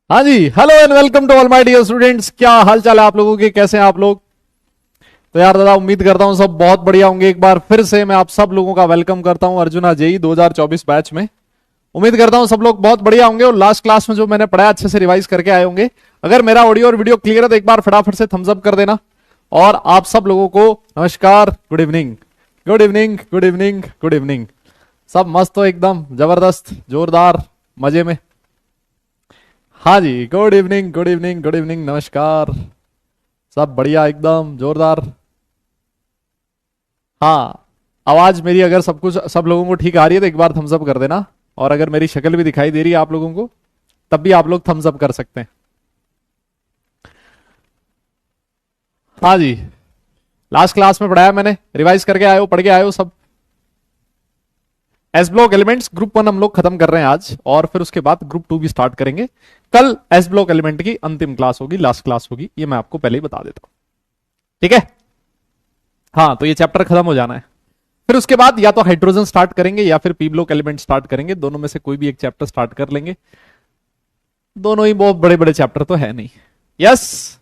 हाँ जी, hello and welcome to all my dear students. क्या हाल चाल है आप लोगों के, कैसे हैं आप लोग? तो यार दादा, उम्मीद करता हूँ सब बहुत बढ़िया होंगे। एक बार फिर से मैं आप सब लोगों का वेलकम करता हूँ अर्जुना जेई 2024 बैच में। उम्मीद करता हूँ सब लोग बहुत बढ़िया होंगे और लास्ट क्लास में जो मैंने पढ़ाया अच्छे से रिवाइज करके आए होंगे। अगर मेरा ऑडियो और वीडियो क्लियर है तो एक बार फटाफट से थम्स अप कर देना। और आप सब लोगों को नमस्कार, good evening, good evening, good evening, good evening. सब मस्त हो, एकदम जबरदस्त, जोरदार, मजे में। हाँ जी, good evening, good evening, good evening, नमस्कार। सब बढ़िया, एकदम जोरदार। हाँ, आवाज मेरी अगर सब कुछ सब लोगों को ठीक आ रही है तो एक बार थम्स अप कर देना। और अगर मेरी शक्ल भी दिखाई दे रही है आप लोगों को तब भी आप लोग थम्स अप कर सकते हैं। हाँ जी, लास्ट क्लास में पढ़ाया मैंने, रिवाइज करके आए हो, पढ़ के आए हो सब। एस ब्लॉक एलिमेंट्स ग्रुप 1 हम लोग खत्म कर रहे हैं आज, और फिर उसके बाद ग्रुप 2 भी स्टार्ट करेंगे। कल एस ब्लॉक एलिमेंट की अंतिम क्लास होगी, लास्ट क्लास होगी, ये मैं आपको पहले ही बता देता हूं। ठीक है? हाँ, तो ये चैप्टर खत्म हो जाना है। फिर उसके बाद या तो हाइड्रोजन स्टार्ट करेंगे या फिर पी ब्लॉक एलिमेंट स्टार्ट करेंगे, दोनों में से कोई भी एक चैप्टर स्टार्ट कर लेंगे। दोनों ही बहुत बड़े बड़े चैप्टर तो है नहीं। यस,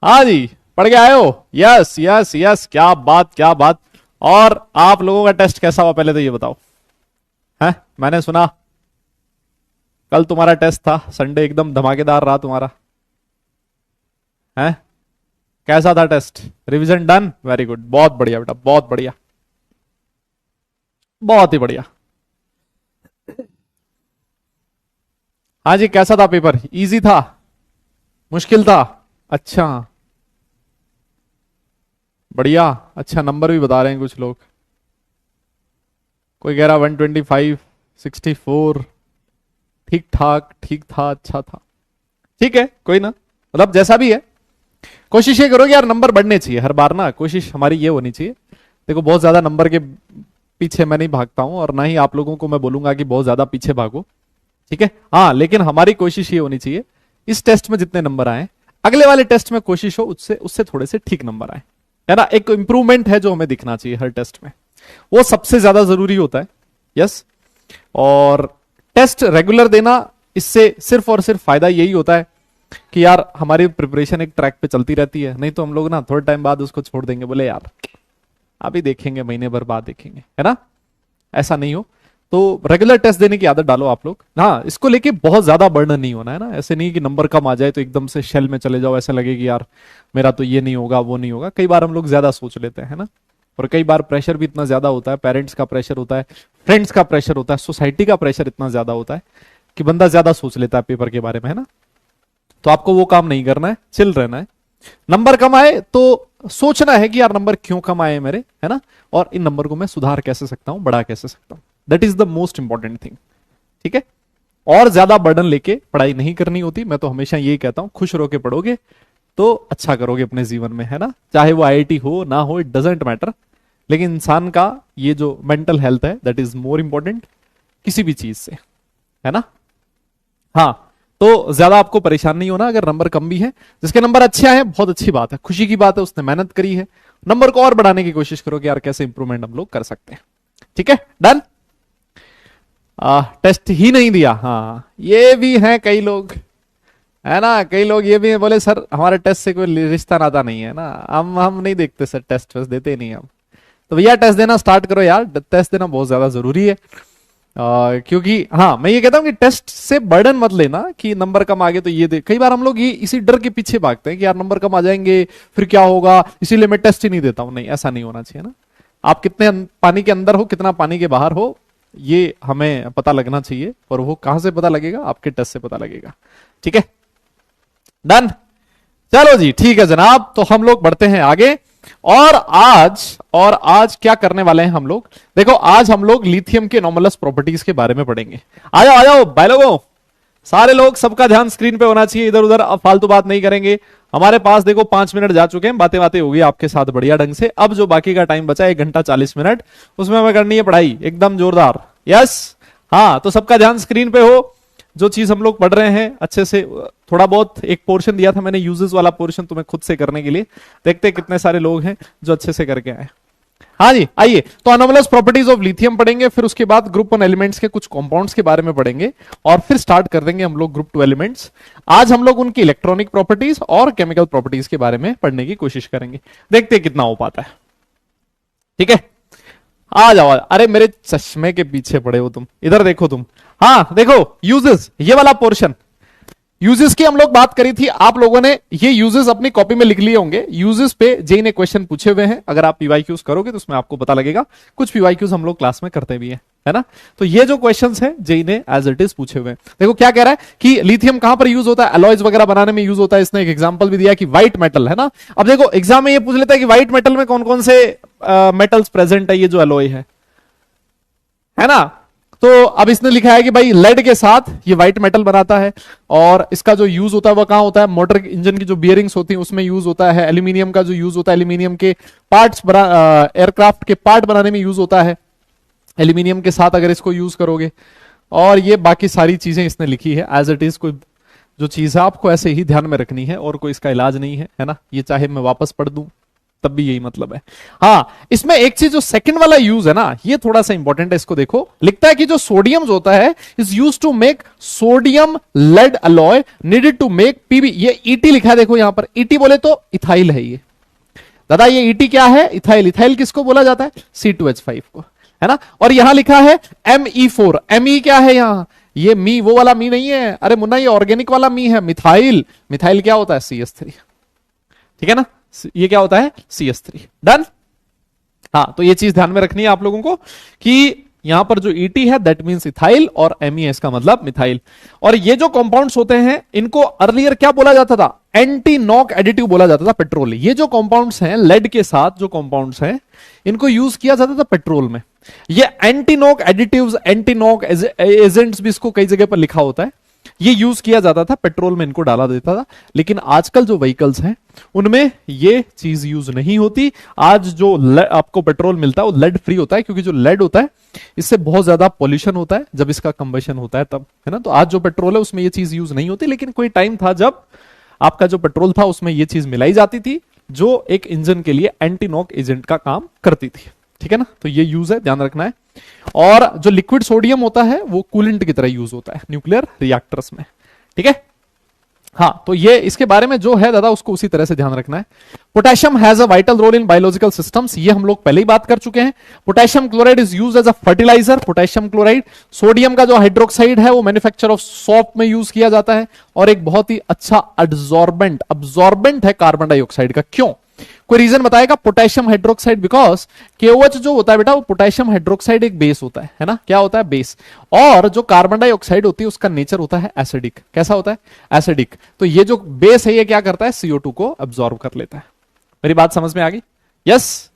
हाँ जी, पढ़ के आए हो? यस यस यस, क्या बात, क्या बात। और आप लोगों का टेस्ट कैसा हुआ पहले तो ये बताओ। है, मैंने सुना कल तुम्हारा टेस्ट था, संडे एकदम धमाकेदार रहा तुम्हारा। है, कैसा था test? Revision done? Very good, बहुत बढ़िया बेटा, बहुत बढ़िया, बहुत ही बढ़िया। हाँ जी, कैसा था पेपर? इजी था? मुश्किल था? अच्छा, बढ़िया। अच्छा, नंबर भी बता रहे हैं कुछ लोग। कोई कह रहा 125, 64। ठीक ठाक, ठीक था, अच्छा था। ठीक है, कोई ना, मतलब जैसा भी है। कोशिश ये करो कि यार नंबर बढ़ने चाहिए हर बार ना, कोशिश हमारी ये होनी चाहिए। देखो, बहुत ज्यादा नंबर के पीछे मैं नहीं भागता हूं और ना ही आप लोगों को मैं बोलूंगा कि बहुत ज्यादा पीछे भागो। ठीक है? हाँ, लेकिन हमारी कोशिश ये होनी चाहिए, इस टेस्ट में जितने नंबर आए अगले वाले टेस्ट में कोशिश हो उससे उससे थोड़े से ठीक नंबर आए। है ना? एक इंप्रूवमेंट है जो हमें दिखना चाहिए हर टेस्ट में, वो सबसे ज्यादा जरूरी होता है। यस। और टेस्ट रेगुलर देना, इससे सिर्फ और सिर्फ फायदा यही होता है कि यार हमारी प्रिपरेशन एक ट्रैक पे चलती रहती है। नहीं तो हम लोग ना थोड़े टाइम बाद उसको छोड़ देंगे, बोले यार अभी देखेंगे, महीने भर बाद देखेंगे, है ना? ऐसा नहीं हो तो रेगुलर टेस्ट देने की आदत डालो आप लोग। हाँ, इसको लेके बहुत ज्यादा बर्डन नहीं होना है ना, ऐसे नहीं कि नंबर कम आ जाए तो एकदम से शेल में चले जाओ, ऐसा लगे कि यार मेरा तो ये नहीं होगा, वो नहीं होगा। कई बार हम लोग ज्यादा सोच लेते हैं ना, और कई बार प्रेशर भी इतना ज्यादा होता है, पेरेंट्स का प्रेशर होता है, फ्रेंड्स का प्रेशर होता है, सोसाइटी का प्रेशर इतना ज्यादा होता है कि बंदा ज्यादा सोच लेता है पेपर के बारे में, है ना? तो आपको वो काम नहीं करना है, चिल रहना है। नंबर कम आए तो सोचना है कि यार नंबर क्यों कम आए मेरे, है ना? और इन नंबर को मैं सुधार कैसे सकता हूं, बढ़ा कैसे सकता हूं। That is the most important thing. ठीक है? और ज्यादा बर्डन लेके पढ़ाई नहीं करनी होती। मैं तो हमेशा यही कहता हूं, खुश रहो के पढ़ोगे तो अच्छा करोगे अपने जीवन में, है ना? चाहे वो आईआईटी हो ना हो, इट डजेंट मैटर। लेकिन इंसान का ये जो मेंटल हेल्थ है, दैट इज मोर इंपॉर्टेंट किसी भी चीज से, है ना? हाँ, तो ज्यादा आपको परेशान नहीं होना अगर नंबर कम भी है। जिसके नंबर अच्छे आए हैं, बहुत अच्छी बात है, खुशी की बात है, उसने मेहनत करी है। नंबर को और बढ़ाने की कोशिश करो कि यार कैसे इंप्रूवमेंट हम लोग कर सकते हैं। ठीक है? डन। टेस्ट ही नहीं दिया, हाँ ये भी है कई लोग, है ना? कई लोग ये भी है, बोले सर हमारे टेस्ट से कोई रिश्ता नाता नहीं है ना, हम नहीं देखते सर, टेस्ट वेस्ट देते नहीं हम। तो भैया टेस्ट देना स्टार्ट करो यार, टेस्ट देना बहुत ज्यादा जरूरी है। क्योंकि हाँ, मैं ये कहता हूं कि टेस्ट से बर्डन मत लेना कि नंबर कम आ गए तो ये दे। कई बार हम लोग ये इसी डर के पीछे भागते हैं कि यार नंबर कम आ जाएंगे फिर क्या होगा, इसीलिए मैं टेस्ट ही नहीं देता हूं। नहीं, ऐसा नहीं होना चाहिए ना। आप कितने पानी के अंदर हो, कितना पानी के बाहर हो, ये हमें पता लगना चाहिए। और वो कहां से पता लगेगा? आपके टेस्ट से पता लगेगा। ठीक है? डन। चलो जी, ठीक है जनाब, तो हम लोग बढ़ते हैं आगे। और आज क्या करने वाले हैं हम लोग? देखो, आज हम लोग लिथियम के नॉर्मलस प्रॉपर्टीज के बारे में पढ़ेंगे। आ जाओ भाई लोगों, सारे लोग, सबका ध्यान स्क्रीन पे होना चाहिए, इधर उधर अब फालतू बात नहीं करेंगे। हमारे पास देखो 5 मिनट जा चुके हैं, बातें बातें होगी आपके साथ बढ़िया ढंग से। अब जो बाकी का टाइम बचा 1 घंटा 40 मिनट, उसमें हमें करनी है पढ़ाई एकदम जोरदार। यस। हाँ, तो सबका ध्यान स्क्रीन पे हो। जो चीज हम लोग पढ़ रहे हैं अच्छे से, थोड़ा बहुत एक पोर्शन दिया था मैंने यूजेस वाला पोर्शन तुम्हें खुद से करने के लिए। देखते हैं कितने सारे लोग हैं जो अच्छे से करके आए। हाँ जी, आइए तो अनोमलस प्रॉपर्टीज ऑफ लिथियम पढ़ेंगे, फिर उसके बाद ग्रुप 1 एलिमेंट्स के कुछ कंपाउंड्स के बारे में पढ़ेंगे, और फिर स्टार्ट कर देंगे हम लोग ग्रुप 2 एलिमेंट्स। आज हम लोग उनकी इलेक्ट्रॉनिक प्रॉपर्टीज और केमिकल प्रॉपर्टीज के बारे में पढ़ने की कोशिश करेंगे, देखते हैं कितना हो पाता है। ठीक है, आ जाओ। अरे मेरे चश्मे के पीछे पड़े हो तुम, इधर देखो तुम। हाँ देखो, यूजेस, ये वाला पोर्शन यूजेस की हम लोग बात करी थी, आप लोगों ने ये यूजेस अपनी कॉपी में लिख लिए होंगे। यूजेस पे जेई ने क्वेश्चन पूछे हुए हैं, अगर आप पीवाईक्यूज करोगे तो उसमें आपको पता लगेगा, कुछ पीवाईक्यूज हम लोग क्लास में करते भी हैं, है ना। तो ये जो क्वेश्चंस हैं जेई ने एज इट इज पूछे हुए हैं। देखो क्या कह रहा है कि लिथियम कहां पर यूज होता है, अलॉयज वगैरह बनाने में यूज होता है। इसने एक एग्जांपल भी दिया कि व्हाइट मेटल, है ना। अब देखो एग्जाम में ये पूछ लेता है कि व्हाइट मेटल में कौन कौन से मेटल्स प्रेजेंट है, ये जो अलॉय है ना। तो अब इसने लिखा है कि भाई लेड के साथ ये व्हाइट मेटल बनाता है, और इसका जो यूज होता है वो कहां होता है, मोटर इंजन की जो बियरिंग्स होती है उसमें यूज होता है। एल्यूमिनियम का जो यूज होता है, एल्यूमिनियम के पार्ट्स एयरक्राफ्ट के पार्ट बनाने में यूज होता है एल्यूमिनियम के साथ, अगर इसको यूज करोगे। और ये बाकी सारी चीजें इसने लिखी है एज इट इज। कोई जो चीज है आपको ऐसे ही ध्यान में रखनी है, और कोई इसका इलाज नहीं है ना। ये चाहे मैं वापस पढ़ दूं तब भी यही मतलब है। हाँ, इसमें एक चीज जो सेकंड वाला यूज है ना, ये थोड़ा सा इंपॉर्टेंट है, इसको देखो। लिखता है कि जो सोडियम होता है is use to make sodium lead alloy needed to make PB. ये ईटी लिखा है, देखो यहां पर ईटी बोले तो इथाइल है ये। दादा ये ईटी क्या है, इथाइल। इथाइल किसको बोला जाता है, C2H5 को, है ना। और यहां लिखा है Me4। Me क्या है यहाँ, ये मी वो वाला मी नहीं है, अरे मुन्ना ये ऑर्गेनिक वाला मी है, मिथाइल। मिथाइल क्या होता है, CS3। ठीक है ना, ये क्या होता है, CS3। डन। हाँ, तो ये चीज ध्यान में रखनी है आप लोगों को कि यहां पर जो ET है दैट मींस इथाइल, और MES का मतलब मिथाइल। और ये जो कंपाउंड्स होते हैं इनको अर्लियर क्या बोला जाता था, एंटी नॉक एडिटिव बोला जाता था, पेट्रोल। ये जो कंपाउंड्स हैं लेड के साथ, जो कंपाउंड्स हैं इनको यूज किया जाता था पेट्रोल में। ये anti knock additives, anti knock agents भी इसको कई जगह पर लिखा होता है, ये यूज किया जाता था, पेट्रोल में इनको डाला देता था। लेकिन आजकल जो व्हीकल्स हैं उनमें ये चीज यूज नहीं होती। आज जो आपको पेट्रोल मिलता है वो लेड फ्री होता है, क्योंकि जो लेड होता है इससे बहुत ज्यादा पॉल्यूशन होता है जब इसका कंबशन होता है तब, है ना। तो आज जो पेट्रोल है उसमें ये चीज यूज नहीं होती, लेकिन कोई टाइम था जब आपका जो पेट्रोल था उसमें ये चीज मिलाई जाती थी, जो एक इंजन के लिए एंटी नॉक एजेंट का काम करती थी। ठीक है ना, तो ये यूज है, ध्यान रखना है। और जो लिक्विड सोडियम होता है वो कूलेंट की तरह यूज होता है न्यूक्लियर रिएक्टर्स में। ठीक है, हाँ, तो ये इसके बारे में जो है दादा उसको उसी तरह से ध्यान रखना है। Potassium has a vital role in biological systems, ये हम लोग पहले ही बात कर चुके हैं। Potassium chloride is used as a fertilizer. Potassium chloride, sodium का जो हाइड्रोक्साइड है वो मैन्युफैक्चर ऑफ सोप में यूज किया जाता है, और एक बहुत ही अच्छा अब्जॉर्बेंट है कार्बन डाइऑक्साइड का। क्यों, कोई रीजन बताएगा। पोटेशियम हाइड्रोक्साइड, बिकॉज KOH जो होता है बेटा वो पोटेशियम हाइड्रोक्साइड एक बेस होता है ना, क्या होता है, बेस। और जो कार्बन डाइऑक्साइड होती है उसका नेचर होता है एसिडिक। कैसा होता है, एसिडिक। तो ये जो बेस है ये क्या करता है, CO2 को अब्सॉर्ब कर लेता है। मेरी बात समझ में आ गई, यस।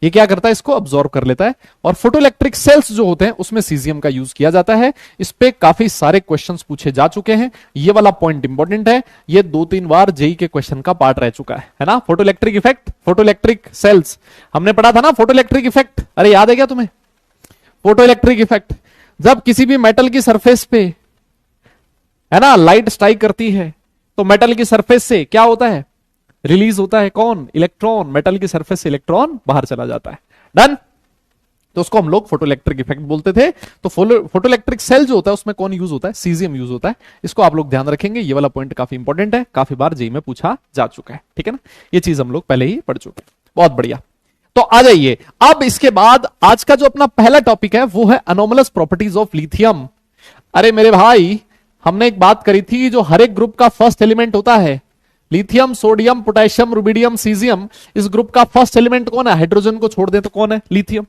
ये क्या करता है, इसको अब्सॉर्ब कर लेता है। और फोटोइलेक्ट्रिक सेल्स जो होते हैं उसमें सीजियम का यूज किया जाता है। इस पे काफी सारे क्वेश्चंस पूछे जा चुके हैं, ये वाला पॉइंट इंपॉर्टेंट है, ये 2-3 बार जेई के क्वेश्चन का पार्ट रह चुका है ना। फोटोइलेक्ट्रिक इफेक्ट, फोटोइलेक्ट्रिक सेल्स हमने पढ़ा था ना, फोटोइलेक्ट्रिक इफेक्ट, अरे याद है क्या तुम्हें। फोटोइलेक्ट्रिक इफेक्ट, जब किसी भी मेटल की सरफेस पे, है ना, लाइट स्ट्राइक करती है तो मेटल की सरफेस से क्या होता है, रिलीज होता है कौन, इलेक्ट्रॉन। मेटल की सरफेस से इलेक्ट्रॉन बाहर चला जाता है। डन। तो उसको हम लोग फोटोइलेक्ट्रिक इफेक्ट बोलते थे। तो फोटोइलेक्ट्रिक सेल जो होता है उसमें कौन यूज होता है, सीजियम यूज होता है। इसको आप लोग ध्यान रखेंगे, ये वाला पॉइंट काफी इंपॉर्टेंट है, काफी बार जेई में पूछा जा चुका है। ठीक है ना, ये चीज हम लोग पहले ही पढ़ चुके हैं। बहुत बढ़िया, तो आ जाइए अब इसके बाद आज का जो अपना पहला टॉपिक है वो है अनोमलस प्रॉपर्टीज ऑफ लिथियम। अरे मेरे भाई, हमने एक बात करी थी, जो हर एक ग्रुप का फर्स्ट एलिमेंट होता है, lithium, sodium, potassium, rubidium, caesium, इस ग्रुप का फर्स्ट एलिमेंट कौन है, हाइड्रोजन को छोड़ दे तो कौन है, लिथियम।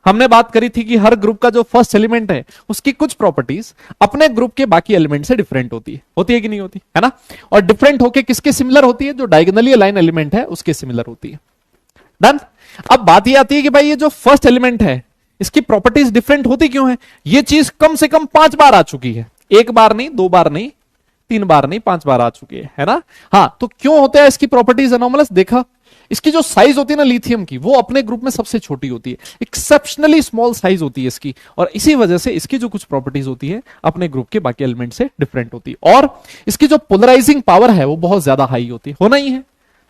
हमने बात करी थी कि हर ग्रुप का जो फर्स्ट एलिमेंट है उसकी कुछ प्रॉपर्टीज अपने ग्रुप के बाकी एलिमेंट से डिफरेंट होती है कि नहीं होती, है ना। और डिफरेंट होके किसके सिमिलर होती है, जो डायगोनली अलाइन एलिमेंट है उसके सिमिलर होती है। डन। अब बात ये आती है कि भाई ये जो फर्स्ट एलिमेंट है इसकी प्रॉपर्टीज डिफरेंट होती क्यों है। ये चीज कम से कम 5 बार आ चुकी है, 1 बार नहीं, 2 बार नहीं, 3 बार नहीं, 5 बार आ चुकी है ना। हाँ, तो क्यों होता है इसकी प्रॉपर्टीज अनोमलस, देखा। इसकी जो साइज होती है ना लिथियम की, वो अपने ग्रुप में सबसे छोटी होती है, एक्सेप्शनली स्मॉल साइज होती है इसकी, और इसी वजह से इसकी जो कुछ प्रॉपर्टीज होती है अपने ग्रुप के बाकी एलिमेंट से डिफरेंट होती है। और इसकी जो पोलराइजिंग पावर है वो बहुत ज्यादा हाई होती है, होना ही है।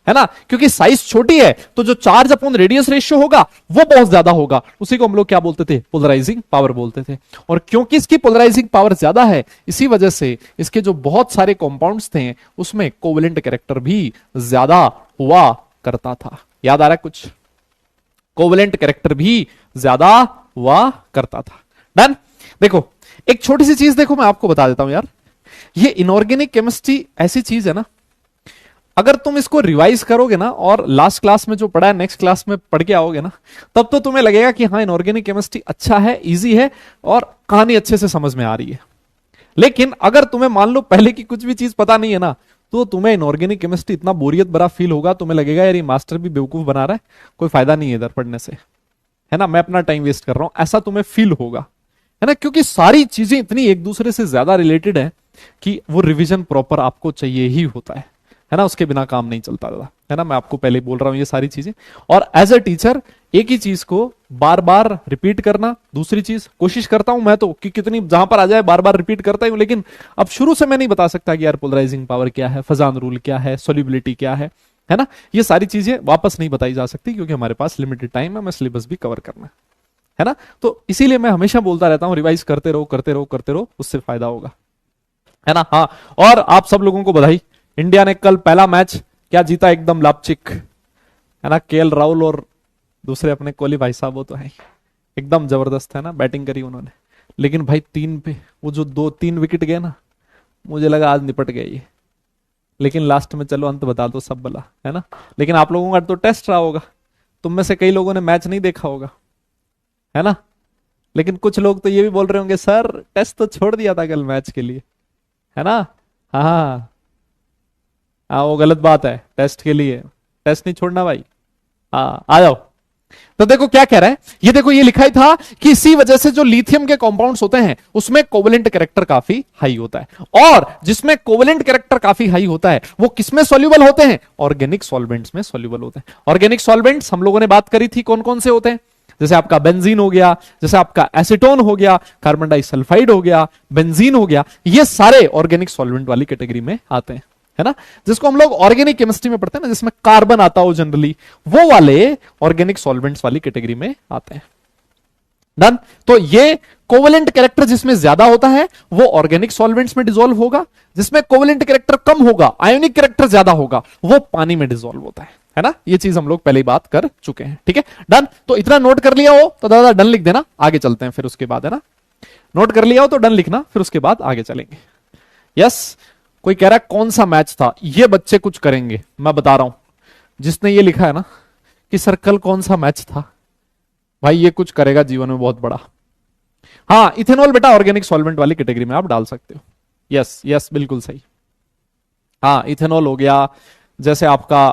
है ना, क्योंकि साइज छोटी है तो जो चार्ज अपॉन रेडियस रेशियो होगा वो बहुत ज्यादा होगा, उसी को हम लोग क्या बोलते थे, पोलराइजिंग पावर बोलते थे। और क्योंकि इसकी पोलराइजिंग पावर ज्यादा है, इसी वजह से इसके जो बहुत सारे कंपाउंड्स थे उसमें कोवेलेंट कैरेक्टर भी ज्यादा हुआ करता था। याद आ रहा है कुछ? कोवेलेंट कैरेक्टर भी ज्यादा हुआ करता था। डन। देखो एक छोटी सी चीज देखो, मैं आपको बता देता हूं यार, ये इनऑर्गेनिक केमिस्ट्री ऐसी चीज है ना, अगर तुम इसको रिवाइज करोगे ना और लास्ट क्लास में जो पढ़ा है नेक्स्ट क्लास में पढ़ के आओगे ना, तब तो तुम्हें लगेगा कि हाँ इनऑर्गेनिक केमिस्ट्री अच्छा है, इजी है और कहानी अच्छे से समझ में आ रही है। लेकिन अगर तुम्हें मान लो पहले की कुछ भी चीज पता नहीं है ना, तो तुम्हें इनऑर्गेनिक केमिस्ट्री इतना बोरियत भरा फील होगा, तुम्हें लगेगा यार ये मास्टर भी बेवकूफ बना रहा है, कोई फायदा नहीं है इधर पढ़ने से, है ना, मैं अपना टाइम वेस्ट कर रहा हूं, ऐसा तुम्हें फील होगा, है ना, क्योंकि सारी चीजें इतनी एक दूसरे से ज्यादा रिलेटेड है कि वो रिवीजन प्रॉपर आपको चाहिए ही होता है ना, उसके बिना काम नहीं चलता दादा, है ना, मैं आपको पहले बोल रहा हूं ये सारी चीजें। और एज अ टीचर एक ही चीज को बार बार रिपीट करना, दूसरी चीज कोशिश करता हूं मैं तो कि कितनी जहां पर आ जाए बार बार रिपीट करता हूं, लेकिन अब शुरू से मैं नहीं बता सकता कि यार पोलराइजिंग पावर क्या है, फजान रूल क्या है, सोल्यूबिलिटी क्या है ना, ये सारी चीजें वापस नहीं बताई जा सकती क्योंकि हमारे पास लिमिटेड टाइम है, हमें सिलेबस भी कवर करना है ना। तो इसीलिए मैं हमेशा बोलता रहता हूं रिवाइज करते रहो करते रहो करते रहो, उससे फायदा होगा, है ना। हाँ, और आप सब लोगों को बधाई, इंडिया ने कल पहला मैच क्या जीता, एकदम लापचिक, है ना, केएल राहुल और दूसरे अपने कोहली भाई साहब, वो तो है एकदम जबरदस्त, है ना, बैटिंग करी उन्होंने। लेकिन भाई 3 पे वो जो 2-3 विकेट गए ना, मुझे लगा आज निपट गए ये, लेकिन लास्ट में चलो अंत बता दो सब भला, है ना। लेकिन आप लोगों का तो टेस्ट रहा होगा, तुम में से कई लोगों ने मैच नहीं देखा होगा, है ना, लेकिन कुछ लोग तो ये भी बोल रहे होंगे सर टेस्ट तो छोड़ दिया था कल मैच के लिए, है ना। हाँ हाँ, वो गलत बात है, टेस्ट के लिए टेस्ट नहीं छोड़ना भाई। हाँ आ जाओ। तो देखो क्या कह रहा है, ये देखो ये लिखा ही था कि इसी वजह से जो लिथियम के कंपाउंड्स होते हैं उसमें कोवेलेंट कैरेक्टर काफी हाई होता है, और जिसमें कोवेलेंट कैरेक्टर काफी हाई होता है वो किसमें सॉल्युबल होते हैं, ऑर्गेनिक सॉल्वेंट्स में सॉल्युबल होते हैं। ऑर्गेनिक सॉल्वेंट्स हम लोगों ने बात करी थी कौन कौन से होते हैं, जैसे आपका बेंजीन हो गया, जैसे आपका एसीटोन हो गया, कार्बन डाइसल्फाइड हो गया, बेंजीन हो गया, ये सारे ऑर्गेनिक सॉल्वेंट वाली कैटेगरी में आते हैं, है ना, जिसको हम लोग ऑर्गेनिक केमिस्ट्री में पढ़ते हैं ना, जिसमें कार्बन आता हो जनरली, वो वाले ऑर्गेनिक सॉल्वेंट्स वाली कैटेगरी में आते हैं। डन। तो ये कोवेलेंट कैरेक्टर जिसमें ज्यादा होता है वो ऑर्गेनिक सॉल्वेंट्स में डिसॉल्व होगा, जिसमें कोवेलेंट कैरेक्टर कम होगा, आयोनिक कैरेक्टर ज्यादा होगा, वो पानी में डिसॉल्व होता है ना। ये चीज हम लोग पहले ही बात कर चुके हैं, ठीक है। डन। तो इतना नोट कर लिया हो तो दादा डन लिख देना, आगे चलते हैं फिर उसके बाद, है ना। नोट कर लिया हो तो डन लिखना, फिर उसके बाद आगे चलेंगे। यस। कोई कह रहा है कौन सा मैच था, ये बच्चे कुछ करेंगे, मैं बता रहा हूं, जिसने ये लिखा है ना कि सर कल कौन सा मैच था, भाई ये कुछ करेगा जीवन में बहुत बड़ा। हाँ, इथेनॉल बेटा ऑर्गेनिक सॉल्वेंट वाली कैटेगरी में आप डाल सकते हो। यस यस, बिल्कुल सही। हाँ, इथेनॉल हो गया, जैसे आपका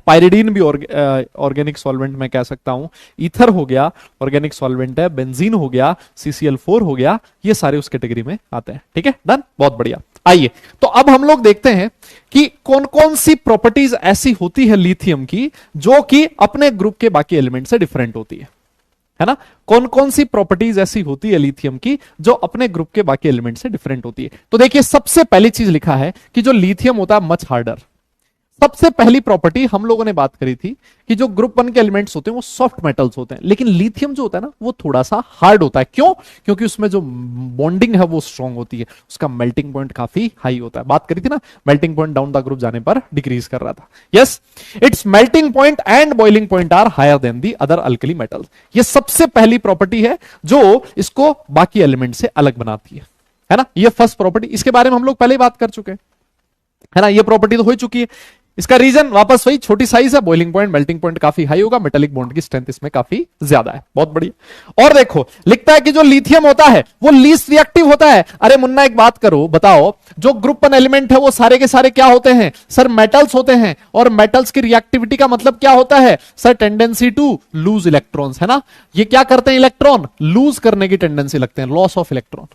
पायरिडीन भी ऑर्गेनिक सॉल्वेंट में कह सकता हूं, ईथर हो गया ऑर्गेनिक सॉल्वेंट है, बेंजीन हो गया, CCl4 हो गया, ये सारे उस कैटेगरी में आते हैं, ठीक है। डन, बहुत बढ़िया। आइए तो अब हम लोग देखते हैं कि कौन कौन सी प्रॉपर्टीज ऐसी होती है लिथियम की जो कि अपने ग्रुप के बाकी एलिमेंट से डिफरेंट होती है ना। कौन कौन सी प्रॉपर्टीज ऐसी होती है लिथियम की जो अपने ग्रुप के बाकी एलिमेंट से डिफरेंट होती है। तो देखिए सबसे पहली चीज लिखा है कि जो लिथियम होता है मच हार्डर। सबसे पहली प्रॉपर्टी हम लोगों ने बात करी थी कि जो ग्रुप 1 के एलिमेंट्स होते हैं वो सॉफ्ट मेटल्स होते हैं, लेकिन लिथियम जो होता है ना वो थोड़ा सा हार्ड होता है। क्यों? क्योंकि उसमें जो बॉन्डिंग है वो स्ट्रांग होती है, उसका मेल्टिंग पॉइंट काफी हाई होता है। बात करी थी ना, melting point down the group जाने पर डिक्रीज कर रहा था। Yes, it's melting point and boiling point are higher than the other alkali metals. ये सबसे पहली प्रॉपर्टी है जो इसको बाकी एलिमेंट से अलग बनाती है ना। ये फर्स्ट प्रॉपर्टी, इसके बारे में हम लोग पहले ही बात कर चुके हैं, है ना। ये प्रॉपर्टी तो हो चुकी है। इसका रीजन वापस वही, छोटी साइज है, बॉइलिंग पॉइंट मेल्टिंग पॉइंट काफी हाई होगा, मेटालिक बॉन्ड की स्ट्रेंथ इसमें काफी ज्यादा है। बहुत बढ़िया। और देखो लिखता है कि जो लिथियम होता है वो लीस्ट रिएक्टिव होता है। अरे मुन्ना एक बात करो, बताओ जो ग्रुप 1 एलिमेंट है वो सारे के सारे क्या होते हैं सर? मेटल्स होते हैं। और मेटल्स की रिएक्टिविटी का मतलब क्या होता है sir? Tendency to lose electrons, है ना। ये क्या करते हैं? इलेक्ट्रॉन लूज करने की टेंडेंसी लगते हैं, लॉस ऑफ इलेक्ट्रॉन।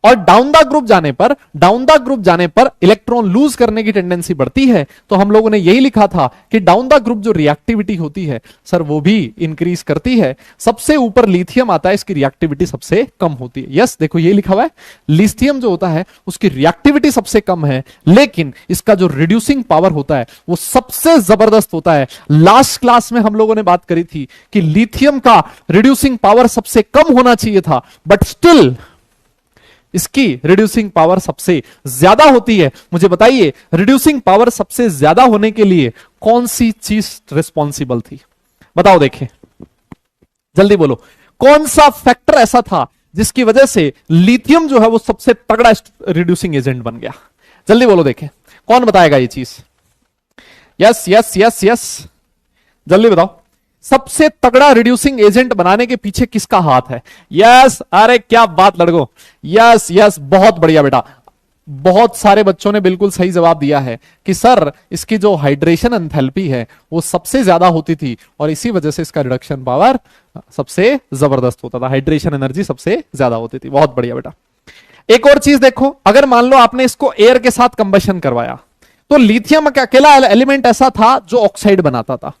और डाउन द ग्रुप जाने पर इलेक्ट्रॉन लूज करने की टेंडेंसी बढ़ती है। तो हम लोगों ने यही लिखा था कि डाउन द ग्रुप जो रिएक्टिविटी होती है सर वो भी इंक्रीज करती है। सबसे ऊपर लिथियम आता है, इसकी रिएक्टिविटी सबसे कम होती है। यस देखो ये लिखा हुआ है, लिथियम जो होता है उसकी रिएक्टिविटी सबसे कम है, लेकिन इसका जो रिड्यूसिंग पावर होता है वो सबसे जबरदस्त होता है। लास्ट क्लास में हम लोगों ने बात करी थी कि लिथियम का रिड्यूसिंग पावर सबसे कम होना चाहिए था, बट स्टिल इसकी रिड्यूसिंग पावर सबसे ज्यादा होती है। मुझे बताइए रिड्यूसिंग पावर सबसे ज्यादा होने के लिए कौन सी चीज रिस्पॉन्सिबल थी? बताओ, देखें जल्दी बोलो, कौन सा फैक्टर ऐसा था जिसकी वजह से लिथियम जो है वो सबसे तगड़ा रिड्यूसिंग एजेंट बन गया? जल्दी बोलो, देखें कौन बताएगा ये चीज? यस यस यस यस, जल्दी बताओ, सबसे तगड़ा रिड्यूसिंग एजेंट बनाने के पीछे किसका हाथ है? यस, अरे क्या बात लड़को, यस यस, बहुत बढ़िया बेटा। बहुत सारे बच्चों ने बिल्कुल सही जवाब दिया है कि सर इसकी जो हाइड्रेशन एंथैल्पी है वो सबसे ज्यादा होती थी और इसी वजह से इसका रिडक्शन पावर सबसे जबरदस्त होता था, हाइड्रेशन एनर्जी सबसे ज्यादा होती थी। बहुत बढ़िया बेटा। एक और चीज देखो, अगर मान लो आपने इसको एयर के साथ कंबशन करवाया तो लिथियम का अकेला एलिमेंट ऐसा था जो ऑक्साइड बनाता था,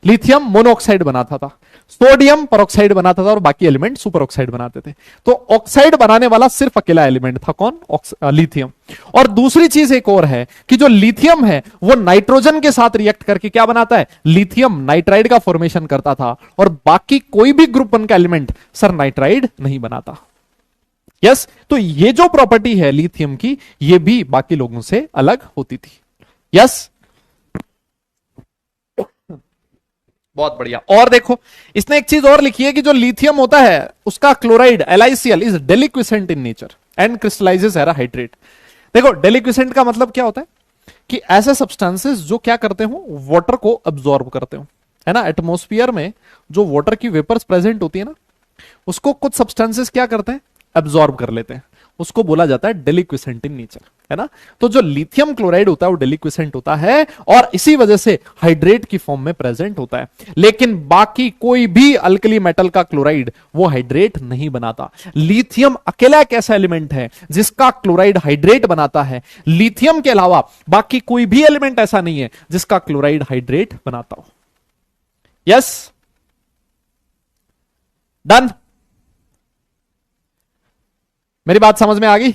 लिथियम मोनोऑक्साइड बनाता था, सोडियम परऑक्साइड बनाता था और बाकी एलिमेंट सुपर ऑक्साइड बनाते थे। तो ऑक्साइड बनाने वाला सिर्फ अकेला एलिमेंट था, कौन? लिथियम। और दूसरी चीज एक और है कि जो लिथियम है वो नाइट्रोजन के साथ रिएक्ट करके क्या बनाता है? लिथियम नाइट्राइड का फॉर्मेशन करता था और बाकी कोई भी ग्रुप वन का एलिमेंट सर नाइट्राइड नहीं बनाता। यस, तो ये जो प्रॉपर्टी है लिथियम की ये भी बाकी लोगों से अलग होती थी। यस, बहुत बढ़िया। और देखो इसने एक चीज और लिखी है कि जो लिथियम होता है उसका chloride LiCl is deliquescent in nature and crystallizes as hydrate. देखो डेलिक्विसेंट का मतलब क्या होता है कि ऐसे सब्सटेंसेस जो क्या करते हो, वाटर को अब्सॉर्ब करते हो, है ना। एटमॉस्फेयर में जो वाटर की वेपर्स प्रेजेंट होती है ना उसको कुछ सब्सटेंसेस क्या करते हैं? अब्सॉर्ब कर लेते हैं, उसको बोला जाता है डेलिक्विसेंट इन नेचर, है ना। तो जो लिथियम क्लोराइड होता है वो डेलिक्विसेंट होता है और इसी वजह से हाइड्रेट की फॉर्म में प्रेजेंट होता है। लेकिन बाकी कोई भी अल्कली मेटल का क्लोराइड वो हाइड्रेट नहीं बनाता। लिथियम अकेला एक ऐसा एलिमेंट है जिसका क्लोराइड हाइड्रेट बनाता है। लिथियम के अलावा बाकी कोई भी एलिमेंट ऐसा नहीं है जिसका क्लोराइड हाइड्रेट बनाता हो। Yes, done. मेरी बात समझ में आ गई?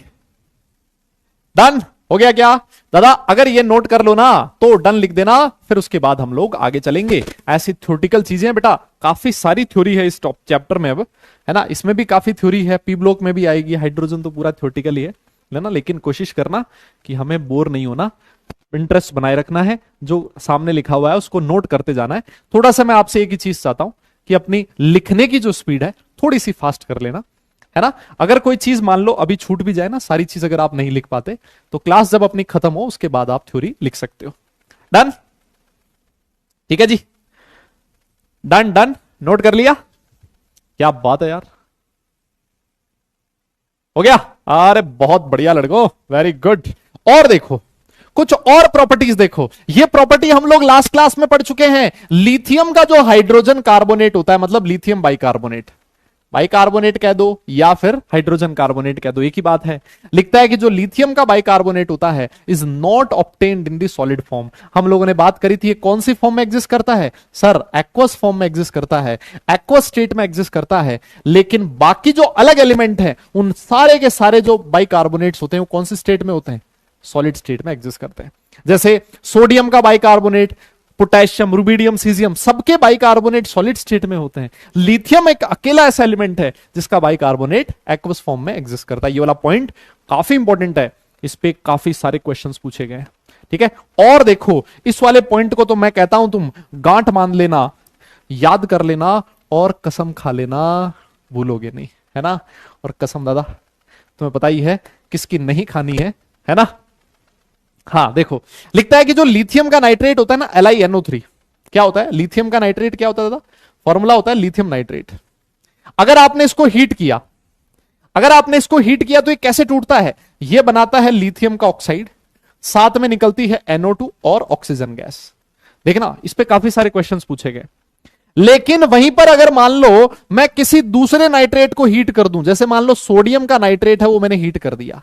डन हो गया क्या दादा? अगर ये नोट कर लो ना तो डन लिख देना, फिर उसके बाद हम लोग आगे चलेंगे। ऐसी थ्योरेटिकल चीजें बेटा, काफी सारी थ्योरी है इस टॉप चैप्टर में अब, है ना। इसमें भी काफी थ्योरी है, पी ब्लॉक में भी आएगी। हाइड्रोजन तो पूरा थ्योरेटिकल ही है ना, लेकिन कोशिश करना कि हमें बोर नहीं होना, इंटरेस्ट बनाए रखना है। जो सामने लिखा हुआ है उसको नोट करते जाना है। थोड़ा सा मैं आपसे एक ही चीज चाहता हूं कि अपनी लिखने की जो स्पीड है थोड़ी सी फास्ट कर लेना, है ना। अगर कोई चीज मान लो अभी छूट भी जाए ना, सारी चीज अगर आप नहीं लिख पाते तो क्लास जब अपनी खत्म हो उसके बाद आप थ्योरी लिख सकते हो। डन? ठीक है जी, डन डन, नोट कर लिया? क्या बात है यार, हो गया? अरे बहुत बढ़िया लड़को, वेरी गुड। और देखो कुछ और प्रॉपर्टीज देखो। ये प्रॉपर्टी हम लोग लास्ट क्लास में पढ़ चुके हैं। लिथियम का जो हाइड्रोजन कार्बोनेट होता है, मतलब लिथियम बाइकार्बोनेट, बाइकार्बोनेट कह दो या फिर हाइड्रोजन कार्बोनेट कह दो, एक ही बात है। लिखता है कि जो लिथियम का बाइकार्बोनेट होता है is not obtained in the solid form. हम लोगों ने बात करी थी कौन सी फॉर्म में एग्जिस्ट करता है? सर एक्वस फॉर्म में एग्जिस्ट करता है, एक्वस स्टेट में एग्जिस्ट करता है। लेकिन बाकी जो अलग एलिमेंट है उन सारे के सारे जो बाइकार्बोनेट्स होते हैं वो कौन सी स्टेट में होते हैं? सॉलिड स्टेट में एग्जिस्ट करते हैं। जैसे सोडियम का बाइकार्बोनेट, पोटेशियम, रुबिडियम, सीजियम, सबके बाइकार्बोनेट सॉलिड स्टेट में होते हैं। लिथियम एक अकेला ऐसा एलिमेंट है जिसका बाइकार्बोनेट एक्वस फॉर्म में एग्जिस्ट करता है। ये वाला पॉइंट काफी इंपॉर्टेंट है, इस पे काफी सारे क्वेश्चंस पूछे गए हैं, ठीक है। और देखो इस वाले पॉइंट को तो मैं कहता हूं तुम गांठ मान लेना, याद कर लेना और कसम खा लेना, भूलोगे नहीं, है ना। और कसम दादा तुम्हें पता ही है किसकी नहीं खानी है ना। हाँ देखो लिखता है कि जो लिथियम का नाइट्रेट होता है ना LiNO3, क्या होता है? लिथियम का नाइट्रेट क्या होता है दादा? फॉर्मूला होता है लिथियम नाइट्रेट। अगर आपने इसको हीट किया, तो ये कैसे टूटता है? ये बनाता है लिथियम का ऑक्साइड, साथ में निकलती है NO2 और ऑक्सीजन गैस। देखना इस पे काफी सारे क्वेश्चंस पूछे गए। लेकिन वहीं पर अगर मान लो मैं किसी दूसरे नाइट्रेट को हीट कर दूं, जैसे मान लो सोडियम का नाइट्रेट है वो मैंने हीट कर दिया,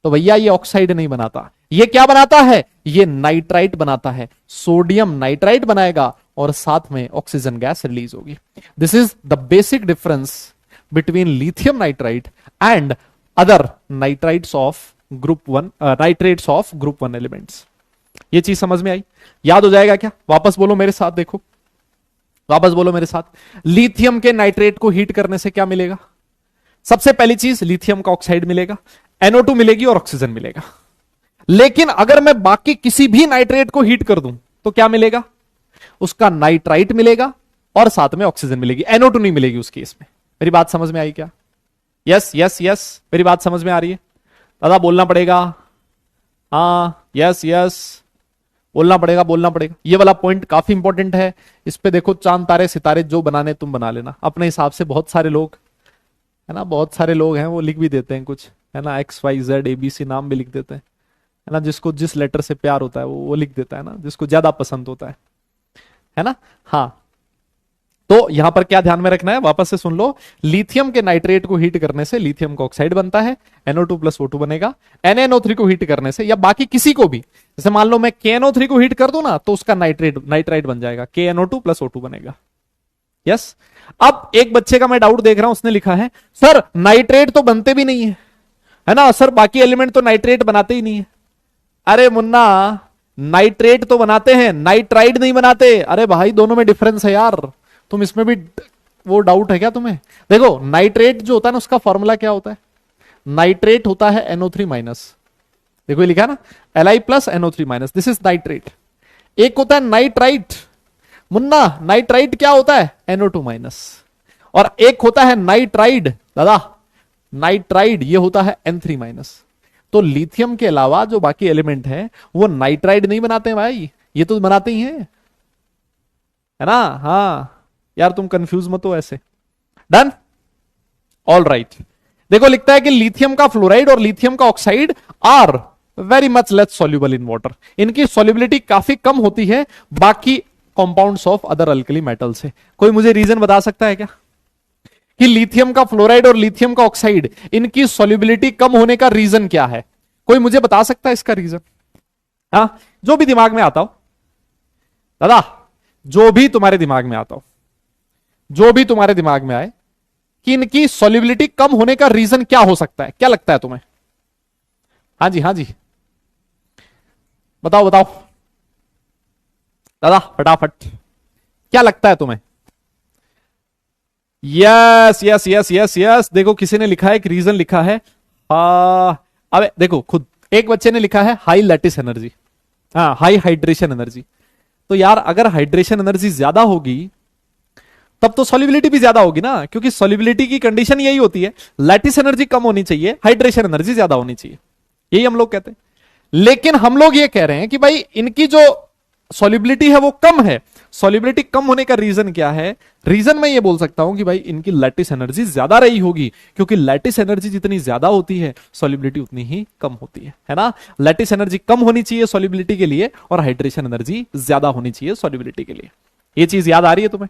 तो भैया ये ऑक्साइड नहीं बनाता, ये क्या बनाता है, ये नाइट्राइट बनाता है। सोडियम नाइट्राइट बनाएगा और साथ में ऑक्सीजन गैस रिलीज होगी। This is the basic difference between lithium nitrite and other nitrites of group 1, nitrates of group 1 elements. ये चीज समझ में आई? याद हो जाएगा क्या? वापस बोलो मेरे साथ, देखो वापस बोलो मेरे साथ। लिथियम के नाइट्रेट को हीट करने से क्या मिलेगा? सबसे पहली चीज लिथियम का ऑक्साइड मिलेगा, NO2 मिलेगी और ऑक्सीजन मिलेगा। लेकिन अगर मैं बाकी किसी भी नाइट्रेट को हीट कर दूं तो क्या मिलेगा? उसका नाइट्राइट मिलेगा और साथ में ऑक्सीजन मिलेगी, NO2 नहीं मिलेगी उस केस में। मेरी बात समझ में आई क्या? यस यस यस, मेरी बात समझ में आ रही है? दादा बोलना पड़ेगा, हाँ यस यस, बोलना पड़ेगा बोलना पड़ेगा। ये वाला पॉइंट काफी इंपॉर्टेंट है। इस पे देखो चांद तारे सितारे जो बनाने तुम बना लेना अपने हिसाब से। बहुत सारे लोग है ना, बहुत सारे लोग हैं वो लिख भी देते हैं कुछ, है ना, XYZ ABC नाम भी लिख देते हैं, है ना, जिसको जिस लेटर से प्यार होता है वो लिख देता है ना, जिसको ज्यादा पसंद होता है ना। हाँ, तो यहां पर क्या ध्यान में रखना है, वापस से सुन लो। लिथियम के नाइट्रेट को हीट करने से लिथियम का ऑक्साइड बनता है, NO2 प्लस O2 बनेगा। NaNO3 को हीट करने से, या बाकी किसी को भी, जैसे मान लो मैं KNO3 को हीट कर दूं ना, तो उसका नाइट्राइट बन जाएगा, KNO2 प्लस O2 बनेगा। यस। अब एक बच्चे का मैं डाउट देख रहा हूं, उसने लिखा है सर नाइट्रेट तो बनते भी नहीं है ना सर, बाकी एलिमेंट तो नाइट्रेट बनाते ही नहीं है। अरे मुन्ना, नाइट्रेट तो बनाते हैं, नाइट्राइड नहीं बनाते। अरे भाई दोनों में डिफरेंस है यार, तुम इसमें भी वो डाउट है क्या तुम्हें? देखो नाइट्रेट जो होता है ना, उसका फॉर्मूला क्या होता है? नाइट्रेट होता है NO3 माइनस, देखो ये लिखा है ना, Li plus NO3 minus, this is nitrate. एक होता है नाइट्राइट, मुन्ना नाइट्राइट क्या होता है? NO2 minus. और एक होता है नाइट्राइड, दादा नाइट्राइड ये होता है N3 माइनस। तो लिथियम के अलावा जो बाकी एलिमेंट है वो नाइट्राइड नहीं बनाते हैं भाई, ये तो बनाते ही हैं, है ना। हाँ यार तुम कंफ्यूज मत हो ऐसे। Done, all right. देखो लिखता है कि लिथियम का फ्लोराइड और लिथियम का oxide are very much less soluble in water, इनकी सॉल्युबिलिटी काफी कम होती है बाकी compounds of other alkali metal से। कोई मुझे रीजन बता सकता है क्या कि लिथियम का फ्लोराइड और लिथियम का ऑक्साइड इनकी सॉल्युबिलिटी कम होने का रीजन क्या है? कोई मुझे बता सकता है इसका रीजन? हाँ, जो भी दिमाग में आता हो दादा, जो भी तुम्हारे दिमाग में आता हो, जो भी तुम्हारे दिमाग में आए कि इनकी सॉल्युबिलिटी कम होने का रीजन क्या हो सकता है, क्या लगता है तुम्हें? हाँ जी हाँ जी, बताओ बताओ दादा फटाफट, क्या लगता है तुम्हें? Yes yes yes yes yes, देखो किसी ने लिखा है, एक रीजन लिखा है। अबे देखो खुद एक बच्चे ने लिखा है हाई लैटिस एनर्जी, हाँ हाई हाइड्रेशन एनर्जी। तो यार अगर हाइड्रेशन एनर्जी ज्यादा होगी तब तो सॉल्युबिलिटी भी ज्यादा होगी ना, क्योंकि सॉल्युबिलिटी की कंडीशन यही होती है, लैटिस एनर्जी कम होनी चाहिए, हाइड्रेशन एनर्जी ज्यादा होनी चाहिए, यही हम लोग कहते हैं। लेकिन हम लोग ये कह रहे हैं कि भाई इनकी जो सॉल्युबिलिटी है वो कम है। सॉल्युबिलिटी कम होने का रीजन क्या है? रीजन मैं ये बोल सकता हूं कि भाई इनकी लैटिस एनर्जी ज्यादा रही होगी, क्योंकि लैटिस एनर्जी जितनी ज्यादा होती है सॉल्युबिलिटी उतनी ही कम होती है ना। लैटिस एनर्जी कम होनी चाहिए सॉल्युबिलिटी के लिए और हाइड्रेशन एनर्जी ज्यादा होनी चाहिए सॉल्युबिलिटी के लिए। ये चीज याद आ रही है तुम्हें?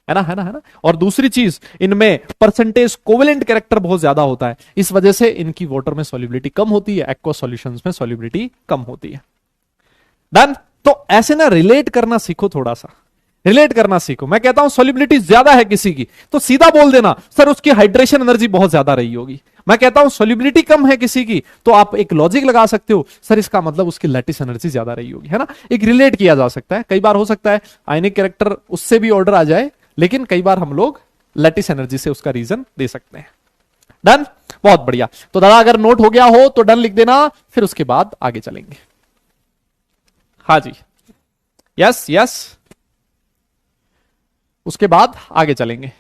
है ना है ना है ना। और दूसरी चीज, इनमें परसेंटेज कोवेलेंट कैरेक्टर बहुत ज्यादा होता है, इस वजह से इनकी वाटर में सॉल्युबिलिटी कम होती है, एक्वा सॉल्यूशंस में सॉल्युबिलिटी कम होती है। डन। तो ऐसे ना रिलेट करना सीखो, थोड़ा सा रिलेट करना सीखो। मैं कहता हूं सॉल्युबिलिटी ज्यादा है किसी की तो सीधा बोल देना सर उसकी हाइड्रेशन एनर्जी बहुत ज्यादा रही होगी। मैं कहता हूं सॉल्युबिलिटी कम है किसी की तो आप एक लॉजिक लगा सकते हो, सर इसका मतलब उसकी लैटिस एनर्जी ज्यादा रही होगी, है ना। एक रिलेट किया जा सकता है। कई बार हो सकता है आयनिक कैरेक्टर उससे भी ऑर्डर आ जाए, लेकिन कई बार हम लोग लैटिस एनर्जी से उसका रीजन दे सकते हैं। डन, बहुत बढ़िया। तो दादा अगर नोट हो गया हो तो डन लिख देना, फिर उसके बाद आगे चलेंगे। हाँ जी, यस यस, उसके बाद आगे चलेंगे।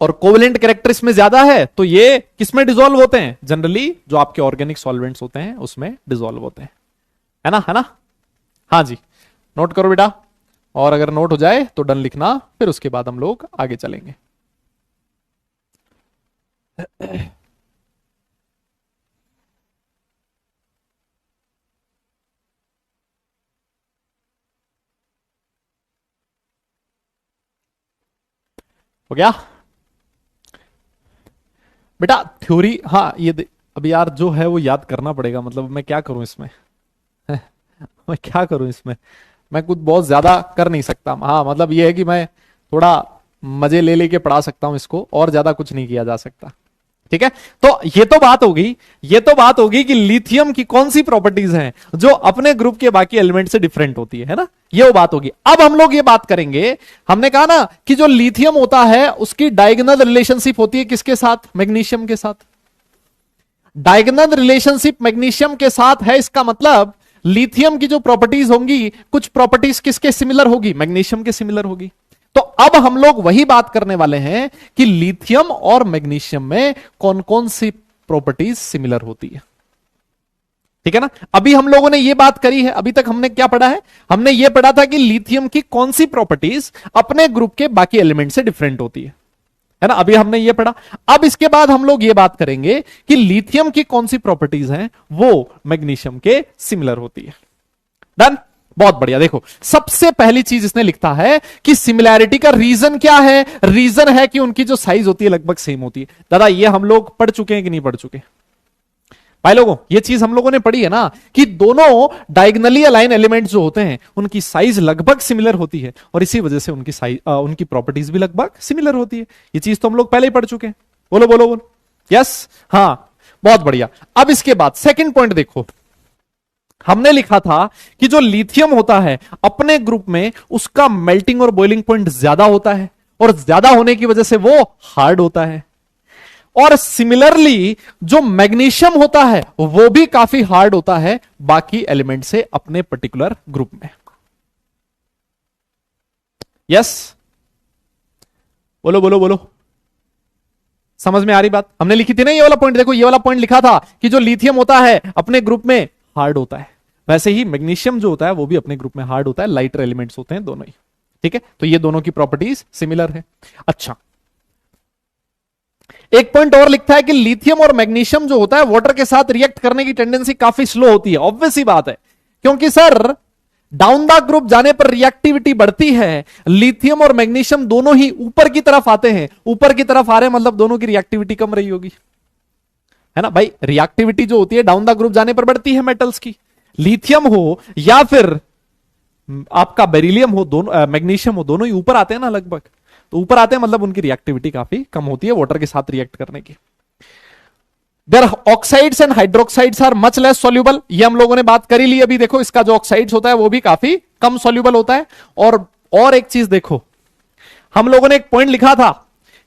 और कोवेलेंट कैरेक्टर इसमें ज्यादा है तो ये किसमें डिसॉल्व होते हैं? जनरली जो आपके ऑर्गेनिक सॉल्वेंट्स होते हैं उसमें डिसॉल्व होते हैं, है ना है ना। हाँ जी, नोट करो बेटा, और अगर नोट हो जाए तो डन लिखना, फिर उसके बाद हम लोग आगे चलेंगे। हो गया बेटा थ्योरी। हाँ अब यार जो है वो याद करना पड़ेगा, मतलब मैं क्या करूं इसमें मैं क्या करूं इसमें, मैं कुछ बहुत ज्यादा कर नहीं सकता। हाँ मतलब ये है कि मैं थोड़ा मजे ले लेके पढ़ा सकता हूं इसको, और ज्यादा कुछ नहीं किया जा सकता। ठीक है, तो ये तो बात होगी, ये तो बात होगी कि लिथियम की कौन सी प्रॉपर्टीज हैं जो अपने ग्रुप के बाकी एलिमेंट से डिफरेंट होती है ना, ये वो बात होगी। अब हम लोग ये बात करेंगे, हमने कहा ना कि जो लिथियम होता है उसकी डायगोनल रिलेशनशिप होती है किसके साथ, मैग्नीशियम के साथ। डायगोनल रिलेशनशिप मैग्नीशियम के साथ है, इसका मतलब लिथियम की जो प्रॉपर्टीज होंगी, कुछ प्रॉपर्टीज किसके सिमिलर होगी, मैग्नीशियम के सिमिलर होगी। तो अब हम लोग वही बात करने वाले हैं कि लिथियम और मैग्नीशियम में कौन कौन सी प्रॉपर्टीज सिमिलर होती है। ठीक है ना, अभी हम लोगों ने यह बात करी है, अभी तक हमने क्या पढ़ा है, हमने यह पढ़ा था कि लिथियम की कौन सी प्रॉपर्टीज अपने ग्रुप के बाकी एलिमेंट से डिफरेंट होती है ना, अभी हमने ये पढ़ा। अब इसके बाद हम लोग ये बात करेंगे कि लिथियम की कौन सी प्रॉपर्टीज हैं वो मैग्नीशियम के सिमिलर होती है। डन, बहुत बढ़िया। देखो सबसे पहली चीज इसने लिखता है कि सिमिलैरिटी का रीजन क्या है, रीजन है कि उनकी जो साइज होती है लगभग सेम होती है। दादा ये हम लोग पढ़ चुके हैं कि नहीं पढ़ चुके भाई लोगों, ये चीज हम लोगों ने पढ़ी है ना कि दोनों डायगोनली अलाइन एलिमेंट्स जो होते हैं उनकी साइज लगभग सिमिलर होती है, और इसी वजह से उनकी साइज उनकी प्रॉपर्टीज भी लगभग सिमिलर होती है। ये चीज तो हम लोग पहले ही पढ़ चुके हैं। बोलो बोलो बोलो, यस, हाँ बहुत बढ़िया। अब इसके बाद सेकंड पॉइंट देखो, हमने लिखा था कि जो लिथियम होता है अपने ग्रुप में उसका मेल्टिंग और बॉइलिंग पॉइंट ज्यादा होता है, और ज्यादा होने की वजह से वो हार्ड होता है। और सिमिलरली जो मैग्नीशियम होता है वो भी काफी हार्ड होता है बाकी एलिमेंट से अपने पर्टिकुलर ग्रुप में। यस, बोलो बोलो बोलो, समझ में आ रही बात। हमने लिखी थी ना ये वाला पॉइंट, देखो ये वाला पॉइंट लिखा था कि जो लिथियम होता है अपने ग्रुप में हार्ड होता है, वैसे ही मैग्नीशियम जो होता है वो भी अपने ग्रुप में हार्ड होता है, लाइटर एलिमेंट्स होते हैं दोनों ही। ठीक है, तो ये दोनों की प्रॉपर्टीज सिमिलर है। अच्छा, एक पॉइंट और लिखता है कि लिथियम और मैग्नीशियम जो होता है वाटर के साथ रिएक्ट करने की टेंडेंसी काफी स्लो होती है। ऑब्वियस ही बात है, क्योंकि सर डाउन द ग्रुप जाने पर रिएक्टिविटी बढ़ती है। लिथियम और मैग्नीशियम दोनों ही ऊपर की तरफ आते हैं, ऊपर की तरफ आ रहे हैं मतलब दोनों की रिएक्टिविटी कम रही होगी, है ना भाई। रिएक्टिविटी जो होती है डाउन द ग्रुप जाने पर बढ़ती है मेटल्स की, लिथियम हो या फिर आपका बेरिलियम हो, दोनों मैग्नीशियम हो, दोनों ही ऊपर आते हैं ना लगभग, तो ऊपर आते हैं मतलब उनकी रिएक्टिविटी काफी कम होती है वाटर के साथ रिएक्ट करने की। Their oxides and hydroxides are much less soluble, ये हम लोगों ने बात करी ली अभी। देखो इसका जो ऑक्साइड्स होता है वो भी काफी कम सॉल्युबल होता है। और एक चीज देखो, हम लोगों ने एक पॉइंट लिखा था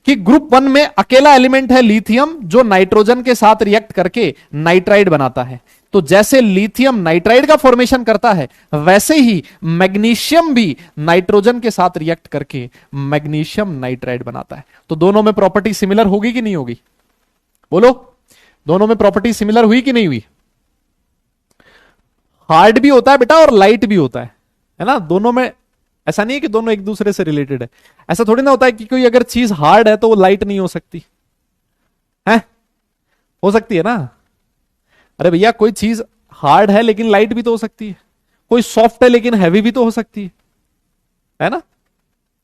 कि ग्रुप 1 में अकेला एलिमेंट है लिथियम जो नाइट्रोजन के साथ रिएक्ट करके नाइट्राइड बनाता है। तो जैसे लिथियम नाइट्राइड का फॉर्मेशन करता है वैसे ही मैग्नीशियम भी नाइट्रोजन के साथ रिएक्ट करके मैग्नीशियम नाइट्राइड बनाता है। तो दोनों में प्रॉपर्टी सिमिलर होगी कि नहीं होगी, बोलो, दोनों में प्रॉपर्टी सिमिलर हुई कि नहीं हुई। हार्ड भी होता है बेटा और लाइट भी होता है ना, दोनों में। ऐसा नहीं है कि दोनों एक दूसरे से रिलेटेड है, ऐसा थोड़ी ना होता है कि कोई अगर चीज हार्ड है तो वो लाइट नहीं हो सकती है, हो सकती है ना। अरे भैया कोई चीज हार्ड है लेकिन लाइट भी तो हो सकती है, कोई सॉफ्ट है लेकिन हैवी भी तो हो सकती है ना।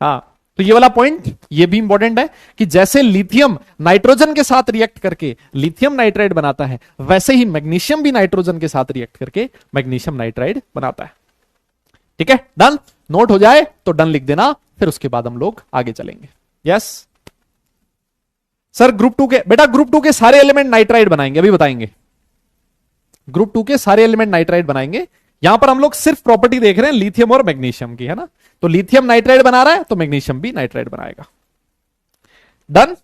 हाँ, तो ये वाला पॉइंट ये भी इंपॉर्टेंट है कि जैसे लिथियम नाइट्रोजन के साथ रिएक्ट करके लिथियम नाइट्राइड बनाता है, वैसे ही मैग्नीशियम भी नाइट्रोजन के साथ रिएक्ट करके मैग्नीशियम नाइट्राइड बनाता है। ठीक है, डन, नोट हो जाए तो डन लिख देना, फिर उसके बाद हम लोग आगे चलेंगे। यस सर, ग्रुप 2 के बेटा, ग्रुप 2 के सारे एलिमेंट नाइट्राइड बनाएंगे, अभी बताएंगे। ग्रुप 2 के सारे एलिमेंट नाइट्राइड बनाएंगे। यहां पर हम लोग सिर्फ प्रॉपर्टी देख रहे हैं लिथियम और मैग्नीशियम की, है ना। तो लिथियम नाइट्राइड बना रहा है तो मैग्नीशियम भी नाइट्राइड बनाएगा। डन,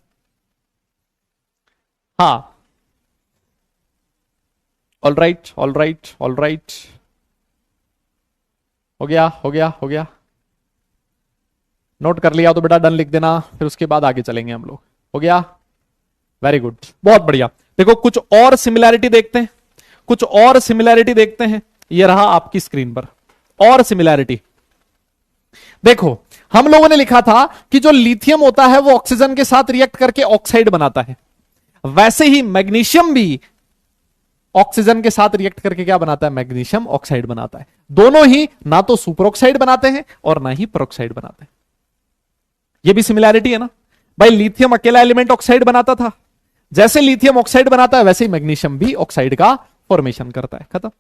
हाँ, all right all right all right, हो गया हो गया हो गया। नोट कर लिया तो बेटा डन लिख देना, फिर उसके बाद आगे चलेंगे हम लोग। हो गया, वेरी गुड, बहुत बढ़िया। देखो कुछ और सिमिलैरिटी देखते हैं, कुछ और सिमिलैरिटी देखते हैं। ये रहा आपकी स्क्रीन पर और सिमिलैरिटी। देखो हम लोगों ने लिखा था कि जो लिथियम होता है वो ऑक्सीजन के साथ रिएक्ट करके ऑक्साइड बनाता है, वैसे ही मैग्नीशियम भी ऑक्सीजन के साथ रिएक्ट करके क्या बनाता है, मैग्नीशियम ऑक्साइड बनाता है। दोनों ही ना तो सुपर ऑक्साइड बनाते हैं और ना ही पेरोक्साइड बनाते हैं। ये भी सिमिलैरिटी है ना। भाई लिथियम अकेला एलिमेंट ऑक्साइड बनाता था, जैसे लिथियम ऑक्साइड बनाता है वैसे ही मैग्नीशियम भी ऑक्साइड का फॉर्मेशन करता है। खत्म।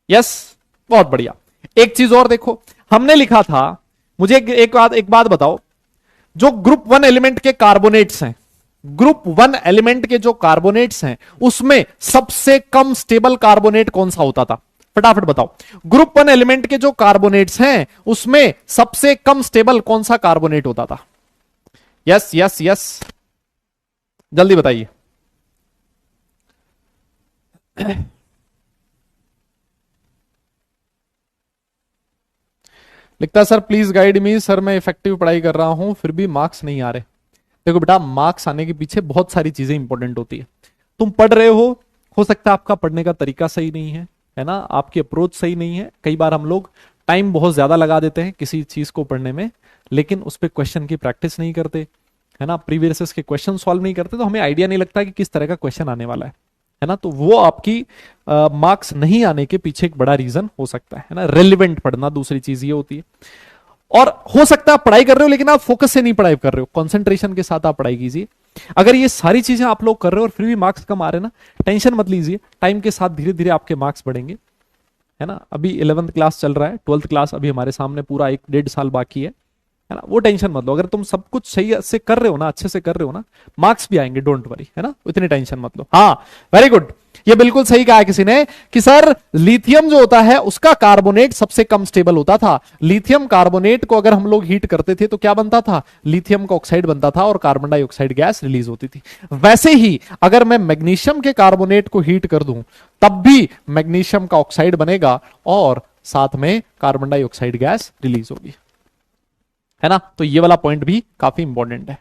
यस, बहुत बढ़िया। एक चीज और देखो, हमने लिखा था, मुझे एक बात बताओ, जो ग्रुप वन एलिमेंट के कार्बोनेट्स हैं, ग्रुप वन एलिमेंट के जो कार्बोनेट्स हैं उसमें सबसे कम स्टेबल कार्बोनेट कौन सा होता था? फटाफट बताओ। ग्रुप वन एलिमेंट के जो कार्बोनेट्स हैं उसमें सबसे कम स्टेबल कौन सा कार्बोनेट होता था? यस यस यस, जल्दी बताइए। लिखता है sir please guide me, sir मैं इफेक्टिव पढ़ाई कर रहा हूं फिर भी मार्क्स नहीं आ रहे। देखो बेटा, मार्क्स आने के पीछे बहुत सारी चीजें इंपॉर्टेंट होती है। तुम पढ़ रहे हो सकता है आपका पढ़ने का तरीका सही नहीं है ना, आपकी अप्रोच सही नहीं है। कई बार हम लोग टाइम बहुत ज्यादा लगा देते हैं किसी चीज को पढ़ने में, लेकिन उस पर क्वेश्चन की प्रैक्टिस नहीं करते, है ना, प्रीवियस के क्वेश्चन सॉल्व नहीं करते, तो हमें आइडिया नहीं लगता कि किस तरह का क्वेश्चन आने वाला है ना। तो वो आपकी मार्क्स नहीं आने के पीछे एक बड़ा रीजन हो सकता है ना। रेलिवेंट पढ़ना दूसरी चीज ये होती है। और हो सकता है आप पढ़ाई कर रहे हो लेकिन आप फोकस से नहीं पढ़ाई कर रहे हो, कंसंट्रेशन के साथ आप पढ़ाई कीजिए। अगर ये सारी चीजें आप लोग कर रहे हो और फिर भी मार्क्स कम आ रहे ना, टेंशन मत लीजिए, टाइम के साथ धीरे धीरे आपके मार्क्स बढ़ेंगे, है ना। अभी 11th क्लास चल रहा है, 12th क्लास अभी हमारे सामने पूरा 1-1.5 साल बाकी है ना। वो टेंशन मत लो, अगर तुम सब कुछ सही से कर रहे हो ना, अच्छे से कर रहे हो ना, मार्क्स भी आएंगे, डोंट वरी, है ना, इतनी टेंशन मत लो। हाँ, वेरी गुड, ये बिल्कुल सही कहा किसी ने कि सर लिथियम जो होता है उसका कार्बोनेट सबसे कम स्टेबल होता था। लिथियम कार्बोनेट को अगर हम लोग हीट करते थे तो क्या बनता था? लिथियम का ऑक्साइड बनता था और कार्बन डाइऑक्साइड गैस रिलीज होती थी। वैसे ही अगर मैं मैग्नीशियम के कार्बोनेट को हीट कर दूं तब भी मैग्नीशियम का ऑक्साइड बनेगा और साथ में कार्बन डाइऑक्साइड गैस रिलीज होगी, है ना। तो ये वाला पॉइंट भी काफी इंपॉर्टेंट है।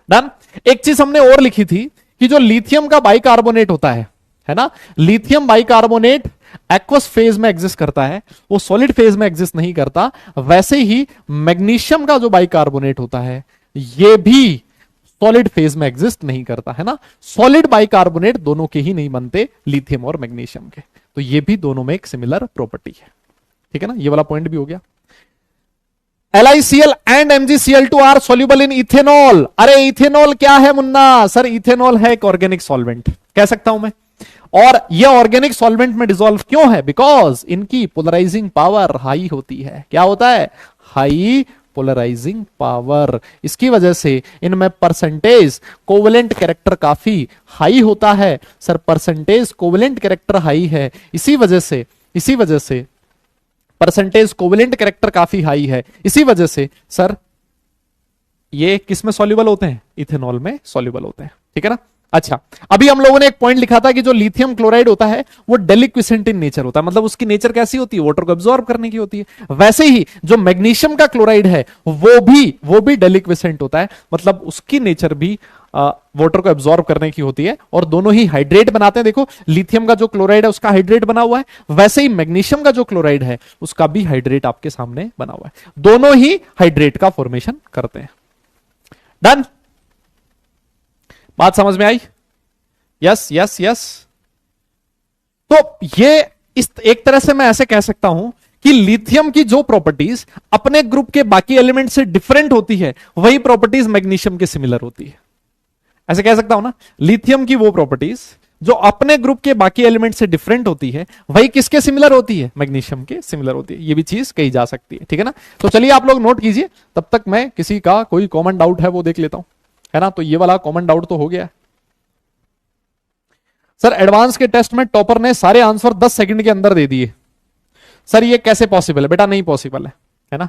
डन। एक चीज हमने और लिखी थी कि जो लिथियम का बाइकार्बोनेट होता है ना, लिथियम बाइकार्बोनेट एक्वस फेज में एग्जिस्ट करता है, वो सॉलिड फेज में एग्जिस्ट नहीं करता। वैसे ही मैग्नीशियम का जो बाइकार्बोनेट होता है ये भी सॉलिड फेज में एग्जिस्ट नहीं करता, है ना। सॉलिड बाइकार्बोनेट दोनों के ही नहीं बनते, लिथियम और मैग्नीशियम के। तो ये भी दोनों में एक सिमिलर प्रॉपर्टी है, ठीक है ना। ये वाला पॉइंट भी हो गया। LiCl and MgCl2 are soluble in ethanol. अरे इथेनॉल क्या है मुन्ना? सर इथेनॉल है एक ऑर्गेनिक सॉल्वेंट, कह सकता हूं मैं। और ये ऑर्गेनिक सॉल्वेंट में डिसॉल्व क्यों है? बिकॉज इनकी पोलराइजिंग पावर हाई होती है। क्या होता है? High polarising power. इसकी वजह से इनमें परसेंटेज कोवेलेंट कैरेक्टर काफी हाई होता है। Sir percentage covalent character high है, इसी वजह से परसेंटेज कोवेलेंट कैरेक्टर काफी हाई है, इसी वजह से सर ये किस में सॉल्युबल होते हैं? इथेनॉल में सॉल्युबल होते हैं, ठीक है ना। अच्छा, अभी हम लोगों ने एक पॉइंट लिखा था कि जो लिथियम क्लोराइड होता है वो डेलिक्विसेंट इन नेचर होता है, मतलब उसकी नेचर कैसी होती है? वाटर को एब्जॉर्ब करने की होती है। वैसे ही जो मैग्नीशियम का क्लोराइड है वो भी डेलिक्विसेंट होता है, मतलब उसकी नेचर भी वाटर को एब्जॉर्ब करने की होती है, और दोनों ही हाइड्रेट बनाते हैं। देखो लिथियम का जो क्लोराइड है उसका हाइड्रेट बना हुआ है, वैसे ही मैग्नीशियम का जो क्लोराइड है उसका भी हाइड्रेट आपके सामने बना हुआ है। दोनों ही हाइड्रेट का फॉर्मेशन करते हैं। डन, बात समझ में आई? Yes yes yes. तो ये इस एक तरह से मैं ऐसे कह सकता हूं कि लिथियम की जो प्रॉपर्टीज अपने ग्रुप के बाकी एलिमेंट से डिफरेंट होती है वही प्रॉपर्टीज मैग्नीशियम के सिमिलर होती है। ऐसे कह सकता हूं ना, लिथियम की वो प्रॉपर्टीज जो अपने ग्रुप के बाकी एलिमेंट से डिफरेंट होती है वही किसके सिमिलर होती है? मैग्नीशियम के सिमिलर होती है। ये भी चीज कही जा सकती है, ठीक है ना। तो चलिए आप लोग नोट कीजिए, तब तक मैं किसी का कोई कॉमन डाउट है वो देख लेता हूं, है ना। तो ये वाला कॉमन डाउट तो हो गया। सर एडवांस के टेस्ट में टॉपर ने सारे आंसर 10 सेकंड के अंदर दे दिए, सर ये कैसे पॉसिबल है? बेटा नहीं पॉसिबल है ना।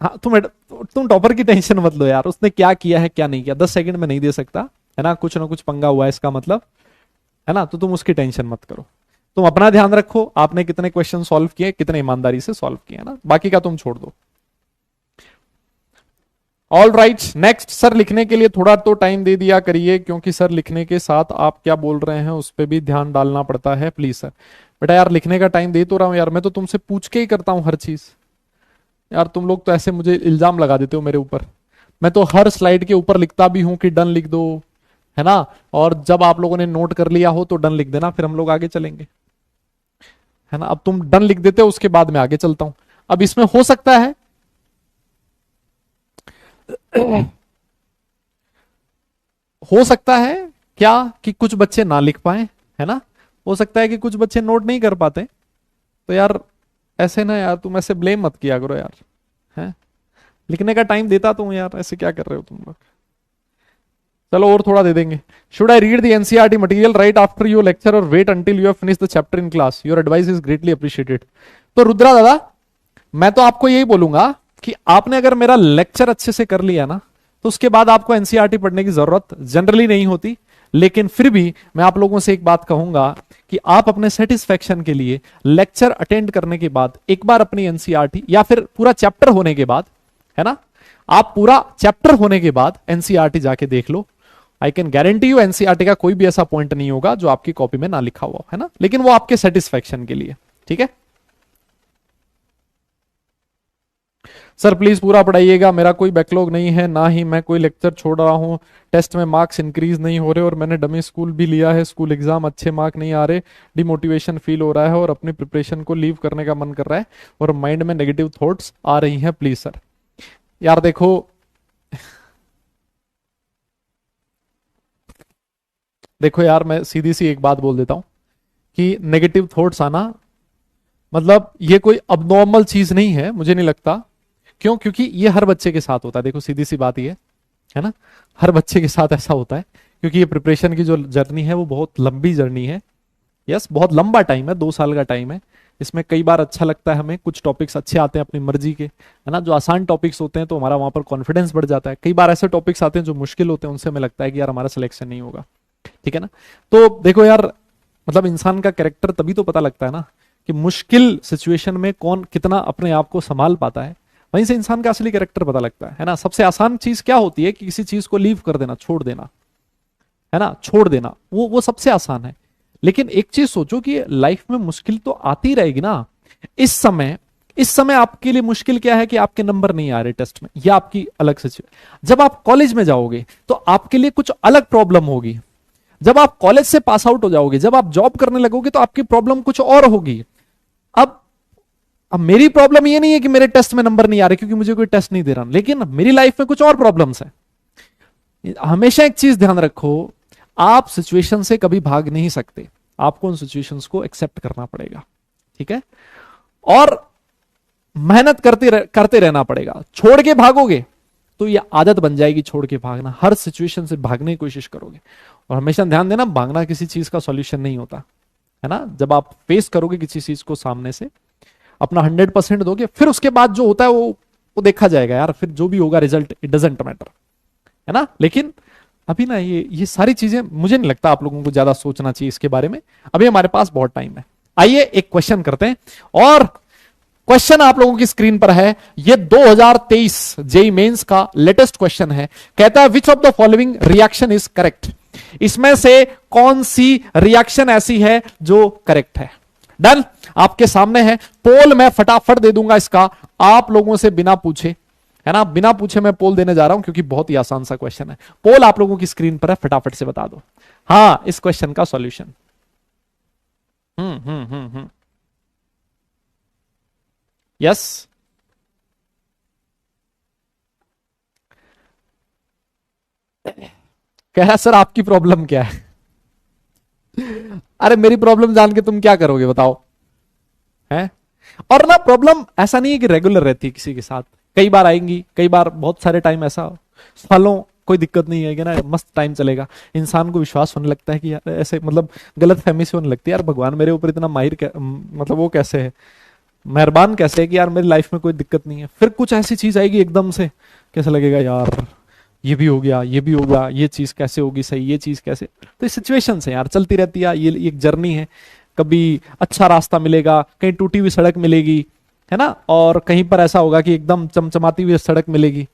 हाँ, तुम टॉपर की टेंशन मत लो यार, उसने क्या किया है क्या नहीं किया 10 सेकंड में नहीं दे सकता, है ना। कुछ ना कुछ पंगा हुआ है इसका मतलब, है ना। तो तुम उसकी टेंशन मत करो, तुम अपना ध्यान रखो, आपने कितने क्वेश्चन सॉल्व किए, कितने ईमानदारी से सॉल्व किए, ना, बाकी का तुम छोड़ दो। All right, next. सर लिखने के लिए थोड़ा तो टाइम दे दिया करिए, क्योंकि सर लिखने के साथ आप क्या बोल रहे हैं उस पर भी ध्यान डालना पड़ता है, प्लीज सर। बेटा यार लिखने का टाइम दे तो रहा हूं यार, मैं तो तुमसे पूछ के ही करता हूं हर चीज यार। तुम लोग तो ऐसे मुझे इल्जाम लगा देते हो मेरे ऊपर, मैं तो हर स्लाइड के ऊपर लिखता भी हूं कि डन लिख दो, है ना। और जब आप लोगों ने नोट कर लिया हो तो डन लिख देना, फिर हम लोग आगे चलेंगे, है ना। अब तुम डन लिख देते हो, उसके बाद मैं आगे चलता हूं। अब इसमें हो सकता है हो सकता है क्या कि कुछ बच्चे ना लिख पाए, है ना, हो सकता है कि कुछ बच्चे नोट नहीं कर पाते। तो यार ऐसे ना यार, तुम ऐसे ब्लेम मत किया करो यार, है, लिखने का टाइम देता तो हूं यार, ऐसे क्या कर रहे हो तुम लोग। चलो और थोड़ा दे देंगे। Should I read the NCERT material right after your lecture or wait until you have finish the chapter in class, your advice is greatly appreciated. तो रुद्रा दादा, मैं तो आपको यही बोलूंगा कि आपने अगर मेरा लेक्चर अच्छे से कर लिया ना, तो उसके बाद आपको एनसीईआरटी पढ़ने की जरूरत जनरली नहीं होती। लेकिन फिर भी मैं आप लोगों से एक बात कहूंगा कि आप अपने सेटिस्फेक्शन के लिए लेक्चर अटेंड करने के बाद एक बार अपनी एनसीईआरटी, या फिर पूरा चैप्टर होने के बाद, है ना, आप पूरा चैप्टर होने के बाद एनसीईआरटी जाके देख लो। I can guarantee you NCERT का कोई भी ऐसा पॉइंट नहीं होगा जो आपकी कॉपी में ना लिखा हुआ, है ना, लेकिन वो आपके सेटिस्फेक्शन के लिए, ठीक है। सर प्लीज पूरा पढ़ाइएगा, मेरा कोई बैकलॉग नहीं है, ना ही मैं कोई लेक्चर छोड़ रहा हूँ, टेस्ट में मार्क्स इंक्रीज नहीं हो रहे और मैंने डमी स्कूल भी लिया है, स्कूल एग्जाम अच्छे मार्क नहीं आ रहे, डिमोटिवेशन फील हो रहा है और अपनी प्रिपरेशन को लीव करने का मन कर रहा है और माइंड में नेगेटिव थॉट्स आ रही हैं, प्लीज सर। यार देखो, देखो यार, मैं सीधी सी एक बात बोल देता हूं कि नेगेटिव थॉट्स आना मतलब ये कोई अबनॉर्मल चीज नहीं है, मुझे नहीं लगता। क्यों? क्योंकि ये हर बच्चे के साथ होता है। देखो सीधी सी बात ये है ना, हर बच्चे के साथ ऐसा होता है, क्योंकि ये प्रिपरेशन की जो जर्नी है वो बहुत लंबी जर्नी है। यस, बहुत लंबा टाइम है, 2 साल का टाइम है। इसमें कई बार अच्छा लगता है हमें, कुछ टॉपिक्स अच्छे आते हैं अपनी मर्जी के, है ना, जो आसान टॉपिक्स होते हैं तो हमारा वहां पर कॉन्फिडेंस बढ़ जाता है। कई बार ऐसे टॉपिक्स आते हैं जो मुश्किल होते हैं, उनसे हमें लगता है कि यार हमारा सिलेक्शन नहीं होगा, ठीक है ना। तो देखो यार, मतलब इंसान का कैरेक्टर तभी तो पता लगता है ना कि मुश्किल सिचुएशन में कौन कितना अपने आप को संभाल पाता है, वहीं से इंसान का असली कैरेक्टर पता लगता है ना। सबसे आसान चीज क्या होती है कि किसी चीज को लीव कर देना, छोड़ देना, है ना, छोड़ देना, वो सबसे आसान है। लेकिन एक चीज सोचो कि लाइफ में मुश्किल तो आती रहेगी ना। इस समय आपके लिए मुश्किल क्या है कि आपके नंबर नहीं आ रहे टेस्ट में, या आपकी अलग सिचुएशन। जब आप कॉलेज में जाओगे तो आपके लिए कुछ अलग प्रॉब्लम होगी। जब आप कॉलेज से पास आउट हो जाओगे, जब आप जॉब करने लगोगे तो आपकी प्रॉब्लम कुछ और होगी। अब मेरी प्रॉब्लम ये नहीं है कि मेरे टेस्ट में नंबर नहीं आ रहे क्योंकि मुझे कोई टेस्ट नहीं दे रहा, लेकिन मेरी लाइफ में कुछ और प्रॉब्लम्स है। हमेशा एक चीज ध्यान रखो, आप सिचुएशन से कभी भाग नहीं सकते, आपको उन सिचुएशंस को एक्सेप्ट करना पड़ेगा, ठीक है, और मेहनत करते रहना पड़ेगा। छोड़ के भागोगे तो ये आदत बन जाएगी, छोड़ के भागना, हर सिचुएशन से भागने की कोशिश करोगे। और हमेशा ध्यान देना, भागना किसी चीज का सॉल्यूशन नहीं होता, है ना। जब आप फेस करोगे किसी चीज को सामने से, अपना 100% दोगे, फिर उसके बाद जो होता है वो देखा जाएगा यार, फिर जो भी होगा रिजल्ट इट डजंट मैटर, है ना। लेकिन अभी ना ये सारी चीजें मुझे नहीं लगता आप लोगों को ज्यादा सोचना चाहिए इसके बारे में, अभी हमारे पास बहुत टाइम है। आइए एक क्वेश्चन करते हैं, और क्वेश्चन आप लोगों की स्क्रीन पर है। ये 2023 जेई मेंस का लेटेस्ट क्वेश्चन है। कहता है which of the following reaction is correct, इसमें से कौन सी रिएक्शन ऐसी है जो करेक्ट है। डन, आपके सामने है पोल, मैं फटाफट दे दूंगा इसका आप लोगों से बिना पूछे, है ना, बिना पूछे मैं पोल देने जा रहा हूं क्योंकि बहुत ही आसान सा क्वेश्चन है। पोल आप लोगों की स्क्रीन पर है, फटाफट से बता दो हाँ इस क्वेश्चन का सॉल्यूशन। यस, कह रहा सर आपकी प्रॉब्लम क्या है। अरे मेरी प्रॉब्लम जान के तुम क्या करोगे बताओ, है। और ना प्रॉब्लम ऐसा नहीं है कि रेगुलर रहती है किसी के साथ, कई बार आएंगी, कई बार बहुत सारे टाइम ऐसा, सालों कोई दिक्कत नहीं है ना, मस्त टाइम चलेगा। इंसान को विश्वास होने लगता है कि यार ऐसे, मतलब गलत फहमी से होने लगती है, यार भगवान मेरे ऊपर इतना माहिर मतलब वो कैसे है, मेहरबान कैसे है कि यार मेरी लाइफ में कोई दिक्कत नहीं है। फिर कुछ ऐसी चीज आएगी एकदम से, कैसा लगेगा यार ये भी हो गया, ये भी हो गया, ये चीज कैसे होगी सही, ये चीज कैसे। तो ये सिचुएशन है यार, चलती रहती है, ये एक जर्नी है। कभी अच्छा रास्ता मिलेगा, कहीं टूटी हुई सड़क मिलेगी, है ना, और कहीं पर ऐसा होगा कि एकदम चमचमाती हुई सड़क मिलेगी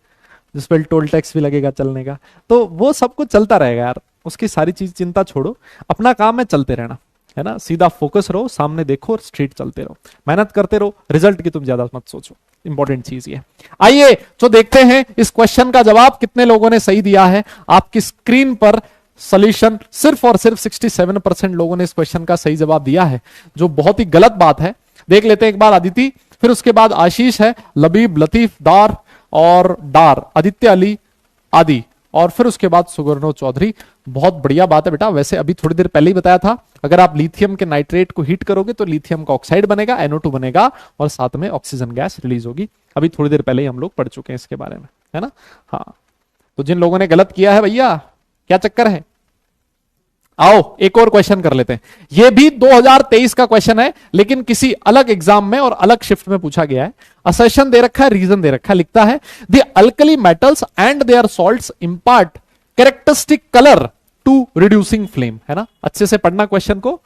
जिस पर टोल टैक्स भी लगेगा चलने का। तो वो सब कुछ चलता रहेगा यार, उसकी सारी चीज चिंता छोड़ो, अपना काम है चलते रहना, है ना, सीधा फोकस रहो, सामने देखो और स्ट्रेट चलते रहो, मेहनत करते रहो, रिजल्ट की तुम ज्यादा मत सोचो, इंपॉर्टेंट चीज ये। आइए तो देखते हैं इस क्वेश्चन का जवाब कितने लोगों ने सही दिया है। आपकी स्क्रीन पर सॉल्यूशन, सिर्फ और सिर्फ 67% लोगों ने इस क्वेश्चन का सही जवाब दिया है, जो बहुत ही गलत बात है। देख लेते हैं एक बार अदिति, फिर उसके बाद आशीष है, लबीब, लतीफ, दार और डार, आदित्य अली आदि, और फिर उसके बाद सुगर्णो चौधरी। बहुत बढ़िया बात है बेटा। वैसे अभी थोड़ी देर पहले ही बताया था, अगर आप लिथियम के नाइट्रेट को हीट करोगे तो लिथियम का ऑक्साइड बनेगा, NO2 बनेगा और साथ में ऑक्सीजन गैस रिलीज होगी। अभी थोड़ी देर पहले ही हम लोग पढ़ चुके हैं इसके बारे में, है ना। हाँ, तो जिन लोगों ने गलत किया है भैया, क्या चक्कर है, आओ एक और क्वेश्चन कर लेते हैं। यह भी 2023 का क्वेश्चन है, लेकिन किसी अलग एग्जाम में और अलग शिफ्ट में पूछा गया है। असर्शन दे रखा है, रीजन दे रखा है, लिखता है the alkali metals and their salts impart characteristic colour to reducing flame, है ना। अच्छे से पढ़ना क्वेश्चन को,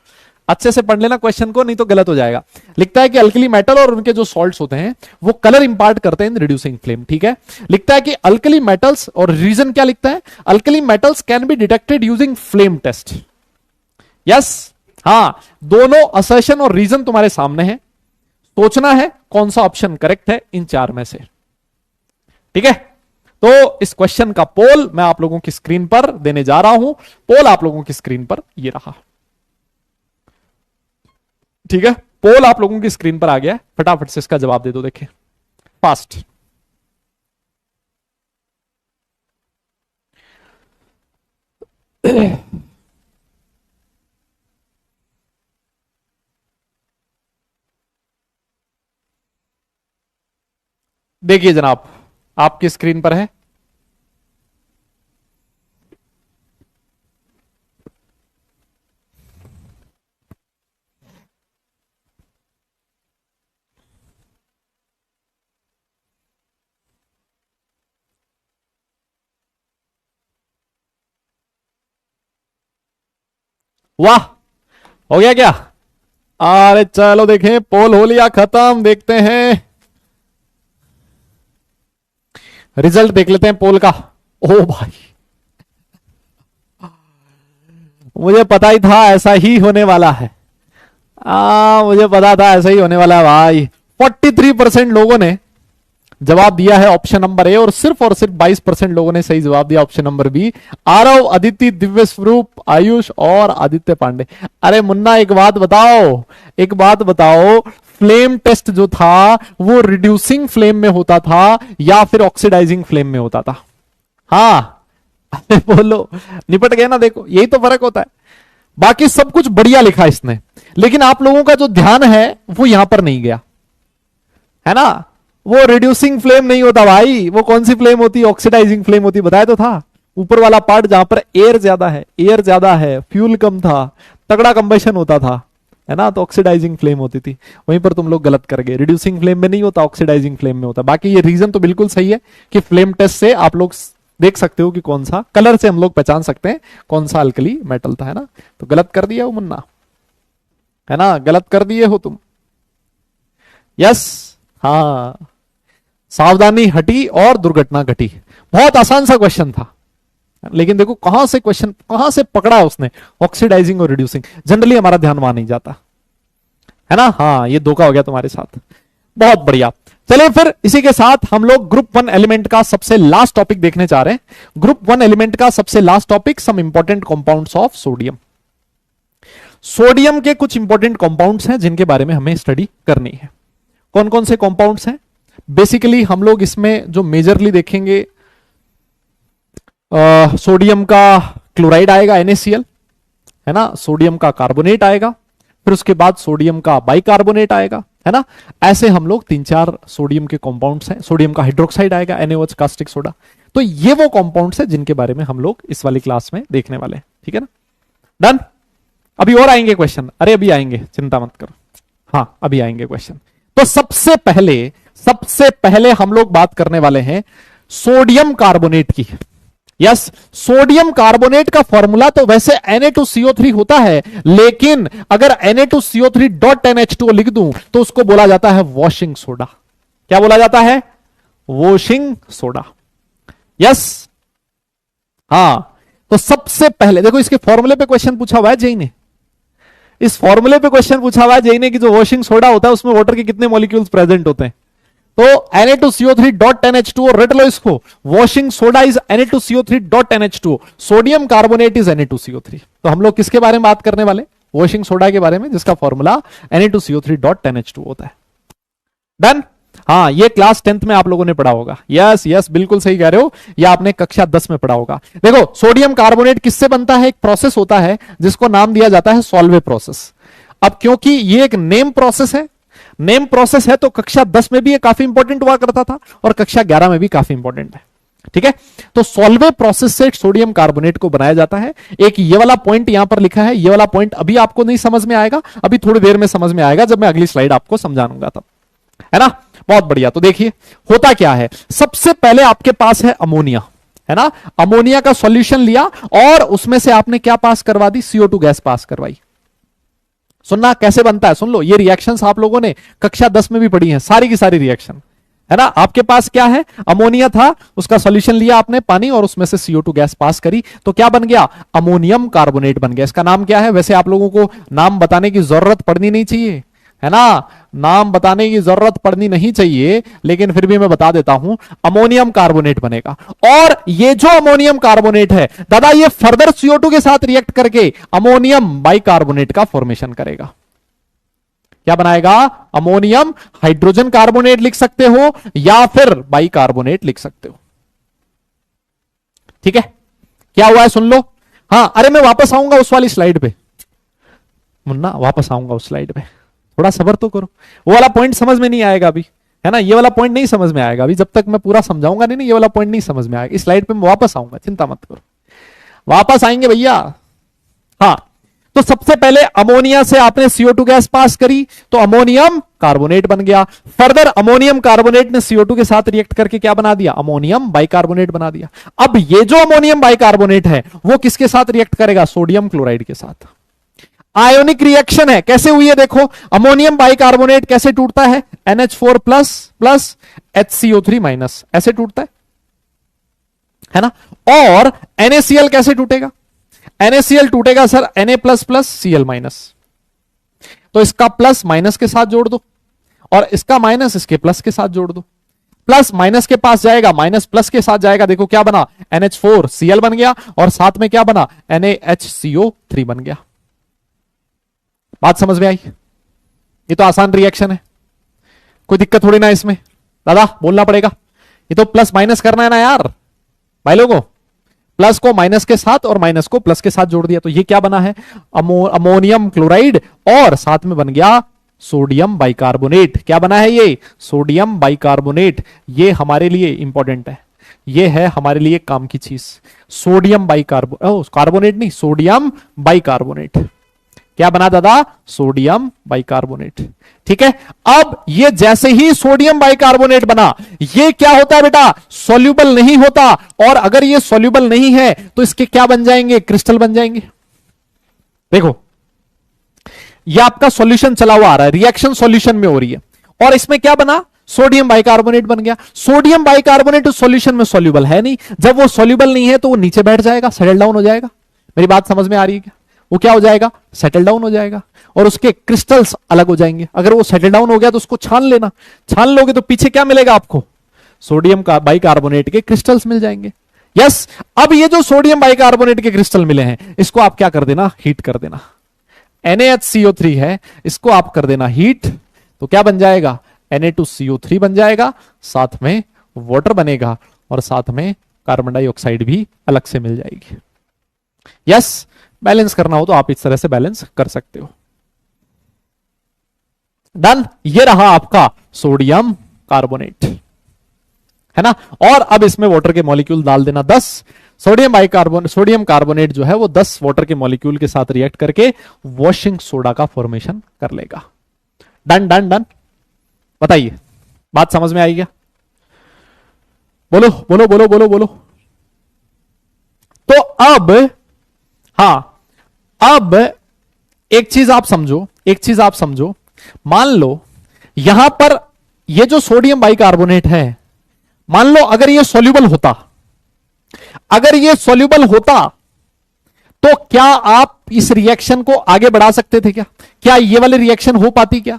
अच्छे से पढ़ लेना क्वेश्चन को, नहीं तो गलत हो जाएगा। लिखता है कि अल्कली मेटल और उनके जो सॉल्ट्स होते हैं वो कलर इंपार्ट करते हैं इन रिड्यूसिंग फ्लेम, ठीक है। लिखता है कि अल्कली मेटल्स, और रीजन क्या लिखता है, alkali metals can be detected using flame test. Yes, हां, दोनों असर्शन और रीजन तुम्हारे सामने है, सोचना है कौन सा ऑप्शन करेक्ट है इन चार में से, ठीक है। तो इस क्वेश्चन का पोल मैं आप लोगों की स्क्रीन पर देने जा रहा हूं। पोल आप लोगों की स्क्रीन पर ये रहा, ठीक है। पोल आप लोगों की स्क्रीन पर आ गया है, फटाफट से इसका जवाब दे दो, देखिए फास्ट। देखिए जनाब, आपकी स्क्रीन पर है, वाह, हो गया क्या। अरे चलो देखें, पोल हो लिया खत्म, देखते हैं रिजल्ट, देख लेते हैं पोल का। ओ भाई, मुझे पता ही था ऐसा ही होने वाला है। मुझे पता था ऐसा ही होने वाला है भाई। 43% लोगों ने जवाब दिया है ऑप्शन नंबर ए, और सिर्फ 22% लोगों ने सही जवाब दिया option number B. Aarav, Aditi, Divya Swaroop, Ayush और आदित्य पांडे। अरे मुन्ना, एक बात बताओ, एक बात बताओ, फ्लेम टेस्ट जो था वो रिड्यूसिंग फ्लेम में होता था या फिर ऑक्सीडाइजिंग फ्लेम में होता था। हाँ बोलो, निपट गए ना। देखो, यही तो फर्क होता है। बाकी सब कुछ बढ़िया लिखा इसने, लेकिन आप लोगों का जो ध्यान है वो यहां पर नहीं गया, है ना। वो रिड्यूसिंग फ्लेम नहीं होता भाई, वो कौन सी फ्लेम होती है, ऑक्सीडाइजिंग फ्लेम होती, बताया तो था। ऊपर वाला पार्ट जहां पर एयर ज्यादा है, फ्यूल कम था, तगड़ा कंबशन होता था, है ना, तो ऑक्सीडाइजिंग फ्लेम होती थी। वहीं पर तुम लोग गलत कर गए, रिड्यूसिंग फ्लेम में नहीं होता, ऑक्सीडाइजिंग फ्लेम में होता। बाकी ये रीजन तो बिल्कुल सही है कि फ्लेम टेस्ट से आप लोग देख सकते हो कि कौन सा, कलर से हम लोग पहचान सकते हैं कौन सा अल्कली मेटल था, है ना। तो गलत कर दिया हो मुन्ना, है ना, गलत कर दिए हो तुम। यस, हाँ, सावधानी हटी और दुर्घटना घटी। बहुत आसान सा क्वेश्चन था, लेकिन देखो कहां से क्वेश्चन, कहां से पकड़ा उसने, ऑक्सीडाइजिंग और रिड्यूसिंग। जनरली हमारा ध्यान वहां नहीं जाता, है ना। हाँ, ये धोखा हो गया तुम्हारे साथ, बहुत बढ़िया। चलिए फिर इसी के साथ हम लोग ग्रुप 1 एलिमेंट का सबसे लास्ट टॉपिक देखने जा रहे हैं। ग्रुप 1 एलिमेंट का सबसे last topic, some important compounds of sodium. Sodium के कुछ इंपॉर्टेंट कंपाउंड्स हैं जिनके बारे में हमें स्टडी करनी है। कौन कौन से कंपाउंड्स हैं? बेसिकली हम लोग इसमें जो मेजरली देखेंगे, सोडियम का क्लोराइड आएगा NaCl, है ना, सोडियम का कार्बोनेट आएगा, फिर उसके बाद सोडियम का बाइकार्बोनेट आएगा, है ना। ऐसे हम लोग 3-4 सोडियम के कंपाउंड्स हैं। सोडियम का हाइड्रोक्साइड आएगा, NaOH कास्टिक सोडा। तो ये वो कंपाउंड्स हैं जिनके बारे में हम लोग इस वाली क्लास में देखने वाले हैं, ठीक है ना। डन। अभी और आएंगे क्वेश्चन, अरे अभी आएंगे, चिंता मत करो, हाँ अभी आएंगे क्वेश्चन। तो सबसे पहले हम लोग बात करने वाले हैं सोडियम कार्बोनेट की। यस, सोडियम कार्बोनेट का फॉर्मूला तो वैसे Na2CO3 होता है, लेकिन अगर Na2CO3.NH2 लिख दूं तो उसको बोला जाता है वॉशिंग सोडा। क्या बोला जाता है? Washing soda. यस, हां। तो सबसे पहले देखो, इसके फॉर्मूले पे क्वेश्चन पूछा हुआ है जेई ने, इस फॉर्मूले पे क्वेश्चन पूछा हुआ है जेई ने कि जो वॉशिंग सोडा होता है उसमें वाटर के कितने मॉलिक्यूल्स प्रेजेंट होते हैं। तो Na2CO3.NH2 रट लो इसको, washing soda is Na2CO3.NH2, sodium carbonate is Na2CO3। तो हम लोग किसके बारे में बात करने वाले? वॉशिंग सोडा के बारे में, जिसका फॉर्मूला Na2CO3.NH2 होता है। डन। हाँ, ये क्लास 10th में आप लोगों ने पढ़ा होगा। यस यस, बिल्कुल सही कह रहे हो, ये आपने कक्षा 10 में पढ़ा होगा। देखो, सोडियम कार्बोनेट किससे बनता है? एक प्रोसेस होता है जिसको नाम दिया जाता है सॉल्वे प्रोसेस। अब क्योंकि ये एक नेम प्रोसेस है, नेम प्रोसेस है, तो कक्षा 10 में भी ये काफी इंपॉर्टेंट हुआ करता था और कक्षा 11 में भी काफी इंपॉर्टेंट है। ठीक है, तो सॉल्वे प्रोसेस से सोडियम कार्बोनेट को बनाया जाता है। एक ये वाला पॉइंट यहां पर लिखा है, ये वाला पॉइंट अभी आपको नहीं समझ में आएगा, अभी थोड़ी देर में समझ में आएगा जब मैं अगली स्लाइड आपको समझाऊंगा तब, है ना। बहुत बढ़िया। तो देखिए होता क्या है, सबसे पहले आपके पास है अमोनिया, है ना। अमोनिया का सॉल्यूशन लिया और उसमें से आपने क्या पास करवा दी? CO2 गैस पास करवाई। सुनना कैसे बनता है, सुन लो। ये रिएक्शंस आप लोगों ने कक्षा 10 में भी पढ़ी हैं, सारी की सारी रिएक्शन, है ना। आपके पास क्या है? अमोनिया था, उसका सॉल्यूशन लिया आपने पानी और उसमें से CO2 गैस पास करी, तो क्या बन गया? अमोनियम कार्बोनेट बन गया। इसका नाम क्या है? वैसे आप लोगों को नाम बताने की जरूरत पड़नी नहीं चाहिए, है ना, नाम बताने की जरूरत पड़नी नहीं चाहिए, लेकिन फिर भी मैं बता देता हूं, अमोनियम कार्बोनेट बनेगा। और ये जो अमोनियम कार्बोनेट है दादा, ये फर्दर CO2 के साथ रिएक्ट करके अमोनियम बाइकार्बोनेट का फॉर्मेशन करेगा। क्या बनाएगा? अमोनियम हाइड्रोजन कार्बोनेट लिख सकते हो या फिर बाइकार्बोनेट लिख सकते हो। ठीक है, क्या हुआ है सुन लो। हां, अरे मैं वापस आऊंगा उस वाली स्लाइड पे, मुन्ना वापस आऊंगा उस स्लाइड पे, थोड़ा सब्र तो करो। वो वाला पॉइंट समझ में नहीं आएगा अभी, है ना, ये वाला पॉइंट नहीं समझ में आएगा अभी, जब तक मैं पूरा समझाऊंगा नहीं, ये वाला पॉइंट नहीं समझ में आएगा। इस स्लाइड पे मैं वापस आऊंगा, चिंता मत करो, वापस आएंगे भैया। हाँ, तो सबसे पहले अमोनिया से आपने CO2 गैस पास करी तो अमोनियम कार्बोनेट बन गया। फर्दर अमोनियम कार्बोनेट ने CO2 के साथ रिएक्ट करके क्या बना दिया? अमोनियम बाइकार्बोनेट बना दिया। अब ये जो अमोनियम बाइकार्बोनेट है वो किसके साथ रिएक्ट करेगा? सोडियम क्लोराइड के साथ। आयोनिक रिएक्शन है, कैसे हुई है देखो। अमोनियम बाइकार्बोनेट कैसे टूटता है? NH4 plus plus HCO3 minus, ऐसे टूटता है ना। और NaCl कैसे टूटेगा? NaCl टूटेगा sir Na plus plus Cl minus, तो इसका प्लस माइनस के साथ जोड़ दो और इसका माइनस इसके प्लस के साथ जोड़ दो। प्लस माइनस के पास जाएगा, माइनस प्लस के साथ जाएगा, देखो क्या बना? NH4Cl बन गया और साथ में क्या बना? NaHCO3 बन गया। बात समझ में आई? ये तो आसान रिएक्शन है, कोई दिक्कत थोड़ी ना इसमें, दादा बोलना पड़ेगा। ये तो प्लस माइनस करना है ना यार भाई लोगों, प्लस को माइनस के साथ और माइनस को प्लस के साथ जोड़ दिया, तो ये क्या बना है? अमोनियम क्लोराइड और साथ में बन गया सोडियम बाइकार्बोनेट। क्या बना है ये? Sodium bicarbonate. ये हमारे लिए इंपॉर्टेंट है, ये है हमारे लिए काम की चीज। सोडियम कार्बोनेट नहीं, सोडियम बाइकार्बोनेट। क्या बना दादा? Sodium bicarbonate. ठीक है, अब ये जैसे ही सोडियम बाइकार्बोनेट बना, ये क्या होता है बेटा? सॉल्यूबल नहीं होता, और अगर ये सॉल्यूबल नहीं है तो इसके क्या बन जाएंगे? क्रिस्टल बन जाएंगे। देखो, ये आपका सॉल्यूशन चला हुआ आ रहा है, रिएक्शन सॉल्यूशन में हो रही है, और इसमें क्या बना? सोडियम बाइकार्बोनेट बन गया। सोडियम बाइकार्बोनेट सॉल्यूशन में सॉल्यूबल है नहीं, जब वो सॉल्यूबल नहीं है तो वो नीचे बैठ जाएगा, सेटल डाउन हो जाएगा। मेरी बात समझ में आ रही है क्या? वो क्या हो जाएगा? सेटल डाउन हो जाएगा और उसके क्रिस्टल्स अलग हो जाएंगे। अगर वो सेटल डाउन हो गया तो उसको छान लेना, छान लोगे तो पीछे क्या मिलेगा आपको? सोडियम का बाइकार्बोनेट के क्रिस्टल्स मिल जाएंगे। यस, अब ये जो सोडियम बाइकार्बोनेट के क्रिस्टल मिले हैं, इसको आप क्या कर देना? हीट कर देना। NaHCO3 है, इसको आप कर देना हीट, तो क्या बन जाएगा? Na2CO3 बन जाएगा, साथ में वाटर बनेगा और साथ में कार्बन डाइऑक्साइड भी अलग से मिल जाएगी। यस, बैलेंस करना हो तो आप इस तरह से बैलेंस कर सकते हो। डन, ये रहा आपका सोडियम कार्बोनेट, है ना। और अब इसमें वाटर के मॉलिक्यूल डाल देना 10। सोडियम कार्बोनेट जो है वो 10 वाटर के मॉलिक्यूल के साथ रिएक्ट करके वॉशिंग सोडा का फॉर्मेशन कर लेगा। डन डन डन, बताइए बात समझ में आई क्या? बोलो बोलो बोलो बोलो बोलो। तो अब हाँ, अब एक चीज आप समझो, एक चीज आप समझो, मान लो यहां पर ये जो सोडियम बाइकार्बोनेट है, मान लो अगर ये सॉल्यूबल होता, अगर ये सॉल्यूबल होता तो क्या आप इस रिएक्शन को आगे बढ़ा सकते थे क्या? क्या ये वाली रिएक्शन हो पाती क्या?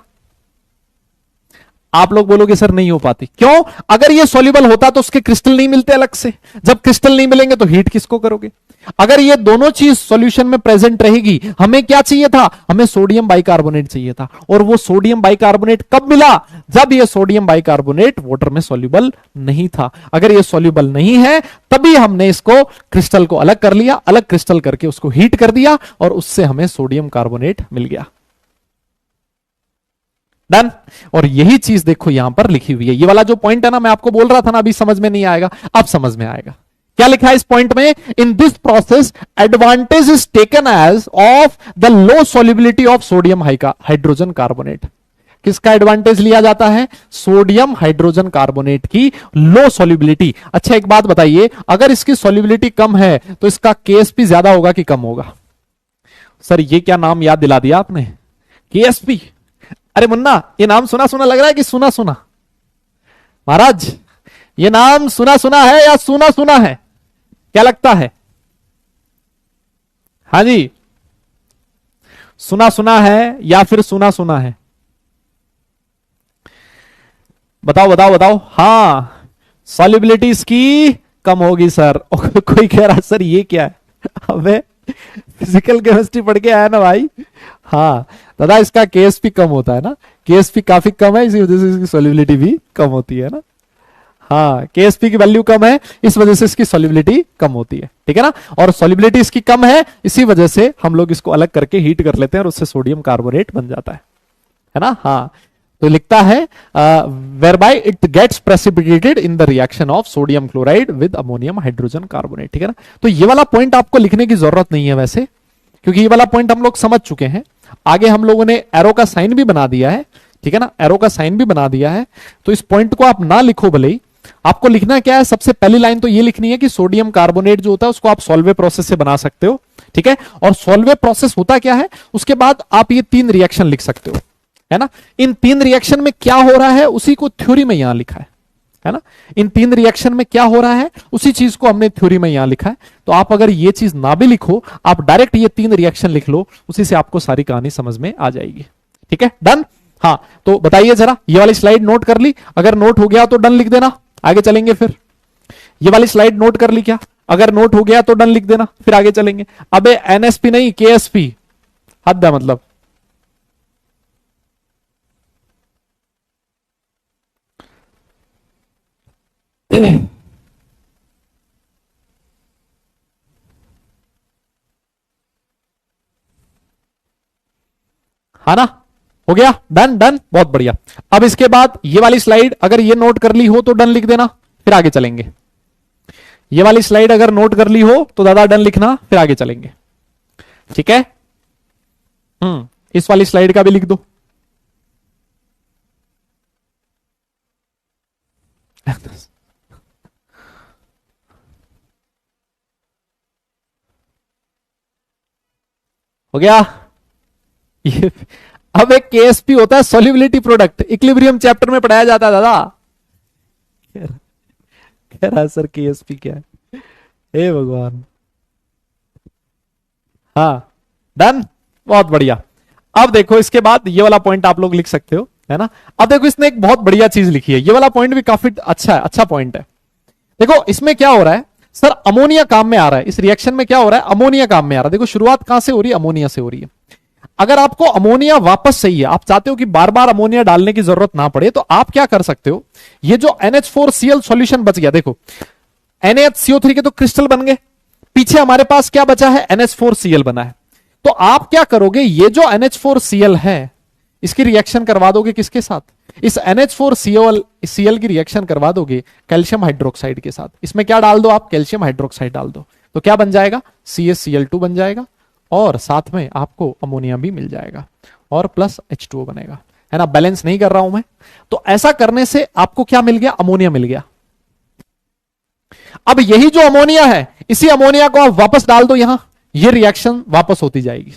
आप लोग बोलोगे सर नहीं हो पाती, क्यों? अगर ये सॉल्युबल होता तो उसके क्रिस्टल नहीं मिलते अलग से, जब क्रिस्टल नहीं मिलेंगे तो हीट किसको करोगे? अगर ये दोनों चीज सॉल्यूशन में प्रेजेंट रहेगी, हमें क्या चाहिए था? हमें सोडियम बाइकार्बोनेट चाहिए था, और वो सोडियम बाइकार्बोनेट कब मिला? जब ये सोडियम बाइकार्बोनेट वाटर में सॉल्युबल नहीं था। अगर ये सॉल्युबल नहीं है तभी हमने इसको क्रिस्टल को अलग कर लिया, अलग क्रिस्टल करके उसको हीट कर दिया और उससे हमें सोडियम कार्बोनेट मिल गया। डन। और यही चीज देखो यहां पर लिखी हुई है, ये वाला जो पॉइंट है ना, मैं आपको बोल रहा था ना अभी समझ में नहीं आएगा, अब समझ में आएगा। क्या लिखा है इस पॉइंट में? In this process advantage is taken as of the low solubility of sodium hydrogen carbonate. किसका एडवांटेज लिया जाता है? सोडियम हाइड्रोजन कार्बोनेट की लो सॉल्युबिलिटी। अच्छा एक बात बताइए, अगर इसकी सॉल्युबिलिटी कम है तो इसका केएसपी ज्यादा होगा कि कम होगा? सर ये क्या नाम याद दिला दिया आपने, केएसपी। अरे मुन्ना, ये नाम सुना सुना लग रहा है कि सुना सुना? महाराज ये नाम सुना सुना है या सुना सुना है? क्या लगता है? हाँ जी, सुना सुना है या फिर सुना सुना है? बताओ बताओ बताओ। हाँ, सॉल्युबिलिटी इसकी कम होगी सर। कोई कह रहा सर ये क्या है? अबे फिजिकल केमिस्ट्री पढ़ के आया ना भाई। हाँ दादा, इसका केएसपी कम होता है ना, केएसपी काफी कम है, इसी वजह से इसकी सॉल्युबिलिटी भी कम होती है ना। हाँ, केएसपी की वैल्यू कम है, इस वजह से इसकी सॉल्युबिलिटी कम होती है, ठीक है ना। और सॉल्युबिलिटी इसकी कम है, इसी वजह से हम लोग इसको अलग करके हीट कर लेते हैं और उससे सोडियम कार्बोनेट बन जाता है ना। हाँ, तो लिखता है whereby it gets precipitated in the reaction of sodium chloride with ammonium hydrogen carbonate, ठीक है ना। तो ये वाला पॉइंट आपको लिखने की जरूरत नहीं है वैसे, क्योंकि ये वाला पॉइंट हम लोग समझ चुके हैं। आगे हम लोगों ने एरो का साइन भी बना दिया है, ठीक है ना, एरो का साइन भी बना दिया है। तो इस पॉइंट को आप ना लिखो भले ही, आपको लिखना क्या है? सबसे पहली लाइन तो ये लिखनी है कि सोडियम कार्बोनेट जो होता है उसको आप सॉल्वे प्रोसेस से बना सकते हो, ठीक है। और सॉल्वे प्रोसेस होता क्या है, उसके बाद आप ये 3 रिएक्शन लिख सकते हो, है ना। इन 3 रिएक्शन में क्या हो रहा है उसी को थ्योरी में यहां लिखा है ना। इन 3 रिएक्शन में क्या हो रहा है उसी चीज को हमने थ्योरी में यहां लिखा है। तो आप अगर ये चीज ना भी लिखो, आप डायरेक्ट ये 3 रिएक्शन लिख लो, उसी से आपको सारी कहानी समझ में आ जाएगी, ठीक है। डन। हाँ, तो बताइए जरा, ये वाली स्लाइड नोट कर ली? अगर नोट हो गया तो डन लिख देना, आगे चलेंगे। फिर ये वाली स्लाइड नोट कर ली क्या? अगर नोट हो गया तो डन लिख देना, फिर आगे चलेंगे। अबे एनएसपी नहीं, केएसपी, हद है मतलब। हाँ ना, हो गया, डन डन, बहुत बढ़िया। अब इसके बाद ये वाली स्लाइड अगर ये नोट कर ली हो तो डन लिख देना, फिर आगे चलेंगे। ये वाली स्लाइड अगर नोट कर ली हो तो दादा डन लिखना, फिर आगे चलेंगे, ठीक है। इस वाली स्लाइड का भी लिख दो। हो गया ये। अब एक केएसपी होता है सॉल्युबिलिटी प्रोडक्ट, इक्विलिब्रियम चैप्टर में पढ़ाया जाता है दादा। कह रहा है सर केएसपी क्या है? हे भगवान। हाँ, डन, बहुत बढ़िया। अब देखो इसके बाद ये वाला पॉइंट आप लोग लिख सकते हो, है ना। अब देखो इसने एक बहुत बढ़िया चीज लिखी है, ये वाला पॉइंट भी काफी अच्छा है, अच्छा पॉइंट है। देखो इसमें क्या हो रहा है सर, अमोनिया काम में आ रहा है, इस रिएक्शन में क्या हो रहा है, अमोनिया काम में आ रहा है। देखो शुरुआत कहां से हो रही है, अमोनिया से हो रही है। अगर आपको अमोनिया वापस चाहिए, आप चाहते हो कि बार बार अमोनिया डालने की जरूरत ना पड़े, तो आप क्या कर सकते हो, ये जो NH4Cl सॉल्यूशन बच गया, देखो NaHCO3 के तो क्रिस्टल बन गए, पीछे हमारे पास क्या बचा है, NH4Cl बना है। तो आप क्या करोगे, ये जो NH4Cl है इसकी रिएक्शन करवा दोगे किसके साथ, इस NH4Cl की रिएक्शन करवा दोगे कैल्शियम हाइड्रोक्साइड के साथ। इसमें क्या डाल दो आप, कैल्शियम हाइड्रोक्साइड डाल दो, तो क्या बन जाएगा, CaCl2 बन जाएगा, और साथ में आपको अमोनिया भी मिल जाएगा, और प्लस H2O बनेगा, है ना। बैलेंस नहीं कर रहा हूं मैं। तो ऐसा करने से आपको क्या मिल गया, अमोनिया मिल गया। अब यही जो अमोनिया है, इसी अमोनिया को आप वापस डाल दो यहां, ये रिएक्शन वापस होती जाएगी।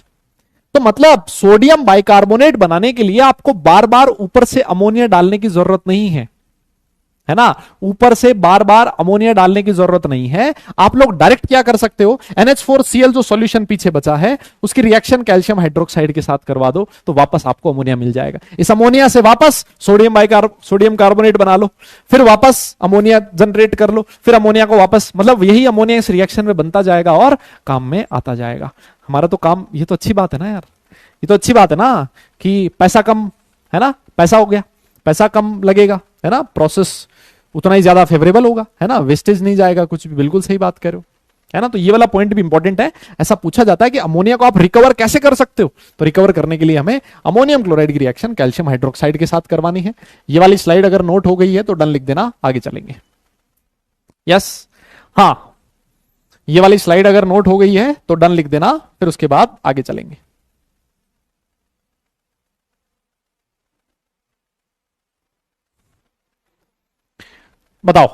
तो मतलब सोडियम बाइकार्बोनेट बनाने के लिए आपको बार बार ऊपर से अमोनिया डालने की जरूरत नहीं है, है ना, ऊपर से बार बार अमोनिया डालने की जरूरत नहीं है। आप लोग डायरेक्ट क्या कर सकते हो, NH4Cl जो सॉल्यूशन पीछे बचा है उसकी रिएक्शन कैल्शियम हाइड्रोक्साइड के साथ करवा दो, तो वापस आपको अमोनिया मिल जाएगा। इस अमोनिया से वापस सोडियम कार्बोनेट बना लो, फिर वापस अमोनिया जनरेट कर लो, फिर अमोनिया को वापस, मतलब यही अमोनिया इस रिएक्शन में बनता जाएगा और काम में आता जाएगा। हमारा तो काम, ये तो अच्छी बात है ना यार, ये तो अच्छी बात है ना कि पैसा कम, है ना, पैसा हो गया, पैसा कम लगेगा, है ना, प्रोसेस उतना ही ज्यादा फेवरेबल होगा, है ना, वेस्टेज नहीं जाएगा कुछ भी, बिल्कुल सही बात कर रहे हो, है ना। तो ये वाला पॉइंट भी इंपॉर्टेंट है। ऐसा पूछा जाता है कि अमोनिया को आप रिकवर कैसे कर सकते हो, तो रिकवर करने के लिए हमें अमोनियम क्लोराइड की रिएक्शन कैल्शियम हाइड्रोक्साइड के साथ करवानी है। ये वाली स्लाइड अगर नोट हो गई है तो डन लिख देना, आगे चलेंगे। यस, हाँ, ये वाली स्लाइड अगर नोट हो गई है तो डन लिख देना, फिर उसके बाद आगे चलेंगे। बताओ।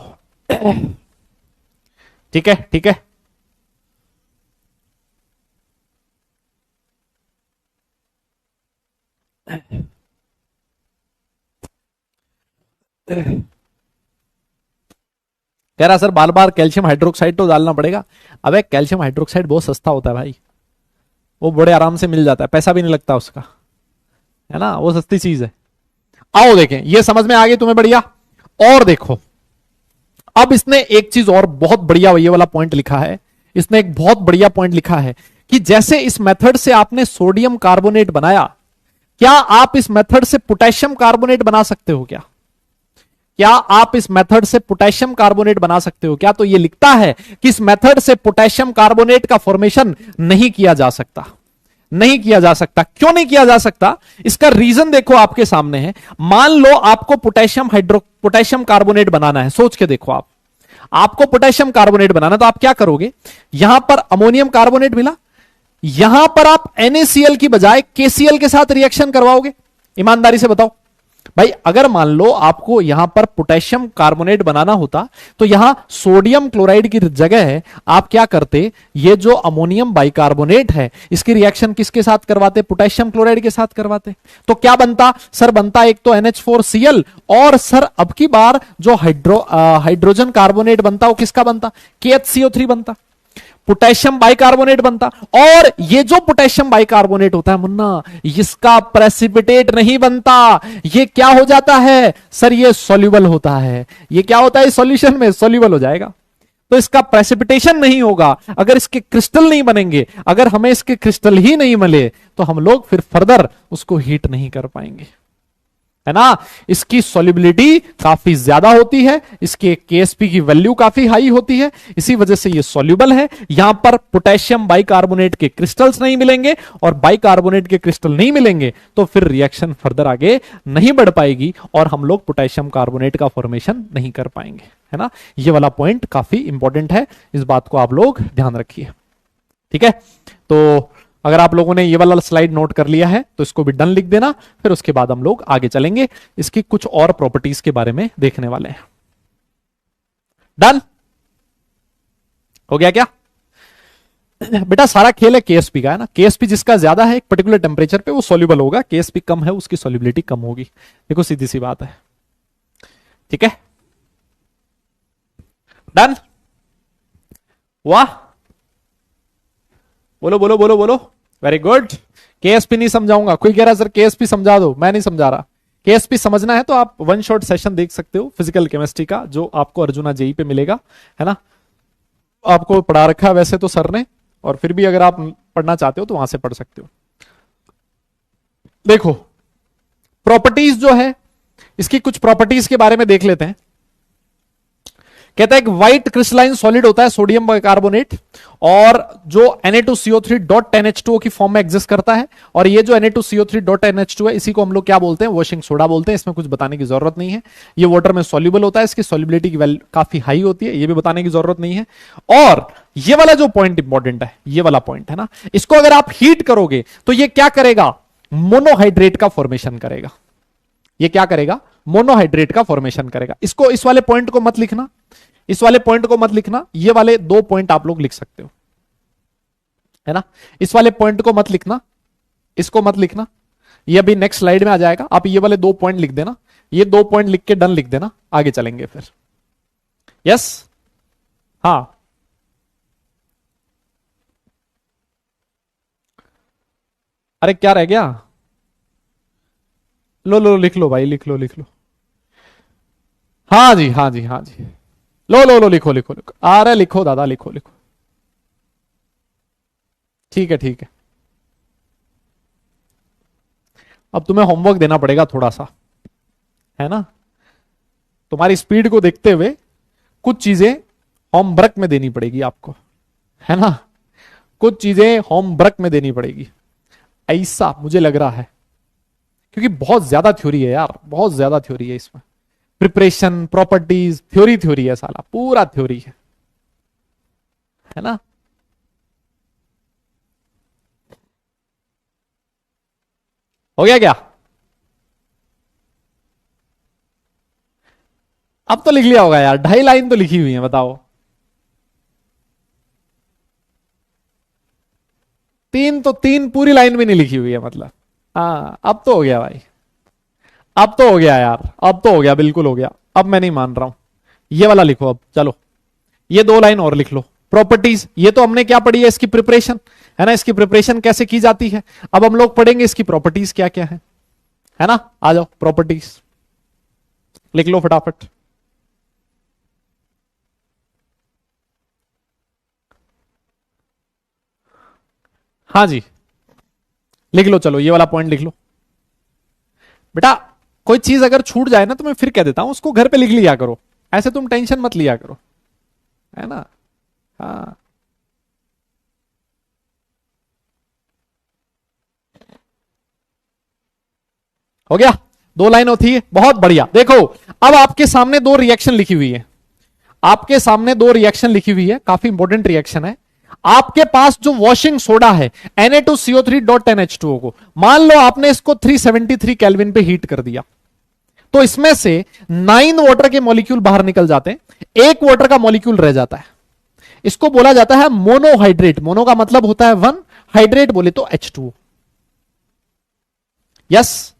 ठीक है, ठीक है। कह रहा सर बार बार कैल्शियम हाइड्रोक्साइड तो डालना पड़ेगा। अबे कैल्शियम हाइड्रोक्साइड बहुत सस्ता होता है भाई, वो बड़े आराम से मिल जाता है, पैसा भी नहीं लगता उसका, है ना, वो सस्ती चीज है। आओ देखें, ये समझ में आ गई तुम्हें, बढ़िया। और देखो, अब इसने एक चीज और बहुत बढ़िया ये वाला पॉइंट लिखा है, इसने एक बहुत बढ़िया पॉइंट लिखा है कि जैसे इस मेथड से आपने सोडियम कार्बोनेट बनाया, क्या आप इस मेथड से पोटेशियम कार्बोनेट बना सकते हो क्या? क्या आप इस मेथड से पोटेशियम कार्बोनेट बना सकते हो क्या? तो ये लिखता है कि इस मेथड से पोटेशियम कार्बोनेट का फॉर्मेशन नहीं किया जा सकता, नहीं किया जा सकता। क्यों नहीं किया जा सकता? इसका रीजन देखो आपके सामने है। मान लो आपको पोटेशियम कार्बोनेट बनाना है, सोच के देखो, आपको पोटेशियम कार्बोनेट बनाना, तो आप क्या करोगे, यहां पर अमोनियम कार्बोनेट मिला, यहां पर आप NaCl की बजाय KCl के साथ रिएक्शन करवाओगे? ईमानदारी से बताओ भाई, अगर मान लो आपको यहां पर पोटेशियम कार्बोनेट बनाना होता तो यहां सोडियम क्लोराइड की जगह आप क्या करते, ये जो अमोनियम बाइकार्बोनेट है इसकी रिएक्शन किसके साथ करवाते, पोटेशियम क्लोराइड के साथ करवाते। तो क्या बनता सर, बनता एक तो NH4Cl, और सर अब की बार जो हाइड्रोजन कार्बोनेट बनता वो किसका बनता, KHCO3 बनता, पोटेशियम बाइकार्बोनेट बनता। और ये जो पोटेशियम बाइकार्बोनेट होता है मुन्ना, इसका प्रेसिपिटेट नहीं बनता, ये क्या हो जाता है सर, ये सॉल्युबल होता है। ये क्या होता है, सॉल्यूशन में सॉल्युबल हो जाएगा, तो इसका प्रेसिपिटेशन नहीं होगा। अगर इसके क्रिस्टल नहीं बनेंगे, अगर हमें इसके क्रिस्टल ही नहीं मिले, तो हम लोग फिर फर्दर उसको हीट नहीं कर पाएंगे, है ना। इसकी सॉल्युबिलिटी काफी ज्यादा होती है, इसके KSP की वैल्यू काफी हाई होती है, इसी वजह से ये सॉल्युबल है। यहां पर पोटेशियम बाइकार्बोनेट के क्रिस्टल्स नहीं मिलेंगे, और बाइकार्बोनेट के क्रिस्टल नहीं मिलेंगे तो फिर रिएक्शन फर्दर आगे नहीं बढ़ पाएगी और हम लोग पोटेशियम कार्बोनेट का फॉर्मेशन नहीं कर पाएंगे, है ना। ये वाला पॉइंट काफी इंपॉर्टेंट है, इस बात को आप लोग ध्यान रखिए, ठीक है। तो अगर आप लोगों ने ये वाला स्लाइड नोट कर लिया है तो इसको भी डन लिख देना, फिर उसके बाद हम लोग आगे चलेंगे, इसकी कुछ और प्रॉपर्टीज के बारे में देखने वाले हैं। डन हो गया क्या बेटा? सारा खेल है KSP का, है ना। KSP जिसका ज्यादा है एक पर्टिकुलर टेम्परेचर पे वो सॉल्युबल होगा, KSP कम है उसकी सॉल्युबिलिटी कम होगी। देखो सीधी सी बात है, ठीक है। डन, वाह, बोलो बोलो बोलो बोलो, वेरी गुड। KSP नहीं समझाऊंगा, कोई कह रहा है सर KSP समझा दो, मैं नहीं समझा रहा। KSP समझना है तो आप वन शॉट सेशन देख सकते हो फिजिकल केमिस्ट्री का, जो आपको अर्जुना जेई पे मिलेगा, है ना। आपको पढ़ा रखा है वैसे तो सर ने, और फिर भी अगर आप पढ़ना चाहते हो तो वहां से पढ़ सकते हो। देखो प्रॉपर्टीज जो है, इसकी कुछ प्रॉपर्टीज के बारे में देख लेते हैं। कहता है एक व्हाइट क्रिस्टलाइन सॉलिड होता है सोडियम बाइकार्बोनेट, और जो Na2CO3 डॉट NH2O की फॉर्म में एग्जिस्ट करता है। और ये जो Na2CO3 डॉट NH2 है, इसी को हम लोग क्या बोलते हैं, वॉशिंग सोडा बोलते हैं। इसमें कुछ बताने की जरूरत नहीं है, ये वाटर में सॉल्युबल होता है, इसकी सॉल्युबिलिटी की वैल्यू काफी हाई होती है, ये भी बताने की जरूरत नहीं है। और ये वाला जो पॉइंट इंपॉर्टेंट है, ये वाला पॉइंट है ना, इसको अगर आप हीट करोगे तो ये क्या करेगा, मोनोहाइड्रेट का फॉर्मेशन करेगा। ये क्या करेगा, मोनोहाइड्रेट का फॉर्मेशन करेगा। इसको, इस वाले पॉइंट को मत लिखना, इस वाले पॉइंट को मत लिखना, ये वाले दो पॉइंट आप लोग लिख सकते हो, है ना। इस वाले पॉइंट को मत लिखना, इसको मत लिखना, ये अभी नेक्स्ट स्लाइड में आ जाएगा। आप ये वाले दो पॉइंट लिख देना, ये 2 पॉइंट लिख के डन लिख देना, आगे चलेंगे फिर। यस, हाँ अरे क्या रह गया? लो लो लिख लो भाई, लिख लो लिख लो। हाँ जी हाँ जी हाँ जी, लो लो लो लिखो लिखो लिखो, अरे लिखो दादा, लिखो लिखो। ठीक है ठीक है, अब तुम्हें होमवर्क देना पड़ेगा थोड़ा सा, है ना? तुम्हारी स्पीड को देखते हुए कुछ चीजें होमवर्क में देनी पड़ेगी आपको, है ना? कुछ चीजें होमवर्क में देनी पड़ेगी, ऐसा मुझे लग रहा है, क्योंकि बहुत ज्यादा थ्योरी है यार, बहुत ज्यादा थ्योरी है इसमें। प्रिपरेशन, प्रॉपर्टीज, थ्योरी थ्योरी है साला, पूरा थ्योरी है ना? हो गया क्या? अब तो लिख लिया होगा यार, 2.5 लाइन तो लिखी हुई है, बताओ। 3 तो 3 पूरी लाइन भी नहीं लिखी हुई है मतलब। हाँ अब तो हो गया भाई, अब तो हो गया यार, अब तो हो गया, बिल्कुल हो गया। अब मैं नहीं मान रहा हूं, ये वाला लिखो अब, चलो ये 2 लाइन और लिख लो। प्रॉपर्टीज, ये तो हमने क्या पढ़ी है, इसकी प्रिपरेशन, है ना? इसकी प्रिपरेशन कैसे की जाती है, अब हम लोग पढ़ेंगे इसकी प्रॉपर्टीज क्या क्या है ना? आ जाओ, प्रॉपर्टीज लिख लो फटाफट। हाँ जी लिख लो, चलो ये वाला पॉइंट लिख लो बेटा। कोई चीज अगर छूट जाए ना तो मैं फिर कह देता हूं, उसको घर पे लिख लिया करो, ऐसे तुम टेंशन मत लिया करो, है ना? हाँ हो गया, 2 लाइन होती है, बहुत बढ़िया। देखो अब आपके सामने 2 रिएक्शन लिखी हुई है, आपके सामने 2 रिएक्शन लिखी हुई है, काफी इंपॉर्टेंट रिएक्शन है। आपके पास जो वॉशिंग सोडा है Na2CO3.10H2O को, मान लो आपने इसको 373 केल्विन पे हीट कर दिया, तो इसमें से 9 वाटर के मॉलिक्यूल बाहर निकल जाते हैं, 1 वाटर का मॉलिक्यूल रह जाता है। इसको बोला जाता है मोनोहाइड्रेट। मोनो का मतलब होता है 1, हाइड्रेट बोले तो H2O। यस,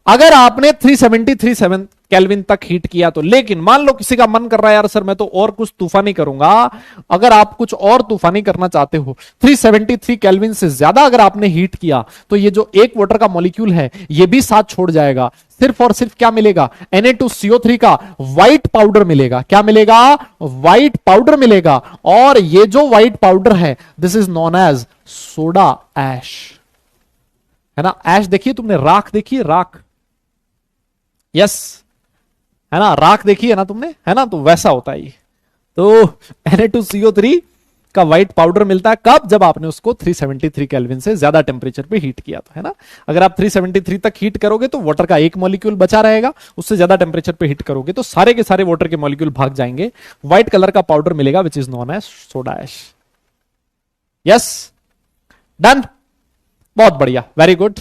अगर आपने 373 केल्विन तक हीट किया तो, लेकिन मान लो किसी का मन कर रहा है यार सर मैं तो और कुछ तूफानी करूंगा, अगर आप कुछ और तूफानी करना चाहते हो, 373 केल्विन से ज्यादा अगर आपने हीट किया तो ये जो 1 वाटर का मॉलिक्यूल है ये भी साथ छोड़ जाएगा, सिर्फ और सिर्फ क्या मिलेगा, Na2CO3 का व्हाइट पाउडर मिलेगा। क्या मिलेगा? व्हाइट पाउडर मिलेगा। और ये जो व्हाइट पाउडर है this is known as soda ash, है ना? ऐश देखिए तुमने, राख देखिए, राख, यस, है ना? राख देखी है ना तुमने, है ना? तो वैसा होता है ये। तो Na2CO3 का व्हाइट पाउडर मिलता है कब? जब आपने उसको 373 केल्विन से ज्यादा टेम्परेचर पे हीट किया तो, है ना? अगर आप 373 तक हीट करोगे तो वाटर का 1 मॉलिक्यूल बचा रहेगा, उससे ज्यादा टेम्परेचर पे हीट करोगे तो सारे के सारे वाटर के मॉलिक्यूल भाग जाएंगे, व्हाइट कलर का पाउडर मिलेगा which is known as soda ash. Yes, done, बहुत बढ़िया, वेरी गुड।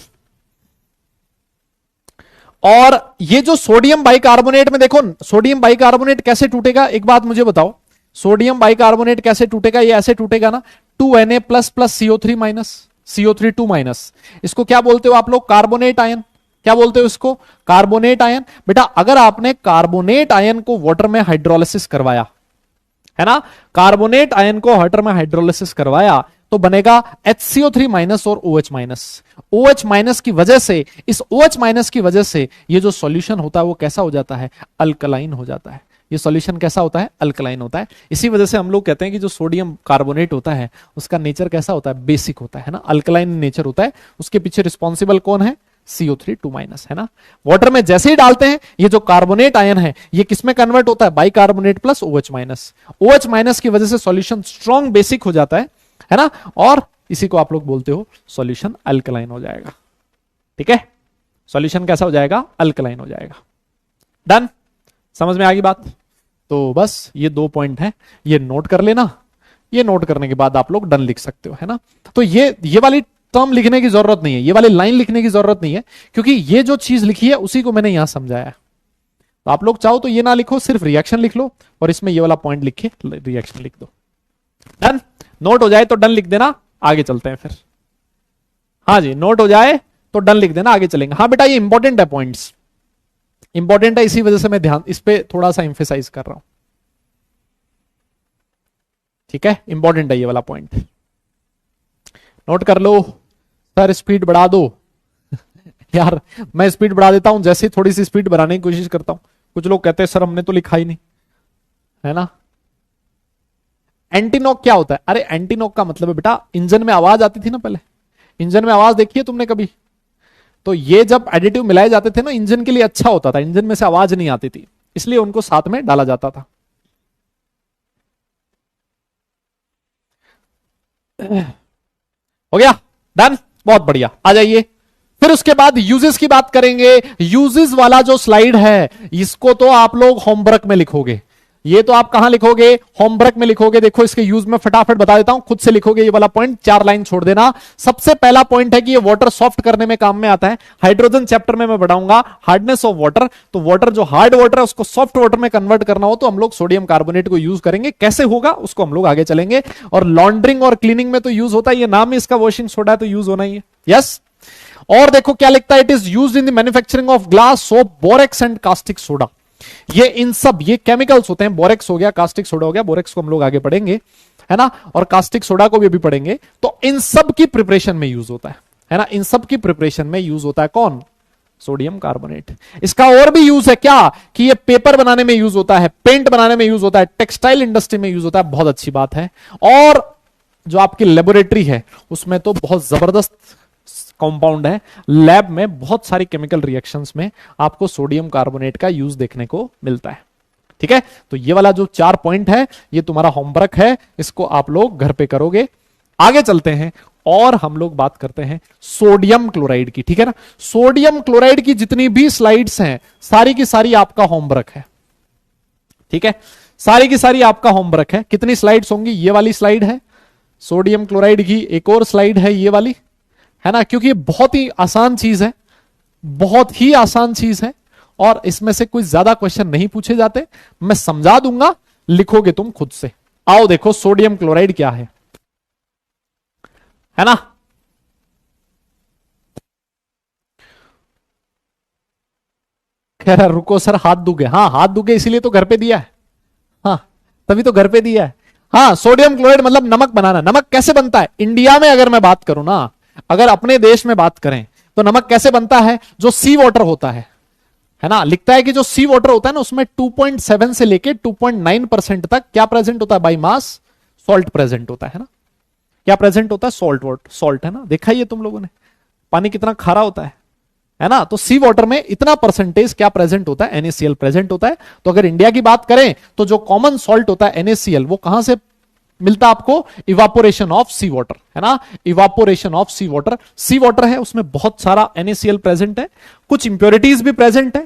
और ये जो सोडियम बाइकार्बोनेट में देखो, सोडियम बाइकार्बोनेट कैसे टूटेगा, एक बात मुझे बताओ, सोडियम बाइकार्बोनेट कैसे टूटेगा? ये ऐसे टूटेगा ना, 2Na plus plus CO3 minus, CO3 2 minus. इसको क्या बोलते हो आप लोग? Carbonate ion. क्या बोलते हो इसको? Carbonate ion. बेटा अगर आपने कार्बोनेट आयन को वाटर में हाइड्रोलिसिस करवाया, है ना, कार्बोनेट आयन को वाटर में हाइड्रोलिसिस करवाया तो बनेगा HCO3 माइनस और OH माइनस। OH माइनस की वजह से, इस OH माइनस की वजह से ये जो सॉल्यूशन होता है वो कैसा हो जाता है? अल्कलाइन हो जाता है। ये सॉल्यूशन कैसा होता है? अल्कलाइन होता है। इसी वजह से हम लोग कहते हैं कि जो सोडियम कार्बोनेट होता है उसका नेचर कैसा होता है? बेसिक होता है ना, अल्कलाइन नेचर होता है। उसके पीछे रिस्पॉन्सिबल कौन है? CO3 2 माइनस, है ना? वाटर में जैसे ही डालते हैं ये जो कार्बोनेट आयन है ये किसमें कन्वर्ट होता है? Bicarbonate plus OH minus. OH minus की वजह से सॉल्यूशन स्ट्रॉन्ग बेसिक हो जाता है ना? और इसी को आप लोग बोलते हो सॉल्यूशन अल्कलाइन हो जाएगा। ठीक है, सॉल्यूशन कैसा हो जाएगा? अल्कलाइन हो जाएगा। डन, समझ में आ गई बात? तो बस ये 2 पॉइंट है, ये नोट कर लेना। ये नोट करने के बाद आप लोग डन लिख सकते हो, है ना? तो ये वाली टर्म लिखने की जरूरत नहीं है, ये वाली लाइन लिखने की जरूरत नहीं है, क्योंकि ये जो चीज लिखी है उसी को मैंने यहां समझाया। तो आप लोग चाहो तो ये ना लिखो, सिर्फ रिएक्शन लिख लो और इसमें ये वाला पॉइंट लिख के रिएक्शन लिख दो। डन, नोट हो जाए तो डन लिख देना, आगे चलते हैं फिर। हाँ जी, नोट हो जाए तो डन लिख देना, आगे चलेंगे। हाँ बेटा ये इंपॉर्टेंट है पॉइंट्स, इंपॉर्टेंट है, इसी वजह से मैं ध्यान इस पे थोड़ा सा इंफेसाइज कर रहा हूं। ठीक है, इंपॉर्टेंट है ये वाला पॉइंट, नोट कर लो। सर स्पीड बढ़ा दो यार मैं स्पीड बढ़ा देता हूं, जैसे थोड़ी सी स्पीड बढ़ाने की कोशिश करता हूं, कुछ लोग कहते हैं सर हमने तो लिखा ही नहीं, है ना। एंटीनॉक क्या होता है? अरे एंटीनॉक का मतलब है बेटा, इंजन में आवाज आती थी ना पहले, इंजन में आवाज देखी है तुमने कभी? तो ये जब एडिटिव मिलाए जाते थे ना, इंजन के लिए अच्छा होता था, इंजन में से आवाज नहीं आती थी, इसलिए उनको साथ में डाला जाता था। हो गया, डन, बहुत बढ़िया, आ जाइए। फिर उसके बाद यूजेस की बात करेंगे। यूजेस वाला जो स्लाइड है, इसको तो आप लोग होमवर्क में लिखोगे। ये तो आप कहां लिखोगे? होमवर्क में लिखोगे। देखो इसके यूज में फटाफट बता देता हूं, खुद से लिखोगे ये वाला पॉइंट, 4 लाइन छोड़ देना। सबसे पहला पॉइंट है कि ये वाटर सॉफ्ट करने में काम में आता है। हाइड्रोजन चैप्टर में मैं बढ़ाऊंगा हार्डनेस ऑफ वाटर, तो वाटर जो हार्ड वाटर है उसको सॉफ्ट वाटर में कन्वर्ट करना हो तो हम लोग सोडियम कार्बोनेट को यूज करेंगे। कैसे होगा उसको हम लोग आगे चलेंगे। और लॉन्ड्रिंग और क्लीनिंग में तो यूज होता है, ये नाम ही इसका वॉशिंग सोडा है तो यूज होना ही है। यस। और देखो क्या लिखता है, it is used in the manufacturing of glass, soap, borax and caustic soda. ये इन सब ये केमिकल्स होते हैं। बोरेक्स हो गया, कास्टिक सोडा हो गया, बोरेक्स को हम लोग आगे पढ़ेंगे, है ना, और कास्टिक सोडा को भी अभी पढ़ेंगे। तो इन सब की प्रिपरेशन में यूज होता है ना, इन सब की प्रिपरेशन में यूज होता है कौन? Sodium carbonate. इसका और भी यूज है क्या, कि ये पेपर बनाने में यूज होता है, पेंट बनाने में यूज होता है, टेक्सटाइल इंडस्ट्री में यूज होता है। बहुत अच्छी बात है। और जो आपकी लेबोरेटरी है उसमें तो बहुत जबरदस्त कंपाउंड है, लैब में बहुत सारी केमिकल रिएक्शंस में आपको सोडियम कार्बोनेट का यूज देखने को मिलता है। ठीक है, तो ये वाला जो 4 पॉइंट है ये तुम्हारा होमवर्क है, इसको आप लोग घर पे करोगे। आगे चलते हैं और हम लोग बात करते हैं सोडियम क्लोराइड की। ठीक है ना, सोडियम क्लोराइड की जितनी भी स्लाइड्स हैं सारी की सारी आपका होमवर्क है। ठीक है, सारी की सारी आपका होमवर्क है। कितनी स्लाइड्स होंगी? ये वाली स्लाइड है सोडियम क्लोराइड की, एक और स्लाइड है ये वाली, है ना, क्योंकि ये बहुत ही आसान चीज है, बहुत ही आसान चीज है और इसमें से कोई ज्यादा क्वेश्चन नहीं पूछे जाते। मैं समझा दूंगा, लिखोगे तुम खुद से। आओ देखो सोडियम क्लोराइड क्या है ना। खैर रुको सर, हाथ दुखे। हाँ हाथ दुखे इसीलिए तो घर पे दिया है, हाँ तभी तो घर पे दिया है। हाँ, सोडियम क्लोराइड मतलब नमक बनाना। नमक कैसे बनता है? इंडिया में अगर मैं बात करूं ना, अगर अपने देश में बात करें तो नमक कैसे बनता है? जो सी वाटर होता है ना, लिखता है कि जो सी वाटर होता है ना उसमें 2.7 से लेके 2.9% तक क्या प्रेजेंट होता है? बाई मास सॉल्ट प्रेजेंट होता है ना। क्या प्रेजेंट होता है? सॉल्ट, है ना। देखा ही है तुम लोगों ने पानी कितना खारा होता है ना। तो सी वाटर में इतना परसेंटेज क्या प्रेजेंट होता है? NaCl प्रेजेंट होता है। तो अगर इंडिया की बात करें तो जो कॉमन सॉल्ट होता है NaCl, वो कहां से मिलता आपको? इवापोरेशन ऑफ सी वाटर, है ना, evaporation of sea water. Sea water है उसमें बहुत सारा NaCl प्रेजेंट है, कुछ इंप्योरिटीज भी प्रेजेंट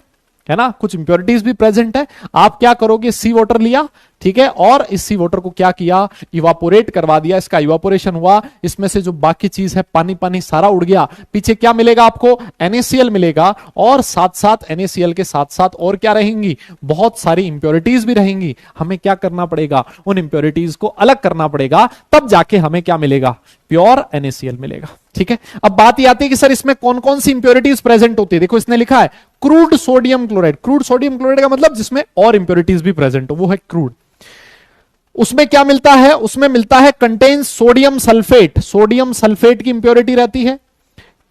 है ना, कुछ इंप्योरिटीज भी प्रेजेंट है। आप क्या करोगे? सी वाटर लिया, ठीक है, और इस सी वाटर को क्या किया? इवापोरेट करवा दिया, इसका इवापोरेशन हुआ, इसमें से जो बाकी चीज है पानी पानी सारा उड़ गया, पीछे क्या मिलेगा आपको? NaCl मिलेगा। और साथ साथ NaCl के साथ साथ और क्या रहेंगी? बहुत सारी इंप्योरिटीज भी रहेंगी। हमें क्या करना पड़ेगा? उन इंप्योरिटीज को अलग करना पड़ेगा, तब जाके हमें क्या मिलेगा? प्योर NaCl मिलेगा। ठीक है, अब बात यह आती है कि सर इसमें कौन कौन सी इंप्योरिटीज प्रेजेंट होती है। देखो इसने लिखा है crude sodium chloride. Crude sodium chloride का मतलब जिसमें और इंप्योरिटीज भी प्रेजेंट हो, वो है क्रूड। उसमें क्या मिलता है? उसमें मिलता है contain sodium sulphate. Sodium sulphate की इंप्योरिटी रहती है,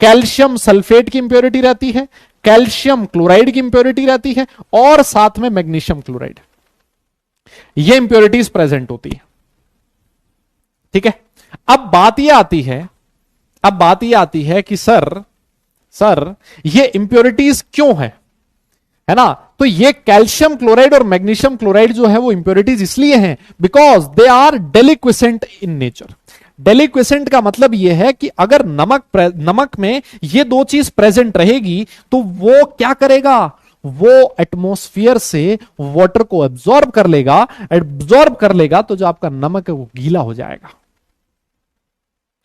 कैल्शियम सल्फेट की इंप्योरिटी रहती है, कैल्शियम क्लोराइड की इंप्योरिटी रहती है, और साथ में मैग्नीशियम क्लोराइड। ये इंप्योरिटीज प्रेजेंट होती है। ठीक है, अब बात यह आती है कि सर ये इंप्योरिटीज क्यों है ना। तो ये कैल्शियम क्लोराइड और मैग्नीशियम क्लोराइड जो है वो इंप्योरिटीज इसलिए हैं because they are deliquescent in nature. Deliquescent का मतलब यह है कि अगर नमक में ये दो चीज प्रेजेंट रहेगी तो वो क्या करेगा? वो एटमॉस्फेयर से वाटर को एब्जॉर्ब कर लेगा तो जो आपका नमक है वो गीला हो जाएगा।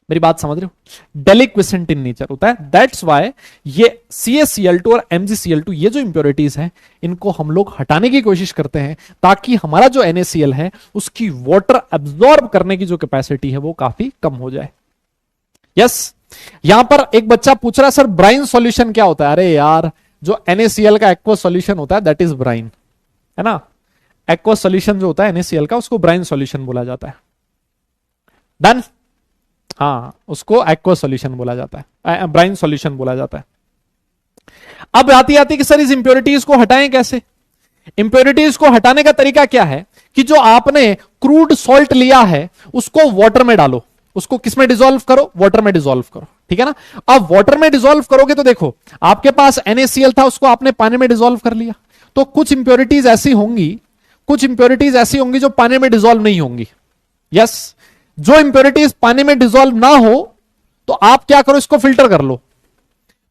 मेरी बात समझ रहे हो? डेलिक्विसेंट इन नेचर होता है। दैट्स वाई ये CaCl2 और MgCl2 ये जो इंप्योरिटीज हैं इनको हम लोग हटाने की कोशिश करते हैं ताकि हमारा जो NaCl है उसकी वाटर एब्जॉर्ब करने की जो कैपेसिटी है वो काफी कम हो जाए। यस, यहां पर एक बच्चा पूछ रहा है सर ब्राइन सॉल्यूशन क्या होता है? अरे यार जो NaCl का एक्वस सॉल्यूशन होता है दैट इज ब्राइन, है ना। एक्वस सॉल्यूशन जो होता है NaCl का उसको ब्राइन सॉल्यूशन बोला जाता है। डन, हाँ उसको एक्वस सॉल्यूशन बोला जाता है, ब्राइन सॉल्यूशन बोला जाता है। अब आती आती कि सर इस इंप्योरिटीज को हटाएं कैसे। इंप्योरिटीज को हटाने का तरीका क्या है कि जो आपने क्रूड सॉल्ट लिया है उसको वाटर में डालो, उसको किस में डिसॉल्व करो, वाटर में डिसॉल्व करो, ठीक है ना। अब वाटर में डिसॉल्व करोगे तो देखो आपके पास NaCl था, उसको आपने पानी में डिसॉल्व कर लिया, तो कुछ इंप्योरिटीज ऐसी होंगी, कुछ इंप्योरिटीज ऐसी होंगी जो पानी में डिसॉल्व नहीं होंगी। यस, जो इंप्योरिटीज पानी में डिसॉल्व ना हो तो आप क्या करो, इसको फिल्टर कर लो।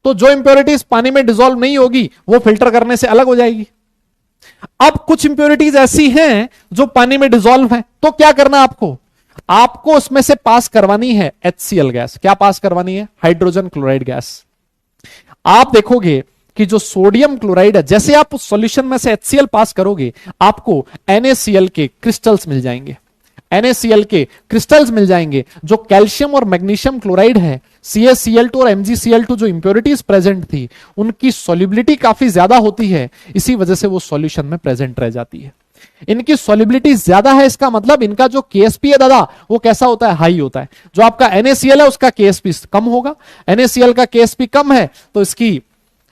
तो जो इंप्योरिटीज पानी में डिसॉल्व नहीं होगी वो फिल्टर करने से अलग हो जाएगी। अब कुछ इंप्योरिटीज ऐसी हैं जो पानी में डिसॉल्व है, तो क्या करना आपको, आपको उसमें से पास करवानी है HCl गैस। क्या पास करवानी है, हाइड्रोजन क्लोराइड गैस। आप देखोगे कि जो सोडियम क्लोराइड है, जैसे आप उस सॉल्यूशन में से HCl पास करोगे आपको NaCl के क्रिस्टल्स मिल जाएंगे, NaCl के क्रिस्टल्स मिल जाएंगे। जो कैल्शियम और मैग्नीशियम क्लोराइड है, CaCl2 और MgCl2 जो इंप्योरिटीज प्रेजेंट थी उनकी सॉल्युबिलिटी काफी ज्यादा होती है, इसी वजह से वो सॉल्यूशन में प्रेजेंट रह जाती है। इनकी सॉल्युबिलिटी ज्यादा है, इसका मतलब इनका जो KSP है दादा वो कैसा होता है, हाई होता है। जो आपका NaCl है उसका KSP कम होगा, NaCl का KSP कम है तो इसकी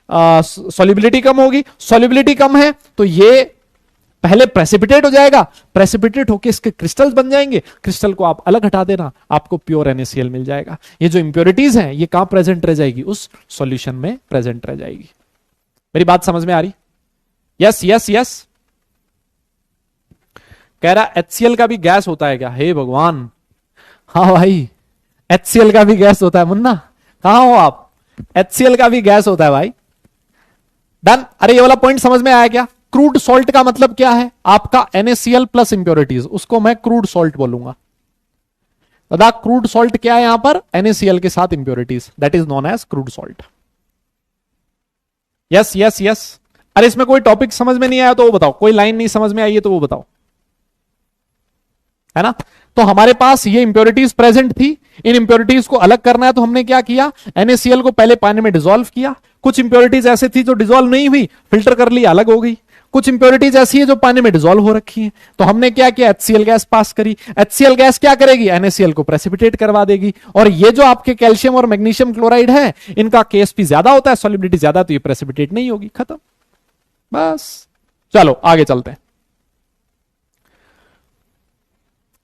सॉल्युबिलिटी कम होगी, सॉल्युबिलिटी कम है तो ये पहले प्रेसिपिटेट हो जाएगा, प्रेसिपिटेट होकर इसके क्रिस्टल्स बन जाएंगे, क्रिस्टल को आप अलग हटा देना, आपको प्योर NaCl मिल जाएगा। ये जो इंप्योरिटीज हैं ये कहां प्रेजेंट रह जाएगी, उस सॉल्यूशन में प्रेजेंट रह जाएगी। मेरी बात समझ में आ रही, यस यस यस। कह रहा HCl का भी गैस होता है क्या, हे भगवान। हाँ भाई HCl का भी गैस होता है मुन्ना, कहां हो आप, HCl का भी गैस होता है भाई। डन, अरे ये वाला पॉइंट समझ में आया क्या। क्रूड सॉल्ट का मतलब क्या है, आपका NaCl प्लस इंप्योरिटीज, उसको मैं क्रूड सॉल्ट बोलूंगा। दादा क्रूड सॉल्ट क्या है यहां पर, NaCl के साथ impurities, that is known as crude salt. Yes yes yes. अरे इसमें कोई टॉपिक समझ में नहीं आया तो वो बताओ, कोई लाइन नहीं समझ में आई है तो वो बताओ, है ना। तो हमारे पास ये इंप्योरिटीज प्रेजेंट थी, इन इंप्योरिटीज को अलग करना है तो हमने क्या किया, NaCl को पहले पानी में डिसॉल्व किया। कुछ इंप्योरिटीज ऐसी थी जो डिसॉल्व नहीं हुई, फिल्टर कर ली, अलग हो गई। कुछ इंप्योरिटीज ऐसी है जो पानी में डिसॉल्व हो रखी है, तो हमने क्या किया, HCl गैस पास करी। HCl गैस क्या करेगी, NaCl को प्रेसिपिटेट करवा देगी। और ये जो आपके कैल्शियम और मैग्नीशियम क्लोराइड है इनका KSP ज्यादा होता है, सॉल्युबिलिटी ज्यादा, तो ये प्रेसिपिटेट नहीं होगी, खत्म बस। चलो आगे चलते हैं।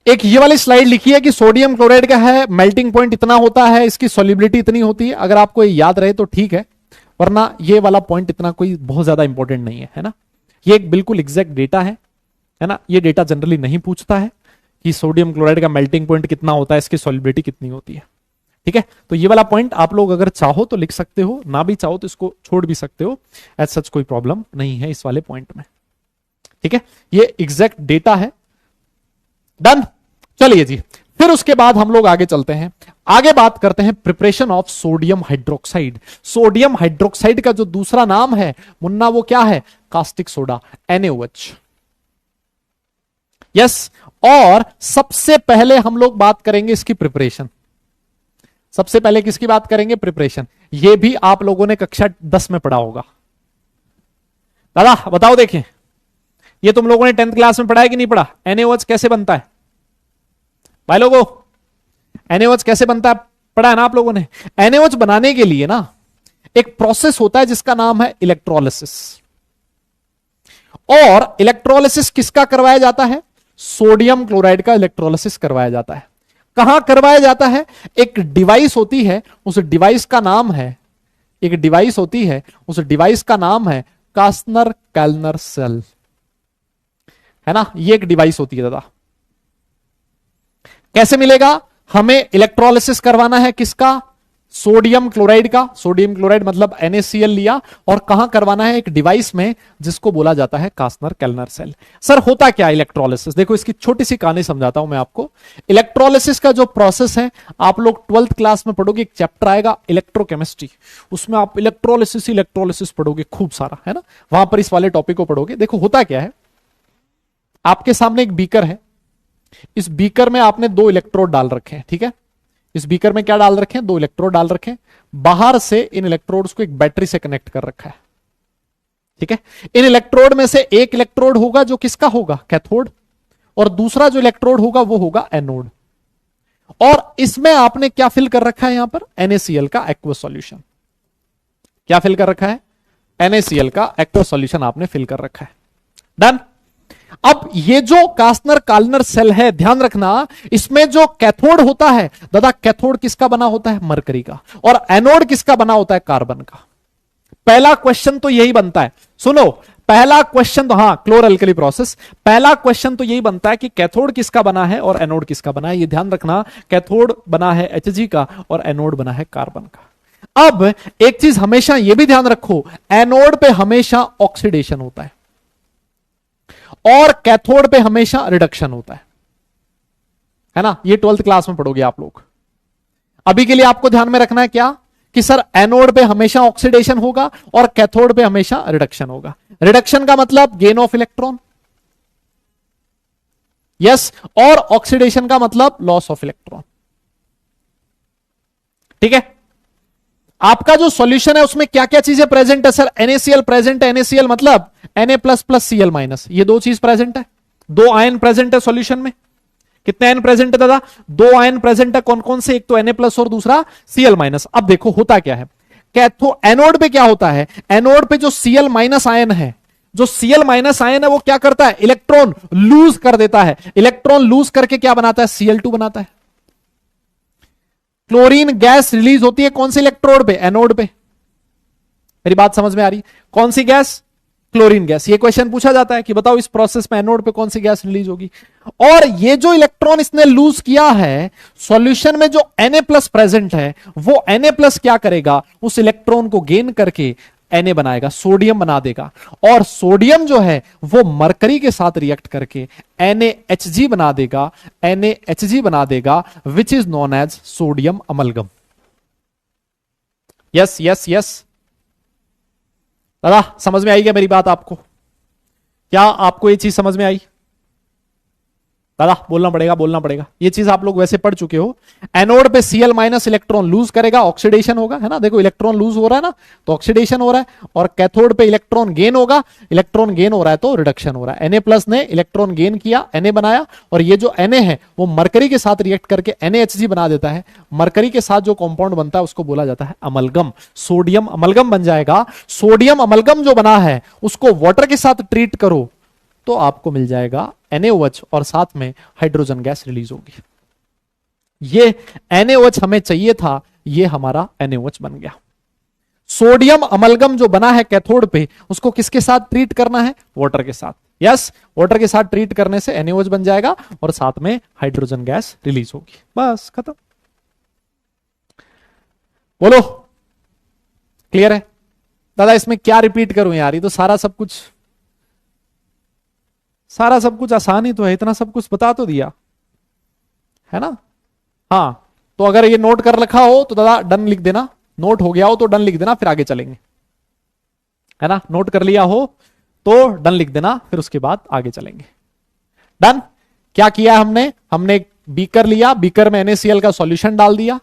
एक ये वाली स्लाइड लिखी है कि सोडियम क्लोराइड का है मेल्टिंग पॉइंट इतना होता है, इसकी सॉल्युबिलिटी इतनी होती है। अगर आपको ये याद रहे तो ठीक है, वरना ये वाला पॉइंट इतना कोई बहुत ज्यादा इंपॉर्टेंट नहीं है ना। ये एक बिल्कुल एग्जैक्ट डेटा है ना। ये डेटा जनरली नहीं पूछता है कि सोडियम क्लोराइड का मेल्टिंग पॉइंट कितना होता है, इसकी सॉल्युबिलिटी कितनी होती है, ठीक है। तो ये वाला पॉइंट आप लोग अगर चाहो तो लिख सकते हो, ना भी चाहो तो इसको छोड़ भी सकते हो, एज सच कोई प्रॉब्लम नहीं है इस वाले पॉइंट में, ठीक है। ये एग्जैक्ट डेटा है। डन, चलिए जी। फिर उसके बाद हम लोग आगे चलते हैं, आगे बात करते हैं preparation of sodium hydroxide. Sodium hydroxide का जो दूसरा नाम है मुन्ना वो क्या है, कास्टिक सोडा, NaOH। यस, और सबसे पहले हम लोग बात करेंगे इसकी प्रिपरेशन। सबसे पहले किसकी बात करेंगे, प्रिपरेशन। ये भी आप लोगों ने कक्षा 10 में पढ़ा होगा। दादा बताओ, देखें ये तुम लोगों ने 10th क्लास में पढ़ा है कि नहीं पढ़ा, NaOH कैसे बनता है भाई लोगों, NaOH कैसे बनता है पढ़ा है ना आप लोगों ने। NaOH बनाने के लिए ना एक प्रोसेस होता है जिसका नाम है इलेक्ट्रोलिसिस। और इलेक्ट्रोलिसिस किसका करवाया जाता है, सोडियम क्लोराइड का इलेक्ट्रोलिसिस करवाया जाता है। कहां करवाया जाता है, एक डिवाइस होती है, उस डिवाइस का नाम है, एक डिवाइस होती है, उस डिवाइस का नाम है कास्नर कैल्नर सेल, है ना। ये एक डिवाइस होती है दादा। कैसे मिलेगा, हमें इलेक्ट्रोलिसिस करवाना है किसका, सोडियम क्लोराइड का। सोडियम क्लोराइड मतलब NaCl लिया, और कहां करवाना है, एक डिवाइस में जिसको बोला जाता है कास्नर कैल्नर सेल। सर होता क्या इलेक्ट्रोलिसिस, देखो इसकी छोटी सी कहानी समझाता हूं मैं आपको। इलेक्ट्रोलिसिस का जो प्रोसेस है, आप लोग 12th क्लास में पढ़ोगे, एक चैप्टर आएगा इलेक्ट्रोकेमिस्ट्री, उसमें आप इलेक्ट्रोलिसिस पढ़ोगे खूब सारा, है ना। वहां पर इस वाले टॉपिक को पढ़ोगे। देखो होता क्या है, आपके सामने एक बीकर है, इस बीकर में आपने 2 इलेक्ट्रोड डाल रखे हैं, ठीक है। इस बीकर में क्या डाल रखे हैं, 2 इलेक्ट्रोड डाल रखे हैं। बाहर से इन इलेक्ट्रोड्स को एक बैटरी से कनेक्ट कर रखा है, ठीक है। इन इलेक्ट्रोड में से एक इलेक्ट्रोड होगा जो किसका होगा, कैथोड, और दूसरा जो इलेक्ट्रोड होगा वो होगा एनोड। और इसमें आपने क्या फिल कर रखा है यहां पर, NaCl का एक्वा सॉल्यूशन। क्या फिल कर रखा है, NaCl का एक्वा सॉल्यूशन आपने फिल कर रखा है। डन। अब ये जो कास्नर काल्नर सेल है, ध्यान रखना, इसमें जो कैथोड होता है दादा, कैथोड किसका बना होता है, मरकरी का, और एनोड किसका बना होता है, कार्बन का। पहला क्वेश्चन तो यही बनता है, सुनो, पहला क्वेश्चन तो, हाँ, क्लोर अल्कली प्रोसेस, पहला क्वेश्चन तो यही बनता है कि कैथोड किसका बना है और एनोड किसका बना है। ये ध्यान रखना, कैथोड बना है Hg का और एनोड बना है कार्बन का। अब एक चीज हमेशा यह भी ध्यान रखो, एनोड पे हमेशा ऑक्सीडेशन होता है और कैथोड पे हमेशा रिडक्शन होता है ना। ये 12th क्लास में पढ़ोगे आप लोग। अभी के लिए आपको ध्यान में रखना है क्या, कि सर एनोड पे हमेशा ऑक्सीडेशन होगा और कैथोड पे हमेशा रिडक्शन होगा। रिडक्शन का मतलब गेन ऑफ इलेक्ट्रॉन, यस, और ऑक्सीडेशन का मतलब लॉस ऑफ इलेक्ट्रॉन। ठीक है। आपका जो सॉल्यूशन है उसमें क्या क्या चीजें प्रेजेंट है सर, NaCl प्रेजेंट है। NaCl मतलब Na++Cl-, ये दो चीज प्रेजेंट है, दो आयन प्रेजेंट है सॉल्यूशन में। कितने आयन प्रेजेंट है दादा, दो आयन प्रेजेंट है। कौन कौन से, एक तो Na+ और दूसरा Cl-। अब देखो होता क्या है, एनोड पे क्या होता है, एनोड पे जो Cl- आयन है, जो Cl- आयन है वो क्या करता है, इलेक्ट्रॉन लूज कर देता है। इलेक्ट्रॉन लूज करके क्या बनाता है, Cl2 बनाता है। क्लोरीन गैस रिलीज होती है कौन से इलेक्ट्रोड पे, एनोड पे। मेरी बात समझ में आ रही, कौन सी गैस, क्लोरीन गैस। ये क्वेश्चन पूछा जाता है कि बताओ इस प्रोसेस में एनोड पे कौन सी गैस रिलीज होगी। और ये जो इलेक्ट्रॉन इसने लूज किया है, सॉल्यूशन में जो Na+ प्रेजेंट है, वो Na+ क्या करेगा, उस इलेक्ट्रॉन को गेन करके Na बनाएगा, सोडियम बना देगा। और सोडियम जो है वो मरकरी के साथ रिएक्ट करके NaHg बना देगा, NaHg बना देगा, which is known as sodium amalgam. Yes yes yes दादा, समझ में आई क्या मेरी बात आपको, क्या आपको ये चीज समझ में आई दादा, बोलना पड़ेगा बोलना पड़ेगा। ये चीज आप लोग वैसे पढ़ चुके हो। एनोड पे Cl- इलेक्ट्रॉन लूज करेगा, ऑक्सीडेशन होगा, है ना। देखो इलेक्ट्रॉन लूज हो रहा है ना, तो ऑक्सीडेशन हो रहा है। और कैथोड पे इलेक्ट्रॉन गेन होगा, इलेक्ट्रॉन गेन हो रहा है तो रिडक्शन हो रहा है। Na+ ने इलेक्ट्रॉन गेन किया, Na बनाया, और ये जो Na है वो मरकरी के साथ रिएक्ट करके NaHg बना देता है। मरकरी के साथ जो कंपाउंड बनता है उसको बोला जाता है अमलगम, सोडियम अमलगम बन जाएगा। सोडियम अमलगम जो बना है उसको वाटर के साथ ट्रीट करो तो आपको मिल जाएगा NaOH, और साथ में हाइड्रोजन गैस रिलीज होगी। ये NaOH हमें चाहिए था, ये हमारा NaOH बन गया। सोडियम अमलगम जो बना है कैथोड पे, उसको किसके साथ ट्रीट करना है, वाटर के साथ। यस, वाटर के साथ ट्रीट करने से NaOH बन जाएगा और साथ में हाइड्रोजन गैस रिलीज होगी। बस खत्म। बोलो क्लियर है दादा, इसमें क्या रिपीट करूं यार, ये तो सारा सब कुछ आसान ही तो है, इतना सब कुछ बता तो दिया है ना। हाँ, तो अगर ये नोट कर रखा हो तो दादा डन लिख देना, नोट हो गया हो तो डन लिख देना, फिर आगे चलेंगे, है ना। नोट कर लिया हो तो डन लिख देना, फिर उसके बाद आगे चलेंगे। डन। क्या किया हमने एक बीकर लिया, बीकर में NaCl का सॉल्यूशन डाल दिया,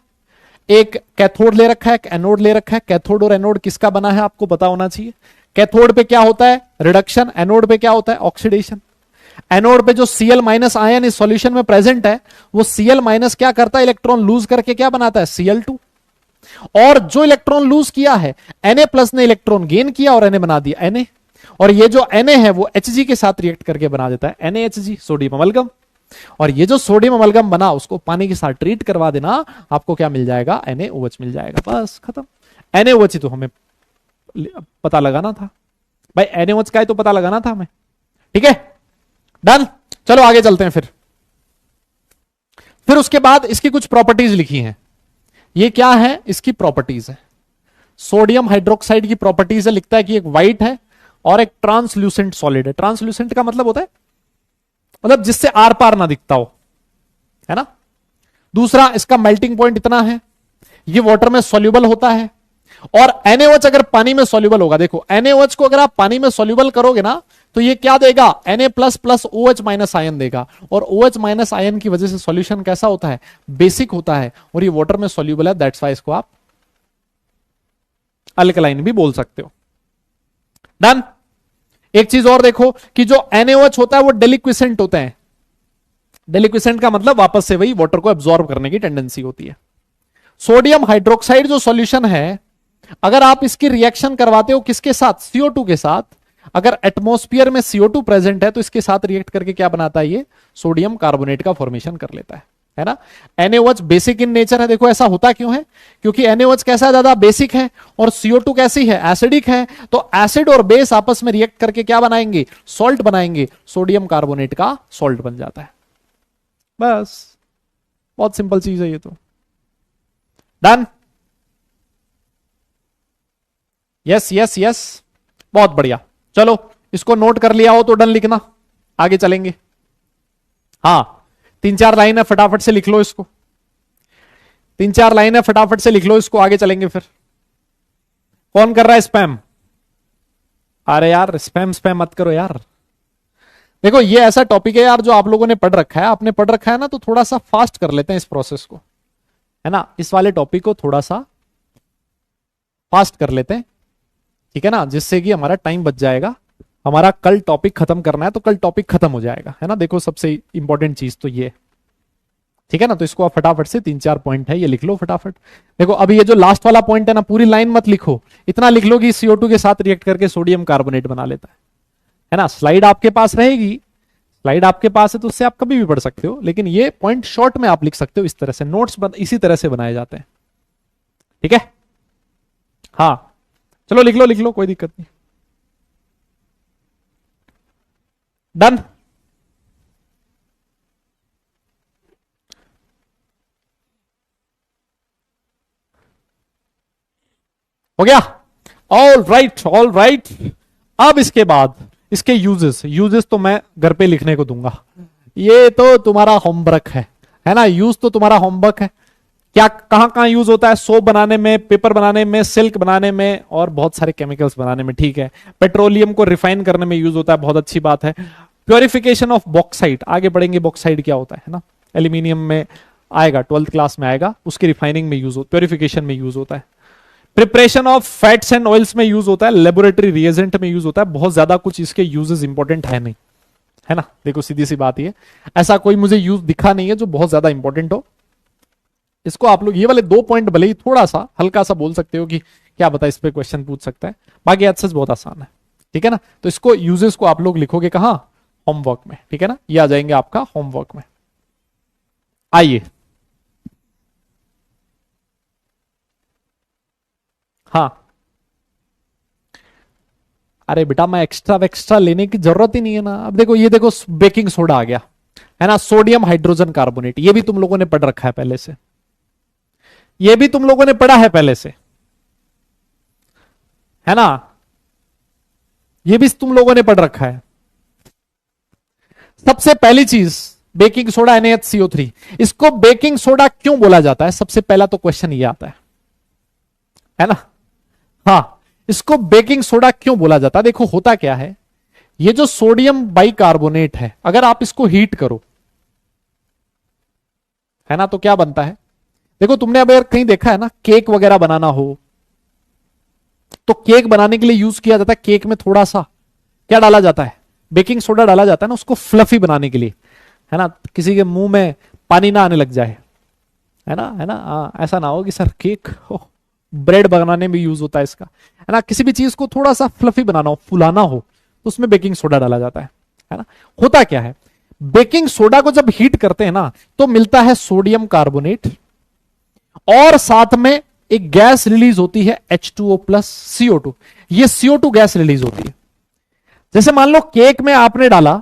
एक कैथोड ले रखा है, एक एनोड ले रखा है। कैथोड और एनोड किसका बना है आपको पता होना चाहिए। कैथोड पे क्या होता है, रिडक्शन, एनोड पे क्या होता है, ऑक्सीडेशन। एनोड पे जो Cl- आयन इस सॉल्यूशन में प्रेजेंट है, वो Cl- क्या करता है, इलेक्ट्रॉन लूज करके क्या बनाता है, Cl2। और जो इलेक्ट्रॉन लूज किया है, Na+ ने इलेक्ट्रॉन गेन किया और Na बना दिया Na। और ये जो Na है वो Hg के साथ रिएक्ट करके बना देता है NaHg, सोडियम अमलगम। और ये जो सोडियम अमलगम बना उसको पानी के साथ ट्रीट करवा देना, आपको क्या मिल जाएगा, NaOH मिल जाएगा। बस खत्म। NaOH ही तो हमें पता लगाना था भाई, NaOH का ही तो पता लगाना था हमें। ठीक है, डन। चलो आगे चलते हैं। फिर उसके बाद इसकी कुछ प्रॉपर्टीज लिखी हैं। ये क्या है, इसकी प्रॉपर्टीज है, सोडियम हाइड्रोक्साइड की प्रॉपर्टीज है। लिखता है कि एक व्हाइट है और एक ट्रांसल्यूसेंट सॉलिड है। ट्रांसल्यूसेंट का मतलब होता है, मतलब जिससे आर पार ना दिखता हो, है ना। दूसरा, इसका मेल्टिंग पॉइंट इतना है, ये वाटर में सॉल्युबल होता है। और NaOH अगर पानी में सॉल्युबल होगा, देखो NaOH को अगर आप पानी में सॉल्युबल करोगे ना, तो ये क्या देगा, Na++ OH- आयन देगा। और OH- आयन की वजह से सॉल्यूशन कैसा होता है, बेसिक होता है, और ये वाटर में सॉल्युबल है, दैट्स वाई इसको आप अल्कलाइन भी बोल सकते हो। डन। एक चीज और देखो कि जो NaOH होता है वो डेलिक्विसेंट होते हैं। डेलिक्विसेंट का मतलब वापस से वही वाटर को एब्जॉर्ब करने की टेंडेंसी होती है। सोडियम हाइड्रोक्साइड जो सॉल्यूशन है, अगर आप इसकी रिएक्शन करवाते हो किसके साथ, CO2 के साथ, अगर एटमॉस्फेयर में CO2 प्रेजेंट है तो इसके साथ रिएक्ट करके क्या बनाता है, ये सोडियम कार्बोनेट का फॉर्मेशन कर लेता है ना। NaOH बेसिक इन नेचर है। देखो ऐसा होता क्यों है, क्योंकि NaOH कैसा ज्यादा बेसिक है और CO2 कैसी है, एसिडिक है। तो एसिड और बेस आपस में रिएक्ट करके क्या बनाएंगे, सॉल्ट बनाएंगे, सोडियम कार्बोनेट का सॉल्ट बन जाता है। बस बहुत सिंपल चीज है ये तो। डन। यस यस यस, बहुत बढ़िया। चलो इसको नोट कर लिया हो तो डन लिखना, आगे चलेंगे। हाँ 3-4 लाइन है, फटाफट से लिख लो इसको। 3-4 लाइन है, फटाफट से लिख लो इसको, आगे चलेंगे फिर। कौन कर रहा है स्पैम? अरे यार स्पैम स्पैम मत करो यार। देखो ये ऐसा टॉपिक है यार जो आप लोगों ने पढ़ रखा है, आपने पढ़ रखा है ना, तो थोड़ा सा फास्ट कर लेते हैं इस प्रोसेस को, है ना। इस वाले टॉपिक को थोड़ा सा फास्ट कर लेते हैं, ठीक है ना, जिससे कि हमारा टाइम बच जाएगा। हमारा कल टॉपिक खत्म करना है तो कल टॉपिक खत्म हो जाएगा, है ना। देखो सबसे इंपॉर्टेंट चीज तो ये, ठीक है ना। तो इसको आप फटाफट से 3-4 पॉइंट है ये लिख लो फटाफट। देखो अभी ये जो लास्ट वाला पॉइंट है ना, पूरी लाइन मत लिखो, इतना लिख लो कि CO2 के साथ रिएक्ट करके सोडियम कार्बोनेट बना लेता है ना। स्लाइड आपके पास रहेगी, स्लाइड आपके पास है तो उससे आप कभी भी पढ़ सकते हो, लेकिन ये पॉइंट शॉर्ट में आप लिख सकते हो इस तरह से। नोट्स इसी तरह से बनाए जाते हैं, ठीक है। हाँ चलो लिख लो कोई दिक्कत नहीं। डन। हो गया। All right all right. अब इसके बाद इसके यूजेस, यूजेस तो मैं घर पे लिखने को दूंगा, ये तो तुम्हारा होमवर्क है ना। यूज तो तुम्हारा होमवर्क है। क्या कहां कहां यूज होता है, सोप बनाने में, पेपर बनाने में, सिल्क बनाने में और बहुत सारे केमिकल्स बनाने में, ठीक है। पेट्रोलियम को रिफाइन करने में यूज होता है, बहुत अच्छी बात है। प्योरिफिकेशन ऑफ बॉक्साइट, आगे बढ़ेंगे, बॉक्साइट क्या होता है ना, एल्यूमिनियम में आएगा, 12th क्लास में आएगा, उसकी रिफाइनिंग में यूज हो, प्योरिफिकेशन में यूज होता है। Preparation of fats and oils में यूज होता है, लेबोरेटरी रिएजेंट में यूज होता है। बहुत ज्यादा कुछ इसके यूजेस इंपॉर्टेंट है नहीं, है ना। देखो सीधी सी बात ये, ऐसा कोई मुझे यूज दिखा नहीं है जो बहुत ज्यादा इंपॉर्टेंट हो। इसको आप लोग ये वाले 2 पॉइंट भले ही थोड़ा सा हल्का सा बोल सकते हो कि क्या बता, इस पे क्वेश्चन पूछ सकता है, बाकी आज सच बहुत आसान है, ठीक है ना। तो इसको यूजेस को आप लोग लिखोगे कहां, होमवर्क में, ठीक है ना, ये आ जाएंगे आपका होमवर्क में। आइए हाँ, अरे बेटा मैं एक्स्ट्रा एक्स्ट्रा लेने की जरूरत ही नहीं है ना। अब देखो ये देखो बेकिंग सोडा आ गया, है ना, सोडियम हाइड्रोजन कार्बोनेट, ये भी तुम लोगों ने पढ़ रखा है पहले से, ये भी तुम लोगों ने पढ़ा है पहले से, है ना, ये भी तुम लोगों ने पढ़ रखा है। सबसे पहली चीज बेकिंग सोडा NaHCO3, इसको बेकिंग सोडा क्यों बोला जाता है, सबसे पहला तो क्वेश्चन ये आता है ना। हाँ, इसको बेकिंग सोडा क्यों बोला जाता है, देखो होता क्या है, ये जो सोडियम बाइकार्बोनेट है, अगर आप इसको हीट करो, है ना, तो क्या बनता है। देखो तुमने अब कहीं देखा है ना, केक वगैरह बनाना हो तो केक बनाने के लिए यूज किया जाता है, केक में थोड़ा सा क्या डाला जाता है, बेकिंग सोडा डाला जाता है ना, उसको फ्लफी बनाने के लिए, है ना, किसी के मुंह में पानी ना आने लग जाए, है ना ऐसा ना हो कि सर केक हो, ब्रेड बनाने में यूज होता है इसका, है ना, किसी भी चीज को थोड़ा सा फ्लफी बनाना हो, फुलाना हो, तो उसमें बेकिंग सोडा डाला जाता है ना। होता क्या है, बेकिंग सोडा को जब हीट करते हैं ना, तो मिलता है सोडियम कार्बोनेट और साथ में एक गैस रिलीज होती है H2O प्लस CO2, ये CO2 गैस रिलीज होती है। जैसे मान लो केक में आपने डाला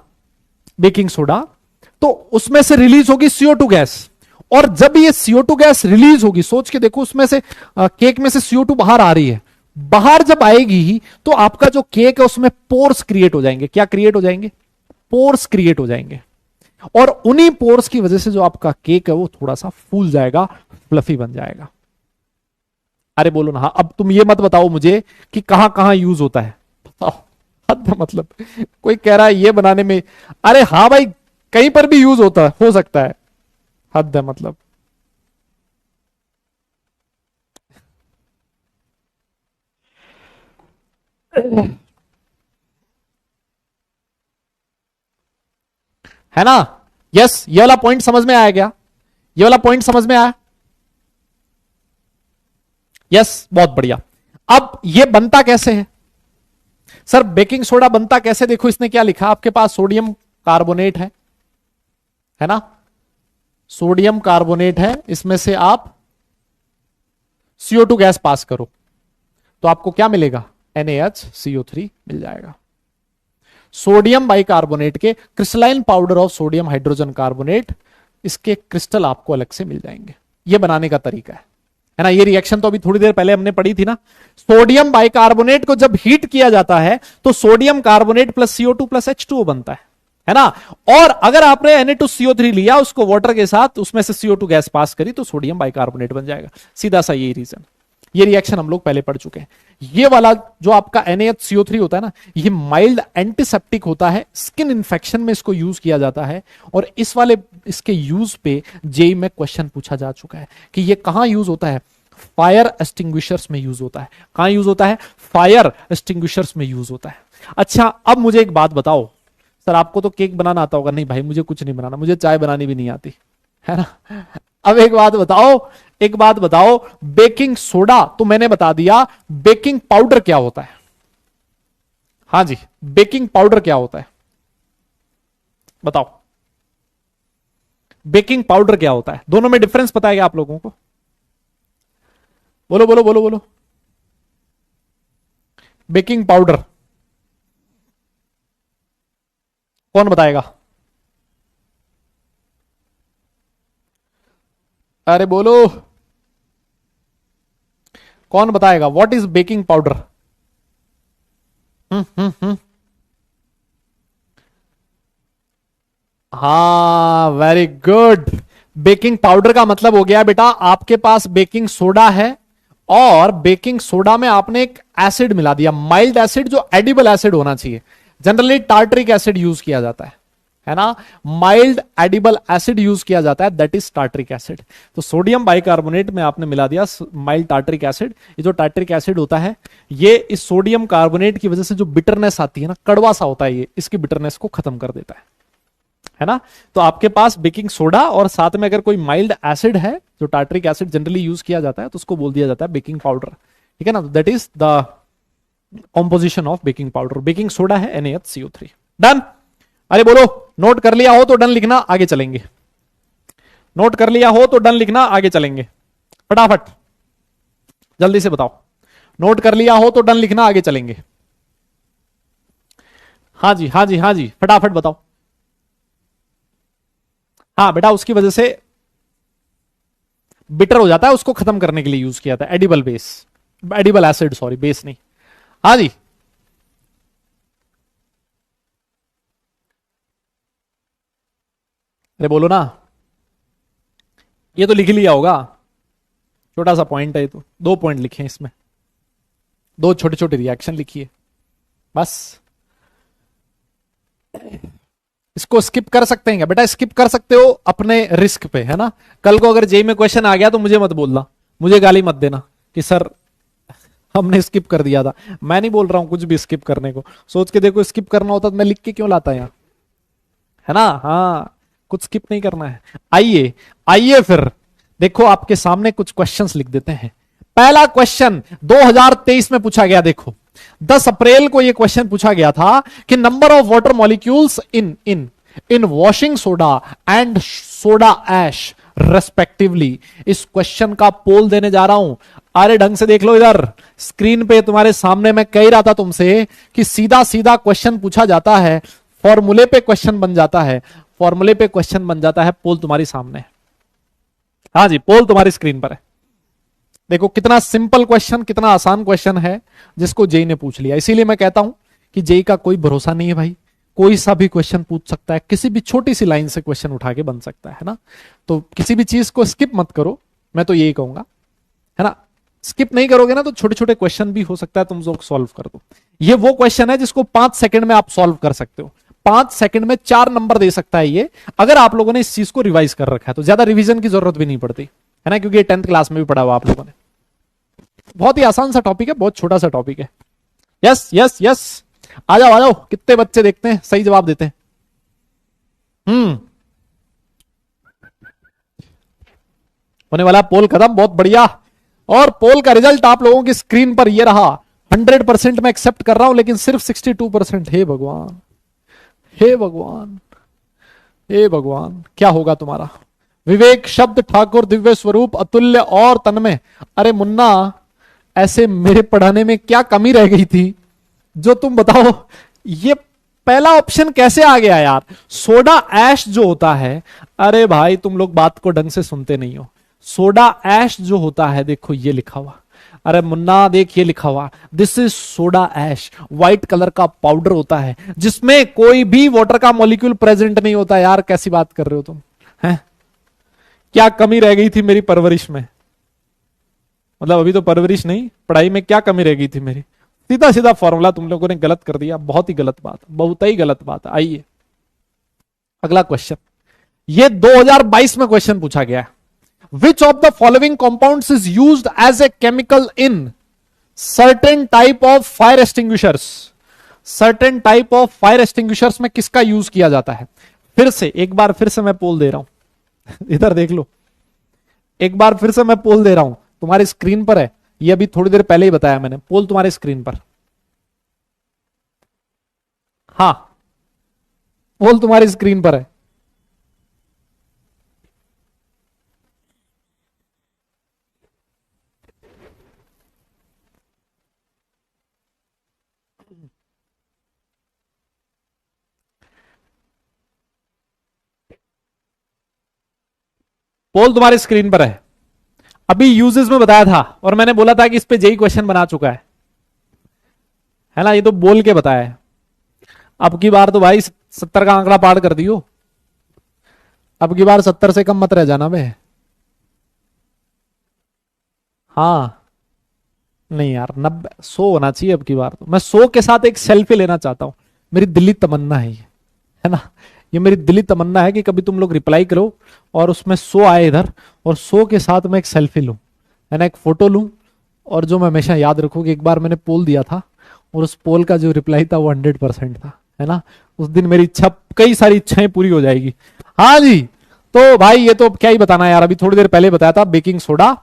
बेकिंग सोडा, तो उसमें से रिलीज होगी CO2 गैस, और जब ये CO2 गैस रिलीज होगी, सोच के देखो, उसमें से केक में से CO2 बाहर आ रही है, बाहर जब आएगी तो आपका जो केक है उसमें पोर्स क्रिएट हो जाएंगे, क्या क्रिएट हो जाएंगे, पोर्स क्रिएट हो जाएंगे, और उन्हीं पोर्स की वजह से जो आपका केक है वो थोड़ा सा फूल जाएगा, फ्लफी बन जाएगा। अरे बोलो ना, हाँ अब तुम ये मत बताओ मुझे कि कहां कहां यूज होता है, बताओ, हद है मतलब। कोई कह रहा है ये बनाने में, अरे हाँ भाई कहीं पर भी यूज होता है, हो सकता है, हद है मतलब। है ना? यस, ये वाला पॉइंट समझ में आया क्या? ये वाला पॉइंट समझ में आया? यस, बहुत बढ़िया। अब ये बनता कैसे है सर? बेकिंग सोडा बनता कैसे? देखो इसने क्या लिखा, आपके पास सोडियम कार्बोनेट है ना? सोडियम कार्बोनेट है, इसमें से आप CO2 गैस पास करो तो आपको क्या मिलेगा? NaHCO3 मिल जाएगा। सोडियम बाइकार्बोनेट के crystalline powder of sodium hydrogen carbonate, इसके क्रिस्टल आपको अलग से मिल जाएंगे। ये बनाने का तरीका है ना? ये रिएक्शन तो अभी थोड़ी देर पहले हमने पढ़ी थी ना। सोडियम बाइकार्बोनेट को जब हीट किया जाता है तो sodium carbonate plus CO2 plus H2O बनता है ना? और अगर आपने Na2CO3 लिया उसको वाटर के साथ, उसमें से CO2 गैस पास करी तो सोडियम बाइकार्बोनेट बन जाएगा। सीधा सा यही रीजन। ये रिएक्शन हम लोग पहले पढ़ चुके हैं। ये वाला जो आपका NaHCO3 होता है ना, ये माइल्ड एंटीसेप्टिक होता है, स्किन इंफेक्शन में इसको यूज किया जाता है। और इसके यूज पे जेई में क्वेश्चन पूछा जा चुका है कि ये कहां यूज होता है? फायर एक्सटिंग्विशर्स में यूज होता है। कहां यूज होता है? फायर एक्सटिंग्विशर्स में यूज होता है। अच्छा, अब मुझे एक बात बताओ सर, आपको तो केक बनाना आता होगा। नहीं भाई, मुझे कुछ नहीं बनाना, मुझे चाय बनानी भी नहीं आती, है ना? अब एक बात बताओ, बेकिंग सोडा तो मैंने बता दिया, बेकिंग पाउडर क्या होता है? हाँ जी, बेकिंग पाउडर क्या होता है बताओ? बेकिंग पाउडर क्या होता है? दोनों में डिफरेंस पता है क्या आप लोगों को? बोलो बोलो बोलो बोलो। बेकिंग पाउडर कौन बताएगा? अरे बोलो, कौन बताएगा? What is baking powder? हाँ, वेरी गुड। बेकिंग पाउडर का मतलब हो गया बेटा, आपके पास बेकिंग सोडा है और बेकिंग सोडा में आपने एक एसिड मिला दिया, माइल्ड एसिड, जो एडिबल एसिड होना चाहिए। जनरली टार्टरिक एसिड यूज किया जाता है ना? माइल्ड एडिबल एसिड यूज किया जाता है, दैट इज टार्टरिक एसिड। तो सोडियम बाइकार्बोनेट में आपने मिला दिया माइल्ड टार्टरिक एसिड। ये जो टार्टरिक एसिड होता है, ये इस सोडियम कार्बोनेट की वजह से जो बिटरनेस आती है ना, कड़वा सा होता है, ये इसकी बिटरनेस को खत्म कर देता है ना? तो आपके पास बेकिंग सोडा और साथ में अगर कोई माइल्ड एसिड है, जो टार्टरिक एसिड जनरली यूज किया जाता है, तो उसको बोल दिया जाता है बेकिंग पाउडर। ठीक है ना? That is the composition of baking powder. Baking soda है NaHCO3। डन? अरे बोलो, नोट कर लिया हो तो डन लिखना, आगे चलेंगे। नोट कर लिया हो तो डन लिखना, आगे चलेंगे। फटाफट जल्दी से बताओ। नोट कर लिया हो तो डन लिखना, आगे चलेंगे। हाँ जी, हाँ जी, हाँ जी, फटाफट बताओ। हाँ बेटा, उसकी वजह से बिटर हो जाता है, उसको खत्म करने के लिए यूज किया था एडिबल एसिड, सॉरी, बेस नहीं। हाँ जी, अरे बोलो ना। ये तो लिख लिया होगा, छोटा सा पॉइंट है ये तो। 2 पॉइंट लिखे हैं इसमें, 2 छोटे छोटे रिएक्शन लिखिए बस। इसको स्किप कर सकते हैं क्या बेटा? स्किप कर सकते हो अपने रिस्क पे, है ना? कल को अगर जेई में क्वेश्चन आ गया तो मुझे मत बोलना, मुझे गाली मत देना कि सर हमने स्किप कर दिया था। मैं नहीं बोल रहा हूं कुछ भी स्किप करने को। सोच के देखो, स्किप करना होता तो मैं लिख के क्यों लाता यहाँ, है ना? हाँ, कुछ स्किप नहीं करना है। आइए आइए, फिर देखो आपके सामने कुछ क्वेश्चंस लिख देते हैं। पहला क्वेश्चन 2023 में पूछा गया। देखो 10 अप्रैल को यह क्वेश्चन पूछा गया था कि number of water molecules in washing soda and soda ash respectively. इस क्वेश्चन का पोल देने जा रहा हूं। अरे ढंग से देख लो, इधर स्क्रीन पे तुम्हारे सामने मैं कह रहा था तुमसे कि सीधा सीधा क्वेश्चन पूछा जाता है, फॉर्मूले पे क्वेश्चन बन जाता है, फॉर्मूले पे क्वेश्चन बन जाता है। पोल तुम्हारी सामने है। हाँ जी, पोल तुम्हारी स्क्रीन पर है। देखो कितना सिंपल क्वेश्चन, कितना आसान क्वेश्चन है जिसको जेई ने पूछ लिया। इसीलिए मैं कहता हूं कि जेई का कोई भरोसा नहीं है भाई, कोई सा भी क्वेश्चन पूछ सकता है, किसी भी छोटी सी लाइन से क्वेश्चन उठा के बन सकता है ना? तो किसी भी चीज को स्किप मत करो, मैं तो यही कहूंगा, है ना? स्किप नहीं करोगे ना तो छोटे छोटे क्वेश्चन भी हो सकता है तुम लोग सॉल्व कर दो। ये वो क्वेश्चन है जिसको 5 सेकंड में आप सॉल्व कर सकते हो। 5 सेकंड में 4 नंबर दे सकता है ये, अगर आप लोगों ने इस चीज को रिवाइज कर रखा है तो। ज्यादा रिवीजन की जरूरत भी नहीं पड़ती, है ना? क्योंकि ये 10th क्लास में भी पढ़ा हुआ आप लोगों ने। बहुत ही आसान सा टॉपिक है, बहुत छोटा सा टॉपिक है। यस यस यस, आ जाओ आ जाओ। कितने बच्चे देखते हैं सही जवाब देते हैं? हम्म, होने वाला पोल खत्म, बहुत बढ़िया। और पोल का रिजल्ट आप लोगों की स्क्रीन पर ये रहा। 100% मैं एक्सेप्ट कर रहा हूं, लेकिन सिर्फ 62%। हे भगवान, हे भगवान, हे भगवान, क्या होगा तुम्हारा? विवेक शब्द ठाकुर दिव्य स्वरूप अतुल्य और तन्मय। अरे मुन्ना, ऐसे मेरे पढ़ाने में क्या कमी रह गई थी जो तुम बताओ? ये पहला ऑप्शन कैसे आ गया यार? सोडा ऐश जो होता है, अरे भाई तुम लोग बात को ढंग से सुनते नहीं हो। सोडा ऐश जो होता है, देखो ये लिखा हुआ। अरे मुन्ना देख, ये लिखा हुआ, this is soda ash. White colour का पाउडर होता है जिसमें कोई भी वाटर का मॉलिक्यूल प्रेजेंट नहीं होता। यार कैसी बात कर रहे हो तुम? हैं? क्या कमी रह गई थी मेरी परवरिश में? मतलब अभी तो परवरिश नहीं, पढ़ाई में क्या कमी रह गई थी मेरी? सीधा सीधा फॉर्मूला तुम लोगों ने गलत कर दिया। बहुत ही गलत बात, बहुत ही गलत बात। आइए अगला क्वेश्चन। ये 2022 में क्वेश्चन पूछा गया है। Which of the following compounds is used as a chemical in certain type of fire extinguishers? Certain type of fire extinguishers में किसका यूज किया जाता है? फिर से एक बार फिर से मैं पोल दे रहा हूं इधर देख लो, एक बार फिर से मैं पोल दे रहा हूं, तुम्हारी स्क्रीन पर है। ये अभी थोड़ी देर पहले ही बताया मैंने, पोल तुम्हारी स्क्रीन पर। हाँ, पोल तुम्हारी स्क्रीन पर है। पोल तुम्हारी स्क्रीन पर है। अभी यूजेस में बताया था और मैंने बोला था कि इस पे जेई क्वेश्चन बना चुका है ना? ये तो बोल के बताया है। अब की बार तो भाई 70 का आंकड़ा पार कर दियो। अब की बार 70 से कम मत रह जाना बे। हाँ, नहीं यार, 90 100 होना चाहिए अब की बार। तो मैं 100 के साथ एक सेल्फी लेना चाहता हूं। मेरी दिली तमन्ना है ये, है ना? ये मेरी दिली तमन्ना है कि कभी तुम लोग रिप्लाई करो और उसमें 100 आए इधर, और 100 के साथ मैं एक सेल्फी लूं, है ना, एक फोटो लूं। और जो मैं हमेशा याद रखूं कि एक बार मैंने पोल दिया था और उस पोल का जो रिप्लाई था वो 100% था, है ना? उस दिन मेरी इच्छा, कई सारी इच्छाएं पूरी हो जाएगी। हाँ जी, तो भाई ये तो क्या ही बताना यार, अभी थोड़ी देर पहले बताया था बेकिंग सोडा।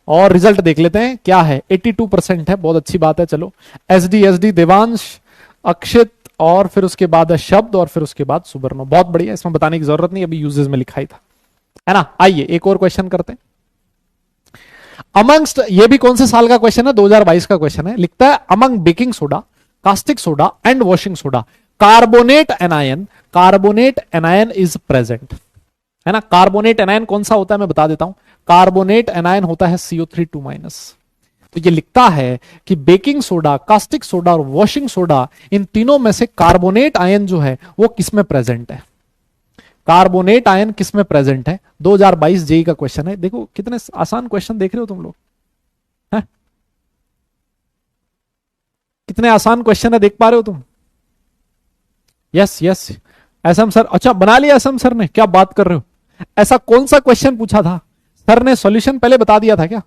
और रिजल्ट देख लेते हैं क्या है। 82% है, बहुत अच्छी बात है। चलो, एसडी देवांश, अक्षित, और फिर उसके बाद है शब्द, और फिर उसके बाद सुबर्णो। बहुत बढ़िया, इसमें बताने की जरूरत नहीं, अभी यूजेस में लिखा ही था, है ना? आइए एक और क्वेश्चन करते हैं। अमंगस्ट, ये भी कौन से साल का क्वेश्चन है? 2022 का क्वेश्चन है। लिखता है among baking soda, caustic soda and washing soda, carbonate anion is present, है ना? कार्बोनेट एनायन कौन सा होता है मैं बता देता हूं। कार्बोनेट एनायन होता है CO3 2-। तो ये लिखता है कि बेकिंग सोडा, कास्टिक सोडा और वॉशिंग सोडा, इन तीनों में से कार्बोनेट आयन जो है वो किसमें प्रेजेंट है? कार्बोनेट आयन किसमें प्रेजेंट है? 2022 जेई का क्वेश्चन है। देखो कितने आसान क्वेश्चन देख रहे हो तुम लोग, हैं? कितने आसान क्वेश्चन है, देख पा रहे हो तुम? यस यस, एसएम सर, अच्छा बना लिया एसएम सर ने, क्या बात कर रहे हो? ऐसा कौन सा क्वेश्चन पूछा था? सर ने सॉल्यूशन पहले बता दिया था क्या?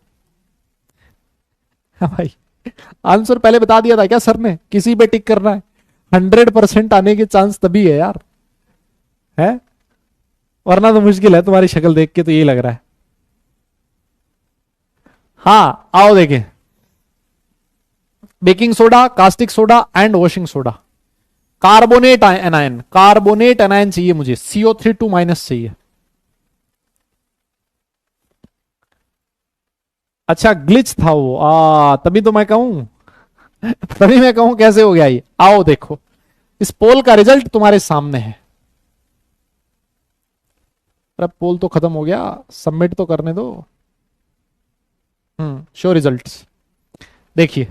हाँ भाई, आंसर पहले बता दिया था क्या सर ने? किसी पे टिक करना है। 100% आने के चांस तभी है यार, है? वरना तो मुश्किल है, तुम्हारी शक्ल देख के तो यही लग रहा है। हाँ आओ देखें, baking soda, caustic soda and washing soda, carbonate anion, carbonate anion चाहिए मुझे, CO3 2- चाहिए। अच्छा ग्लिच था वो, तभी तो मैं कहूं तभी मैं कहूं कैसे हो गया ये। आओ देखो, इस पोल का रिजल्ट तुम्हारे सामने है। अरे पोल तो खत्म हो गया, सबमिट तो करने दो। शो रिजल्ट्स, देखिए।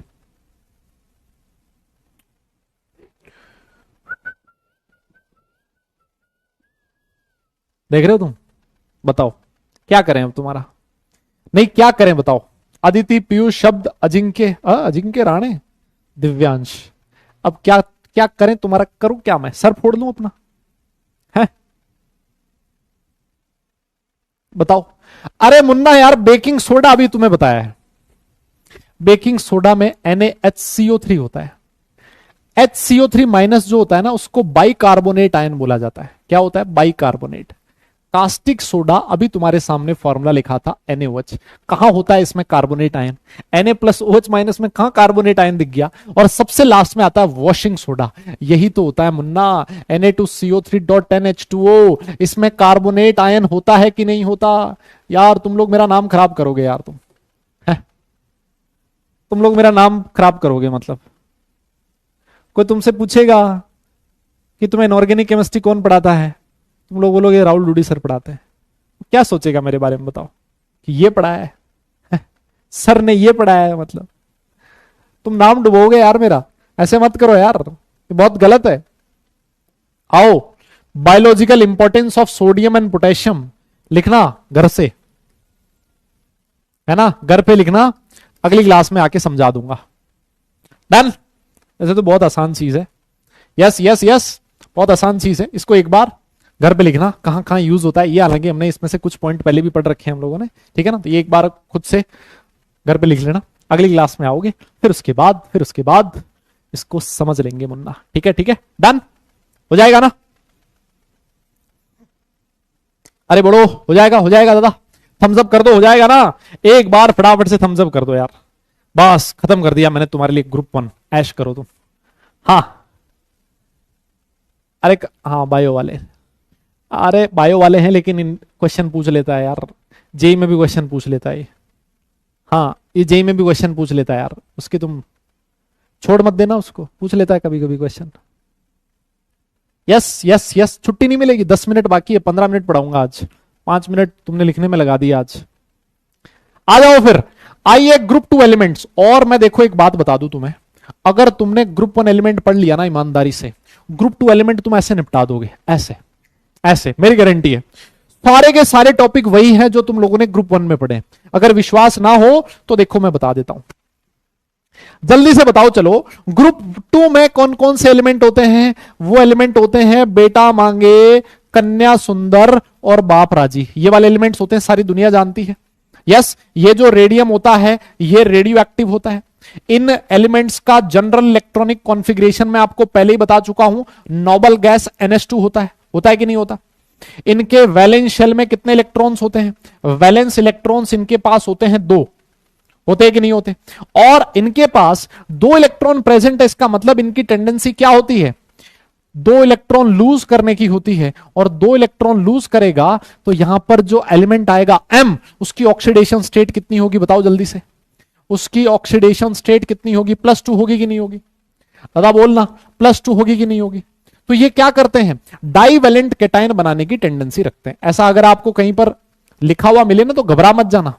देख रहे हो तुम? बताओ क्या करें अब तुम्हारा? नहीं क्या करें बताओ? अदिति, पीयूष, शब्द, अजिंक्य, अजिंक्य राणे, दिव्यांश। अब क्या क्या करें तुम्हारा? करूं क्या मैं? सर फोड़ लूं अपना? है, बताओ। अरे मुन्ना यार, बेकिंग सोडा अभी तुम्हें बताया है, बेकिंग सोडा में NaHCO3 होता है। HCO3 माइनस जो होता है ना, उसको बाइकार्बोनेट आयन बोला जाता है। क्या होता है? बाइकार्बोनेट। कास्टिक सोडा, अभी तुम्हारे सामने फॉर्मूला लिखा था NaOH, कहां होता है इसमें कार्बोनेट आयन? Na+OH माइनस में कहां कार्बोनेट आयन दिख गया? और सबसे लास्ट में आता है वॉशिंग सोडा, यही तो होता है मुन्ना, Na2CO3.10H2O, इसमें कार्बोनेट आयन होता है कि नहीं होता? यार तुम लोग मेरा नाम खराब करोगे यार, तुम लोग मेरा नाम खराब करोगे। मतलब कोई तुमसे पूछेगा कि तुम्हें इनऑर्गेनिक केमिस्ट्री कौन पढ़ाता है, तुम लोग बोलोगे राहुल डूडी सर पढ़ाते हैं। क्या सोचेगा मेरे बारे में बताओ, कि ये पढ़ाया है सर ने ये पढ़ाया है? मतलब तुम नाम डुबोगे यार मेरा, ऐसे मत करो यार, ये बहुत गलत है। आओ, biological importance of sodium and potassium लिखना घर से, है ना, घर पे लिखना, अगली क्लास में आके समझा दूंगा। डन? ऐसे तो बहुत आसान चीज है। यस यस यस, बहुत आसान चीज है, इसको एक बार घर पे लिखना कहां कहां यूज होता है। ये हालांकि हमने इसमें से कुछ पॉइंट पहले भी पढ़ रखे हैं हम लोगों ने, ठीक है ना, तो ये एक बार खुद से घर पे लिख लेना, अगली क्लास में आओगे फिर उसके बाद इसको समझ लेंगे मुन्ना। ठीक है ठीक है, डन हो जाएगा ना? अरे बोलो, हो जाएगा दादा, थम्स अप कर दो, हो जाएगा ना? एक बार फटाफट से थम्स अप कर दो यार, बस खत्म कर दिया मैंने तुम्हारे लिए ग्रुप 1, ऐश करो तुम। हाँ अरे हाँ बायो वाले, अरे बायो वाले हैं लेकिन इन क्वेश्चन पूछ लेता है यार, जेई में भी क्वेश्चन पूछ लेता है। हाँ ये जेई में भी क्वेश्चन पूछ लेता है यार, उसकी तुम छोड़ मत देना, उसको पूछ लेता है कभी कभी क्वेश्चन। यस यस यस, छुट्टी नहीं मिलेगी, 10 मिनट बाकी है, 15 मिनट पढ़ाऊंगा आज, 5 मिनट तुमने लिखने में लगा दिया आज। आ जाओ फिर, आइए ग्रुप 2 एलिमेंट्स। और मैं देखो एक बात बता दूं तुम्हें, अगर तुमने ग्रुप 1 एलिमेंट पढ़ लिया ना ईमानदारी से, ग्रुप 2 एलिमेंट तुम ऐसे निपटा दोगे, ऐसे ऐसे, मेरी गारंटी है। सारे के सारे टॉपिक वही है जो तुम लोगों ने ग्रुप 1 में पढ़े। अगर विश्वास ना हो तो देखो मैं बता देता हूं, जल्दी से बताओ चलो। ग्रुप 2 में कौन कौन से एलिमेंट होते हैं? वो एलिमेंट होते हैं बेटा मांगे, कन्या सुंदर और बाप राजी, ये वाले एलिमेंट्स होते हैं, सारी दुनिया जानती है। यस, ये जो रेडियम होता है ये रेडियो एक्टिव होता है। इन एलिमेंट्स का जनरल इलेक्ट्रॉनिक कॉन्फ़िगरेशन मैं आपको पहले ही बता चुका हूं, नोबल गैस NH2 होता है कि नहीं होता? इनके वैलेंस शेल में कितने इलेक्ट्रॉन्स होते हैं? वैलेंस इलेक्ट्रॉन्स इनके पास होते हैं 2, होते हैं कि नहीं होते? और इनके पास 2 इलेक्ट्रॉन प्रेजेंट है, इसका मतलब इनकी टेंडेंसी क्या होती है? 2 इलेक्ट्रॉन लूज करने की होती है, और 2 इलेक्ट्रॉन लूज करेगा तो यहां पर जो एलिमेंट आएगा M, उसकी ऑक्सीडेशन स्टेट कितनी होगी बताओ जल्दी से? उसकी ऑक्सीडेशन स्टेट कितनी होगी? +2 होगी कि नहीं होगी? दादा बोलना, +2 होगी कि नहीं होगी? तो ये क्या करते हैं? डाईवैलेंट कैटायन बनाने की टेंडेंसी रखते हैं। ऐसा अगर आपको कहीं पर लिखा हुआ मिले ना तो घबरा मत जाना,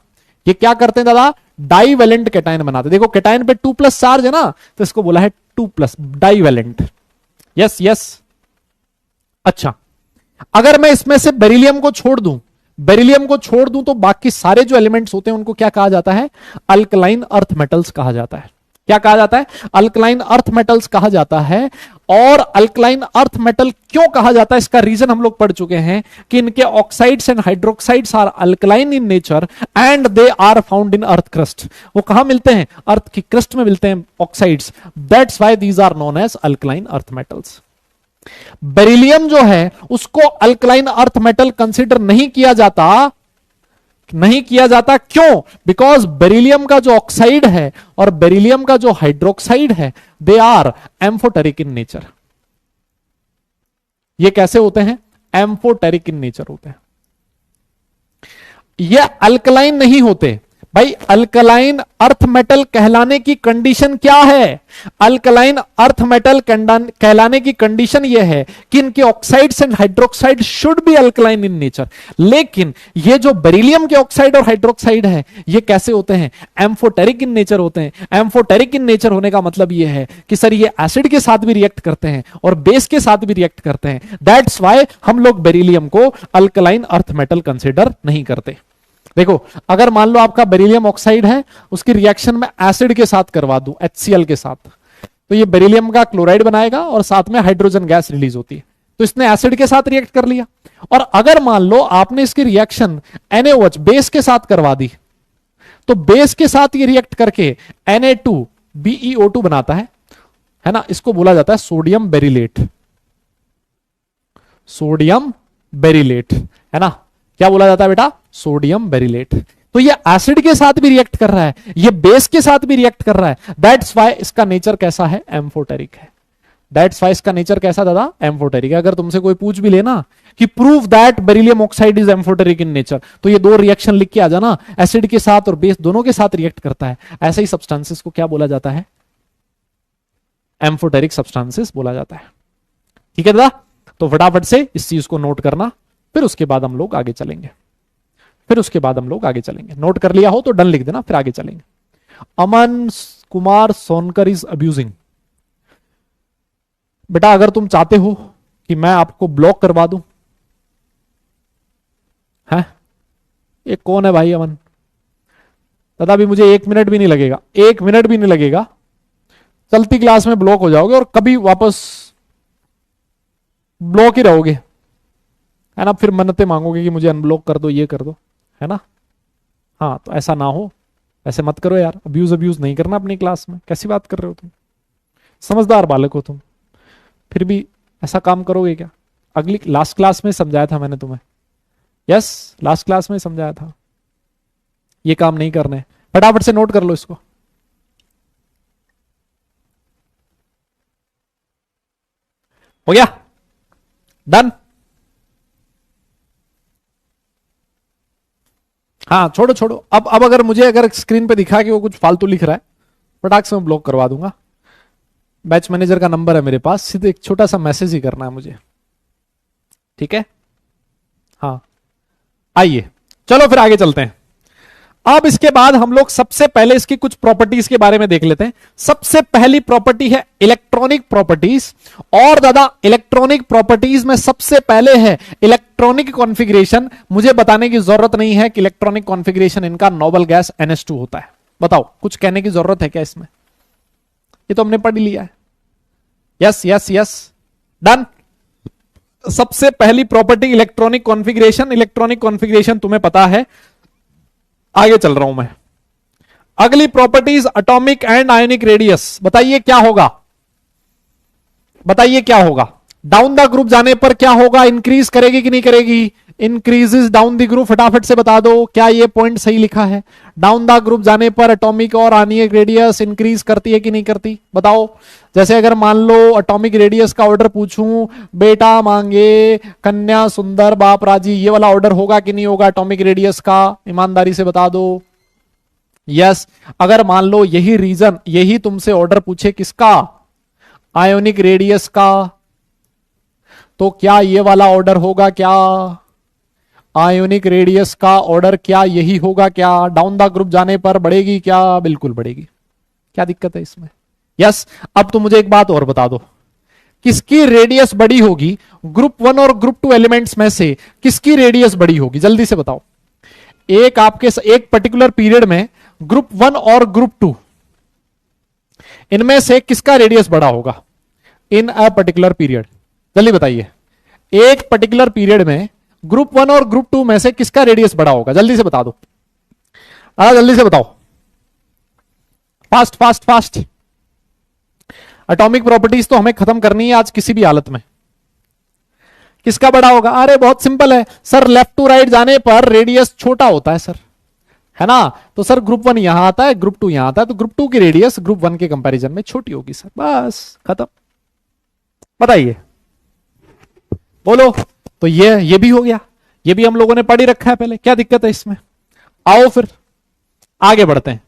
ये क्या करते हैं दादा? डाईवैलेंट कैटायन बनाते। देखो कैटायन पे 2+ चार्ज है ना, तो इसको बोला है 2+, डाईवैलेंट। Yes yes. अच्छा, अगर मैं इसमें से बेरिलियम को छोड़ दूं, तो बाकी सारे जो एलिमेंट्स होते हैं उनको क्या कहा जाता है? अल्कलाइन अर्थ मेटल्स कहा जाता है। क्या कहा जाता है? अल्कलाइन अर्थ मेटल्स कहा जाता है। और अल्कलाइन अर्थ मेटल क्यों कहा जाता है, इसका रीजन हम लोग पढ़ चुके हैं कि इनके oxides and hydroxides are alkaline in nature and they are found in earth crust. वो कहां मिलते हैं? अर्थ की क्रस्ट में मिलते हैं oxides, that's why these are known as alkaline earth metals. Beryllium जो है उसको अल्कलाइन अर्थ मेटल कंसिडर नहीं किया जाता। क्यों? बिकॉज बेरिलियम का जो ऑक्साइड है और बेरिलियम का जो हाइड्रोक्साइड है, they are amphoteric in nature. ये कैसे होते हैं? एम्फोटेरिक इन नेचर होते हैं। ये अल्कलाइन नहीं होते भाई। अल्कलाइन अर्थ मेटल कहलाने की कंडीशन क्या है? अल्कलाइन अर्थ मेटल कहलाने की कंडीशन यह है कि इनके oxides and hydroxide should be alkaline in nature. लेकिन ये जो बेरिलियम के ऑक्साइड और हाइड्रोक्साइड है, ये कैसे होते हैं? एम्फोटेरिक इन नेचर होते हैं। एम्फोटेरिक इन नेचर होने का मतलब यह है कि सर ये एसिड के साथ भी रिएक्ट करते हैं और बेस के साथ भी रिएक्ट करते हैं। दैट्स वाई हम लोग बेरिलियम को अल्कलाइन अर्थ मेटल कंसिडर नहीं करते। देखो, अगर मान लो आपका बेरिलियम ऑक्साइड है, उसकी रिएक्शन में एसिड के साथ करवा दूं, HCl के साथ, तो ये बेरिलियम का क्लोराइड बनाएगा और साथ में हाइड्रोजन गैस रिलीज होती है। तो इसने एसिड के साथ रिएक्ट कर लिया। और अगर मान लो आपने इसकी रिएक्शन NaOH बेस के साथ करवा दी, तो बेस के साथ ये रिएक्ट करके Na2BeO2 बनाता है है ना, इसको बोला जाता है सोडियम बेरिलेट। सोडियम बेरिलेट, है ना, क्या बोला जाता है बेटा, सोडियम बेरिलेट। तो ये एसिड के साथ भी रिएक्ट कर रहा है, ये बेस के साथ भी रिएक्ट कर रहा है, दैट्स वाई इसका नेचर कैसा है, एम्फोटेरिक है। दैट्स वाई इसका नेचर कैसा दादा, एम्फोटेरिक है। अगर तुमसे कोई पूछ भी लेना कि prove that beryllium oxide is amphoteric in nature, तो ये दो रिएक्शन लिख के आ जाना, एसिड के साथ और बेस दोनों के साथ रिएक्ट करता है। ऐसे ही सब्सटेंसेस को क्या बोला जाता है, एम्फोटेरिक सब्सटेंसेस बोला जाता है। ठीक है दादा, तो फटाफट से इस चीज को नोट करना, फिर उसके बाद हम लोग आगे चलेंगे। नोट कर लिया हो तो डन लिख देना, फिर आगे चलेंगे। Aman Kumar Sonkar is abusing. बेटा अगर तुम चाहते हो कि मैं आपको ब्लॉक करवा दूं, है ये कौन है भाई अमन, दादा अभी मुझे 1 मिनट भी नहीं लगेगा, 1 मिनट भी नहीं लगेगा, चलती क्लास में ब्लॉक हो जाओगे और कभी वापस ब्लॉक ही रहोगे, है ना। फिर मन्नतें मांगोगे कि मुझे अनब्लॉक कर दो, ये कर दो, है ना। हाँ तो ऐसा ना हो, ऐसे मत करो यार, अब्यूज नहीं करना अपनी क्लास में। कैसी बात कर रहे हो तुम, समझदार बालक हो तुम, फिर भी ऐसा काम करोगे क्या। अगली लास्ट क्लास में समझाया था मैंने तुम्हें, यस लास्ट क्लास में समझाया था, ये काम नहीं करने। फटाफट से नोट कर लो इसको। हो गया, डन। हाँ छोड़ो छोड़ो, अब अगर मुझे अगर स्क्रीन पे दिखा कि वो कुछ फालतू लिख रहा है, फटाक से मैं ब्लॉक करवा दूंगा। बैच मैनेजर का नंबर है मेरे पास, सीधे एक छोटा सा मैसेज ही करना है मुझे, ठीक है। हाँ आइए चलो फिर आगे चलते हैं। अब इसके बाद हम लोग सबसे पहले इसकी कुछ प्रॉपर्टीज के बारे में देख लेते हैं। सबसे पहली प्रॉपर्टी है इलेक्ट्रॉनिक प्रॉपर्टीज, और दादा इलेक्ट्रॉनिक प्रॉपर्टीज में सबसे पहले है इलेक्ट्रॉनिक कॉन्फ़िगरेशन। मुझे बताने की जरूरत नहीं है कि इलेक्ट्रॉनिक कॉन्फ़िगरेशन इनका नोबल गैस NH2 होता है। बताओ कुछ कहने की जरूरत है क्या इसमें, ये तो हमने पढ़ लिया है। Yes yes yes, done. सबसे पहली property electronic configuration. Electronic configuration तुम्हें पता है, आगे चल रहा हूं मैं। अगली properties atomic and ionic radius. बताइए क्या होगा, बताइए क्या होगा। डाउन द ग्रुप जाने पर क्या होगा, इंक्रीज करेगी कि नहीं करेगी, इंक्रीजेस डाउन द ग्रुप। फटाफट से बता दो क्या ये पॉइंट सही लिखा है। डाउन द ग्रुप जाने पर एटॉमिक और आयोनिक रेडियस इंक्रीज करती है कि नहीं करती, बताओ। जैसे अगर मान लो एटॉमिक रेडियस का ऑर्डर पूछूं, बेटा मांगे कन्या सुंदर बाप राजी, ये वाला ऑर्डर होगा कि नहीं होगा एटॉमिक रेडियस का, ईमानदारी से बता दो। यस, अगर मान लो यही रीजन, यही तुमसे ऑर्डर पूछे किसका, आयोनिक रेडियस का, तो क्या ये वाला ऑर्डर होगा, क्या आयोनिक रेडियस का ऑर्डर क्या यही होगा, क्या डाउन द ग्रुप जाने पर बढ़ेगी क्या, बिल्कुल बढ़ेगी। क्या दिक्कत है इसमें। यस, अब तो मुझे एक बात और बता दो, किसकी रेडियस बड़ी होगी, ग्रुप 1 और ग्रुप 2 एलिमेंट्स में से किसकी रेडियस बड़ी होगी, जल्दी से बताओ। एक आपके एक पर्टिकुलर पीरियड में ग्रुप 1 और ग्रुप 2 इनमें से किसका रेडियस बड़ा होगा इन अ पर्टिकुलर पीरियड, जल्दी बताइए। एक पर्टिकुलर पीरियड में ग्रुप 1 और ग्रुप 2 में से किसका रेडियस बड़ा होगा, जल्दी से बता दो। जल्दी से बताओ, fast fast fast. Atomic properties तो हमें खत्म करनी है आज किसी भी हालत में। किसका बड़ा होगा, अरे बहुत सिंपल है सर, लेफ्ट टू राइट जाने पर रेडियस छोटा होता है सर, है ना। तो सर ग्रुप 1 यहां आता है, ग्रुप 2 यहां आता है, तो ग्रुप 2 की रेडियस ग्रुप 1 के कंपैरिजन में छोटी होगी सर, बस खत्म। बताइए, बोलो। तो ये भी हो गया, ये भी हम लोगों ने पढ़ ही रखा है पहले, क्या दिक्कत है इसमें। आओ फिर आगे बढ़ते हैं,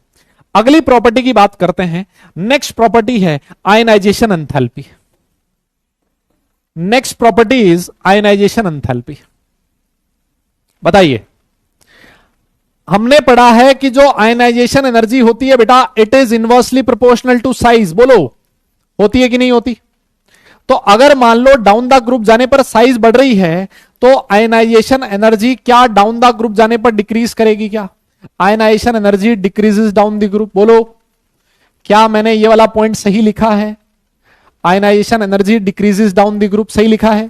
अगली प्रॉपर्टी की बात करते हैं। नेक्स्ट प्रॉपर्टी है ionisation enthalpy. Next property is ionisation enthalpy. बताइए, हमने पढ़ा है कि जो आयनाइजेशन एनर्जी होती है बेटा, it is inversely proportional to size. बोलो, होती है कि नहीं होती। तो अगर मान लो डाउन द ग्रुप जाने पर साइज बढ़ रही है, तो आयनाइजेशन एनर्जी क्या डाउन द ग्रुप जाने पर डिक्रीज करेगी, क्या ionisation energy decreases down the group. बोलो, क्या मैंने ये वाला पॉइंट सही लिखा है, ionisation energy decreases down the group, सही लिखा है,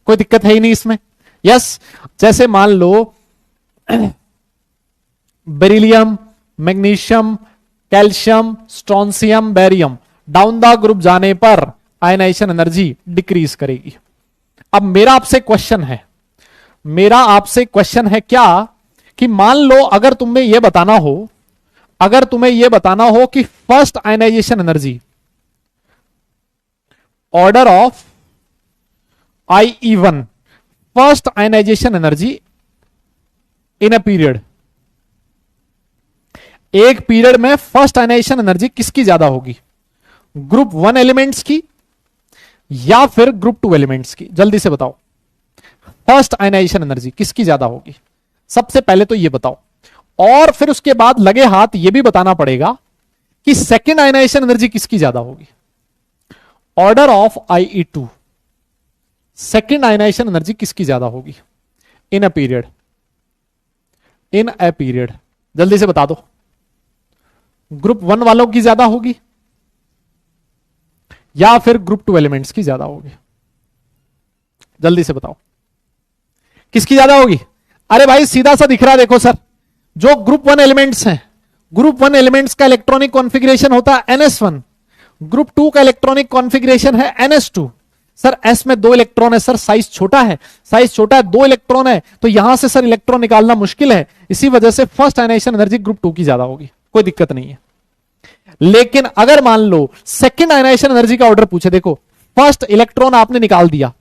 कोई दिक्कत है ही नहीं इसमें। यस, जैसे मान लो beryllium, magnesium, calcium, strontium, barium, down the group जाने पर आयनाइजेशन एनर्जी डिक्रीज करेगी। अब मेरा आपसे क्वेश्चन है क्या कि मान लो अगर तुम्हें यह बताना हो कि first ionisation energy order of IE1, first ionisation energy in a period, एक पीरियड में फर्स्ट आयनाइजेशन एनर्जी किसकी ज्यादा होगी, ग्रुप 1 एलिमेंट्स की या फिर ग्रुप 2 एलिमेंट्स की? जल्दी से बताओ, फर्स्ट आयनाइजेशन एनर्जी किसकी ज्यादा होगी? सबसे पहले तो यह बताओ, और फिर उसके बाद लगे हाथ यह भी बताना पड़ेगा कि सेकेंड आयनाइजेशन एनर्जी किसकी ज्यादा होगी। Order of IE2, second ionisation energy किसकी ज्यादा होगी इन अ पीरियड? जल्दी से बता दो, ग्रुप 1 वालों की ज्यादा होगी या फिर ग्रुप 2 एलिमेंट्स की ज्यादा होगी? जल्दी से बताओ किसकी ज्यादा होगी? अरे भाई सीधा सा दिख रहा है, देखो सर, जो ग्रुप 1 एलिमेंट्स हैं, ग्रुप 1 एलिमेंट्स का इलेक्ट्रॉनिक कॉन्फ़िगरेशन होता है NS1, ग्रुप 2 का इलेक्ट्रॉनिक कॉन्फ़िगरेशन है NS2। सर S में 2 इलेक्ट्रॉन है, सर साइज छोटा है, 2 इलेक्ट्रॉन है, तो यहां से सर इलेक्ट्रॉन निकालना मुश्किल है, इसी वजह से फर्स्ट आयनाइजेशन एनर्जी ग्रुप 2 की ज्यादा होगी, कोई दिक्कत नहीं है। लेकिन अगर मान लो सेकेंड आयनाइजेशन एनर्जी का ऑर्डर पूछे, देखो फर्स्ट इलेक्ट्रॉन आपने निकाल दिया,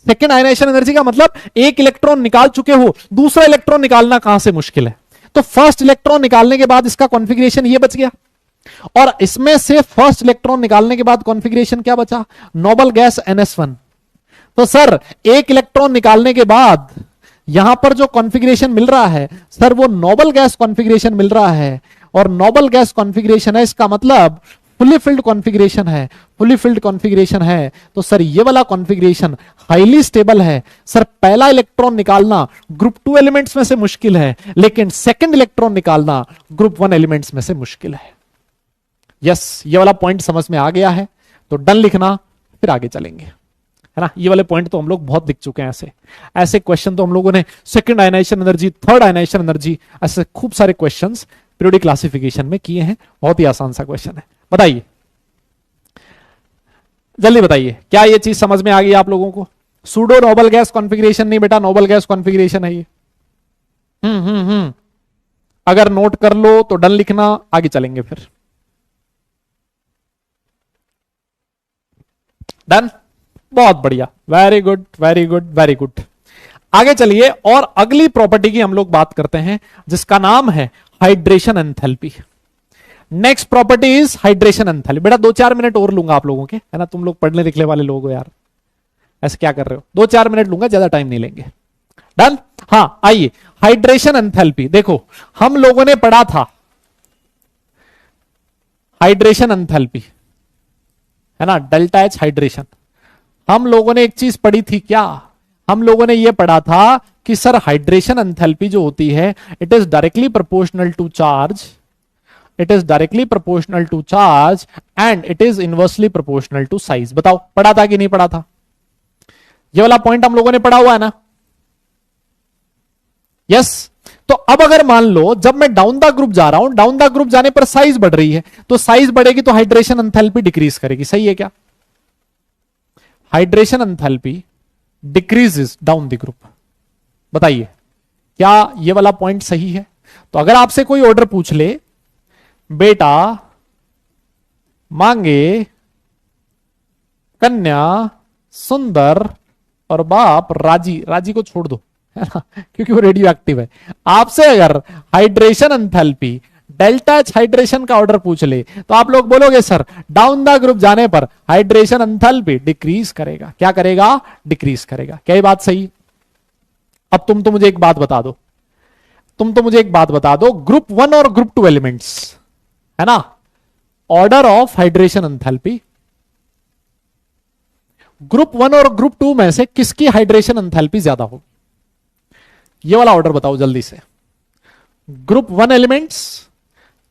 सेकेंड आयनाइजेशन एनर्जी का मतलब एक इलेक्ट्रॉन निकाल चुके हो, दूसरा इलेक्ट्रॉन निकालना कहां से मुश्किल है, तो फर्स्ट इलेक्ट्रॉन निकालने के बाद इसका कॉन्फ़िगरेशन ये बच गया, और इसमें से फर्स्ट इलेक्ट्रॉन निकालने के बाद कॉन्फ़िगरेशन क्या बचा, नोबल गैस NS1। तो सर एक इलेक्ट्रॉन निकालने के बाद यहां पर जो कॉन्फ़िगरेशन मिल रहा है सर वो नोबल गैस कॉन्फ़िगरेशन मिल रहा है, और नोबल गैस कॉन्फ़िगरेशन है, इसका मतलब फुली फिल्ड कॉन्फ़िगरेशन है, तो सर ये वाला कॉन्फ़िगरेशन हाईली स्टेबल है। सर पहला इलेक्ट्रॉन निकालना ग्रुप 2 एलिमेंट्स में से मुश्किल है, लेकिन सेकंड इलेक्ट्रॉन निकालना ग्रुप 1 एलिमेंट्स में से मुश्किल है। यस, ये वाला पॉइंट समझ में आ गया है तो डन लिखना, फिर आगे चलेंगे, है ना। ये वाले पॉइंट तो हम लोग बहुत लिख चुके हैं, ऐसे क्वेश्चन तो हम लोगों ने second ionisation energy, third ionisation energy, ऐसे खूब सारे क्वेश्चंस पीरियोडिक क्लासिफिकेशन में किए हैं। बहुत ही आसान सा क्वेश्चन है, बताइए जल्दी बताइए, क्या ये चीज समझ में आ गई आप लोगों को? सूडो नोबल गैस कॉन्फ़िगरेशन नहीं बेटा, नोबल गैस कॉन्फ़िगरेशन है ये। अगर नोट कर लो तो डन लिखना, आगे चलेंगे फिर। डन, बहुत बढ़िया, very good very good very good. आगे चलिए और अगली प्रॉपर्टी की हम लोग बात करते हैं जिसका नाम है hydration enthalpy. Next property is hydration enthalpy. बेटा 2-4 मिनट और लूंगा आप लोगों के, है ना, तुम लोग पढ़ने लिखने वाले लोग हो यार, ऐसे क्या कर रहे हो, 2-4 मिनट लूंगा, ज्यादा टाइम नहीं लेंगे। डन, हाँ आइए, हाइड्रेशन एंथैल्पी देखो हम लोगों ने पढ़ा था हाइड्रेशन एंथैल्पी, है ना, डेल्टा एच हाइड्रेशन। हम लोगों ने एक चीज पढ़ी थी, क्या हम लोगों ने यह पढ़ा था कि सर हाइड्रेशन एंथैल्पी जो होती है it is directly proportional to charge, it is directly proportional to charge and it is inversely proportional to size. बताओ पढ़ा था कि नहीं पढ़ा था? ये वाला पॉइंट हम लोगों ने पढ़ा हुआ है ना? यस। तो अब अगर मान लो जब मैं डाउन द ग्रुप जा रहा हूं, डाउन द ग्रुप जाने पर साइज बढ़ रही है, तो साइज बढ़ेगी तो हाइड्रेशन एंथैल्पी डिक्रीज करेगी, सही है क्या? Hydration enthalpy decreases down the group. बताइए क्या ये वाला पॉइंट सही है? तो अगर आपसे कोई ऑर्डर पूछ ले, बेटा मांगे कन्या सुंदर और बाप राजी, राजी को छोड़ दो, है ना, क्योंकि वो रेडियो एक्टिव है। आपसे अगर hydration enthalpy delta H hydration का ऑर्डर पूछ ले तो आप लोग बोलोगे सर डाउन द ग्रुप जाने पर हाइड्रेशन एंथैल्पी डिक्रीज करेगा। क्या करेगा? डिक्रीज करेगा। क्या ये बात सही? अब तुम तो मुझे एक बात बता दो, ग्रुप 1 और ग्रुप 2 एलिमेंट्स, है ना, order of hydration enthalpy, group 1 और ग्रुप 2 में से किसकी हाइड्रेशन एंथैल्पी ज्यादा होगी? ये वाला ऑर्डर बताओ जल्दी से। ग्रुप 1 एलिमेंट्स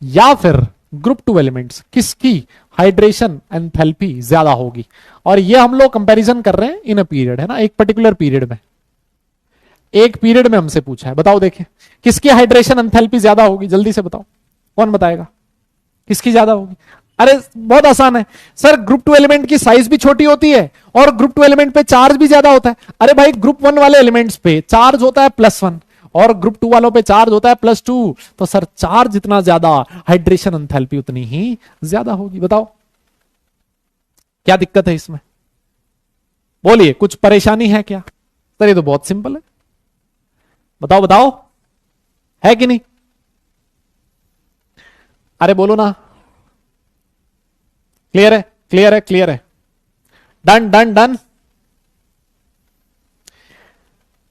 या फिर ग्रुप 2 एलिमेंट्स, किसकी हाइड्रेशन एंथैल्पी ज्यादा होगी? और ये हम लोग कंपैरिजन कर रहे हैं इन अ पीरियड, है ना, एक पर्टिकुलर पीरियड में, एक पीरियड में हमसे पूछा है। बताओ देखें किसकी हाइड्रेशन एंथैल्पी ज्यादा होगी, जल्दी से बताओ, कौन बताएगा किसकी ज्यादा होगी? अरे बहुत आसान है सर, ग्रुप टू एलिमेंट की साइज भी छोटी होती है और ग्रुप टू एलिमेंट पे चार्ज भी ज्यादा होता है। अरे भाई ग्रुप वन वाले एलिमेंट्स पे चार्ज होता है +1 और ग्रुप टू वालों पे चार्ज होता है +2, तो सर चार्ज जितना ज्यादा हाइड्रेशन एंथैल्पी उतनी ही ज्यादा होगी। बताओ क्या दिक्कत है इसमें, बोलिए कुछ परेशानी है क्या? सर ये तो बहुत सिंपल है, बताओ बताओ, है कि नहीं? अरे बोलो ना, क्लियर है क्लियर है क्लियर है, डन डन डन,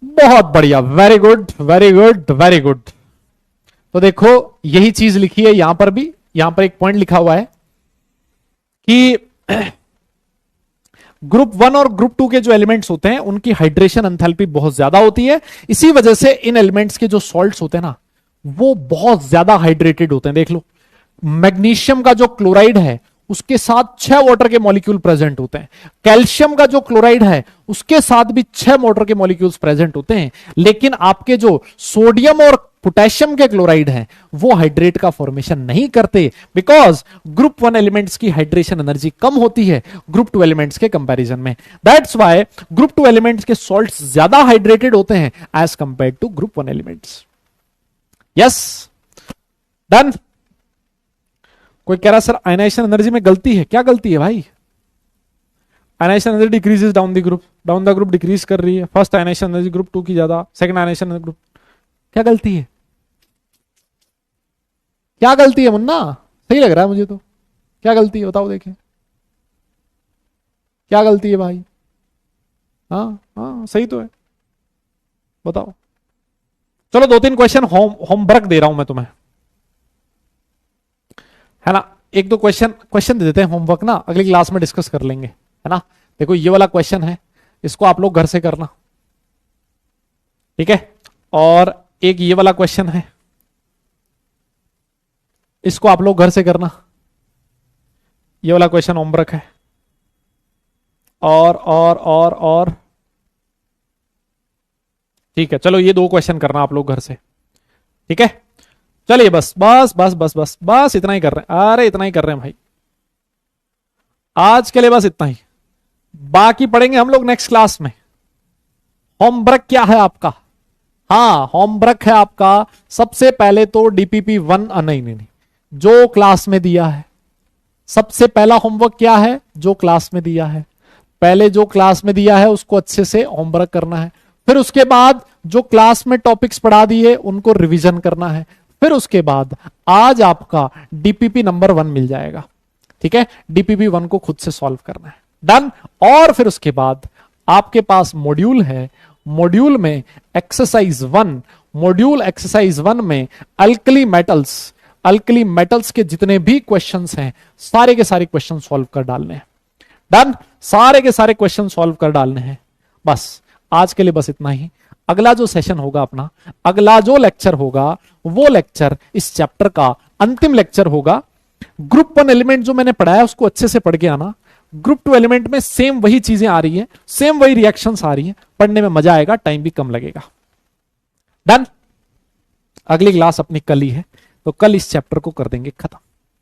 बहुत बढ़िया, very good very good very good. तो देखो यही चीज लिखी है यहां पर भी, यहां पर एक पॉइंट लिखा हुआ है कि ग्रुप 1 और ग्रुप 2 के जो एलिमेंट्स होते हैं उनकी हाइड्रेशन एंथैल्पी बहुत ज्यादा होती है, इसी वजह से इन एलिमेंट्स के जो सॉल्ट्स होते हैं ना वो बहुत ज्यादा हाइड्रेटेड होते हैं। देख लो मैग्नीशियम का जो क्लोराइड है उसके साथ 6 वाटर के मॉलिक्यूल प्रेजेंट होते हैं, कैल्शियम का जो क्लोराइड है उसके साथ भी 6 वाटर के मॉलिक्यूल्स प्रेजेंट होते हैं, लेकिन आपके जो सोडियम और पोटेशियम के क्लोराइड हैं वो हाइड्रेट का फॉर्मेशन नहीं करते, बिकॉज ग्रुप 1 एलिमेंट्स की हाइड्रेशन एनर्जी कम होती है ग्रुप 2 एलिमेंट्स के कंपैरिजन में। दैट्स व्हाई ग्रुप 2 एलिमेंट्स के सॉल्ट्स ज्यादा हाइड्रेटेड होते हैं as compare to group 1 elements. Yes done. कोई कह रहा सर आयनाइजेशन एनर्जी में गलती है, क्या गलती है भाई? Ionisation energy decreases down the group, down the group decrease कर रही है, फर्स्ट आयनाइजेशन एनर्जी ग्रुप 2 की ज्यादा, सेकंड आयनाइजेशन एनर्जी ग्रुप, क्या गलती है? क्या गलती है मुन्ना? सही लग रहा है मुझे तो, क्या गलती है बताओ देखें, क्या गलती है भाई? हाँ हाँ सही तो है, बताओ। चलो 2-3 क्वेश्चन होमवर्क दे रहा हूं मैं तुम्हें, है ना, 1-2 क्वेश्चन दे देते हैं होमवर्क ना, अगली क्लास में डिस्कस कर लेंगे, है ना। देखो ये वाला क्वेश्चन है, इसको आप लोग घर से करना, ठीक है। और एक ये वाला क्वेश्चन है, इसको आप लोग घर से करना, ये वाला क्वेश्चन होमवर्क है। और ठीक है, चलो ये 2 क्वेश्चन करना आप लोग घर से, ठीक है। चलिए बस बस बस बस बस बस इतना ही कर रहे हैं, अरे इतना ही कर रहे हैं भाई, आज के लिए बस इतना ही, बाकी पढ़ेंगे हम लोग नेक्स्ट क्लास में। होमवर्क क्या है आपका? हाँ होमवर्क है आपका सबसे पहले तो डीपीपी 1, नहीं जो क्लास में दिया है, सबसे पहला होमवर्क क्या है? जो क्लास में दिया है, पहले जो क्लास में दिया है उसको अच्छे से होमवर्क करना है, फिर उसके बाद जो क्लास में टॉपिक्स पढ़ा दिए उनको रिवीजन करना है, फिर उसके बाद आज आपका डीपीपी नंबर 1 मिल जाएगा, ठीक है। डीपीपी 1 को खुद से सॉल्व करना है, डन। और फिर उसके बाद आपके पास मॉड्यूल है, मॉड्यूल में एक्सरसाइज 1, मॉड्यूल एक्सरसाइज 1 में अल्कली मेटल्स के जितने भी क्वेश्चंस हैं सारे के सारे क्वेश्चन सॉल्व कर डालने हैं, डन। सारे के सारे क्वेश्चन सॉल्व कर डालने हैं, बस आज के लिए बस इतना ही। अगला जो सेशन होगा अपना, अगला जो लेक्चर होगा वो लेक्चर इस चैप्टर का अंतिम लेक्चर होगा। ग्रुप 1 एलिमेंट जो मैंने पढ़ाया उसको अच्छे से पढ़ के आना, ग्रुप 2 एलिमेंट में सेम वही चीजें आ रही हैं, सेम वही रिएक्शंस आ रही हैं, पढ़ने में मजा आएगा, टाइम भी कम लगेगा, डन। अगली क्लास अपनी कल ही है, तो कल इस चैप्टर को कर देंगे खत्म,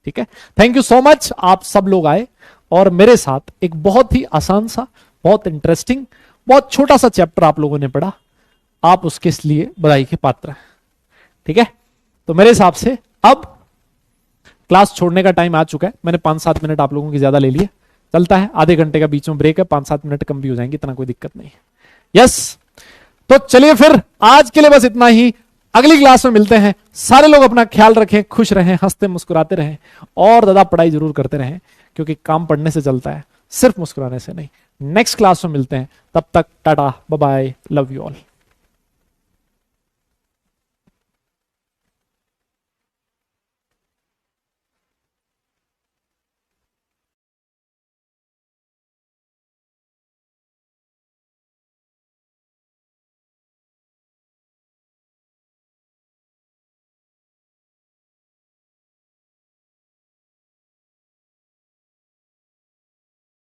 ठीक है। थैंक यू सो मच, आप सब लोग आए और मेरे साथ एक बहुत ही आसान सा, बहुत इंटरेस्टिंग, बहुत छोटा सा चैप्टर आप लोगों ने पढ़ा, आप उसके लिए बधाई के पात्र हैं, ठीक है। तो मेरे हिसाब से अब क्लास छोड़ने का टाइम आ चुका है, मैंने 5-7 मिनट आप लोगों की ज्यादा ले लिए, चलता है, आधे घंटे का बीच में ब्रेक है, 5-7 मिनट कम भी हो जाएंगे, इतना कोई दिक्कत नहीं है। यस तो चलिए फिर आज के लिए बस इतना ही, अगली क्लास में मिलते हैं। सारे लोग अपना ख्याल रखें, खुश रहें, हंसते मुस्कुराते रहें और ज्यादा पढ़ाई जरूर करते रहें, क्योंकि काम पढ़ने से चलता है, सिर्फ मुस्कुराने से नहीं। नेक्स्ट क्लास में मिलते हैं, तब तक tata bye bye, love you all.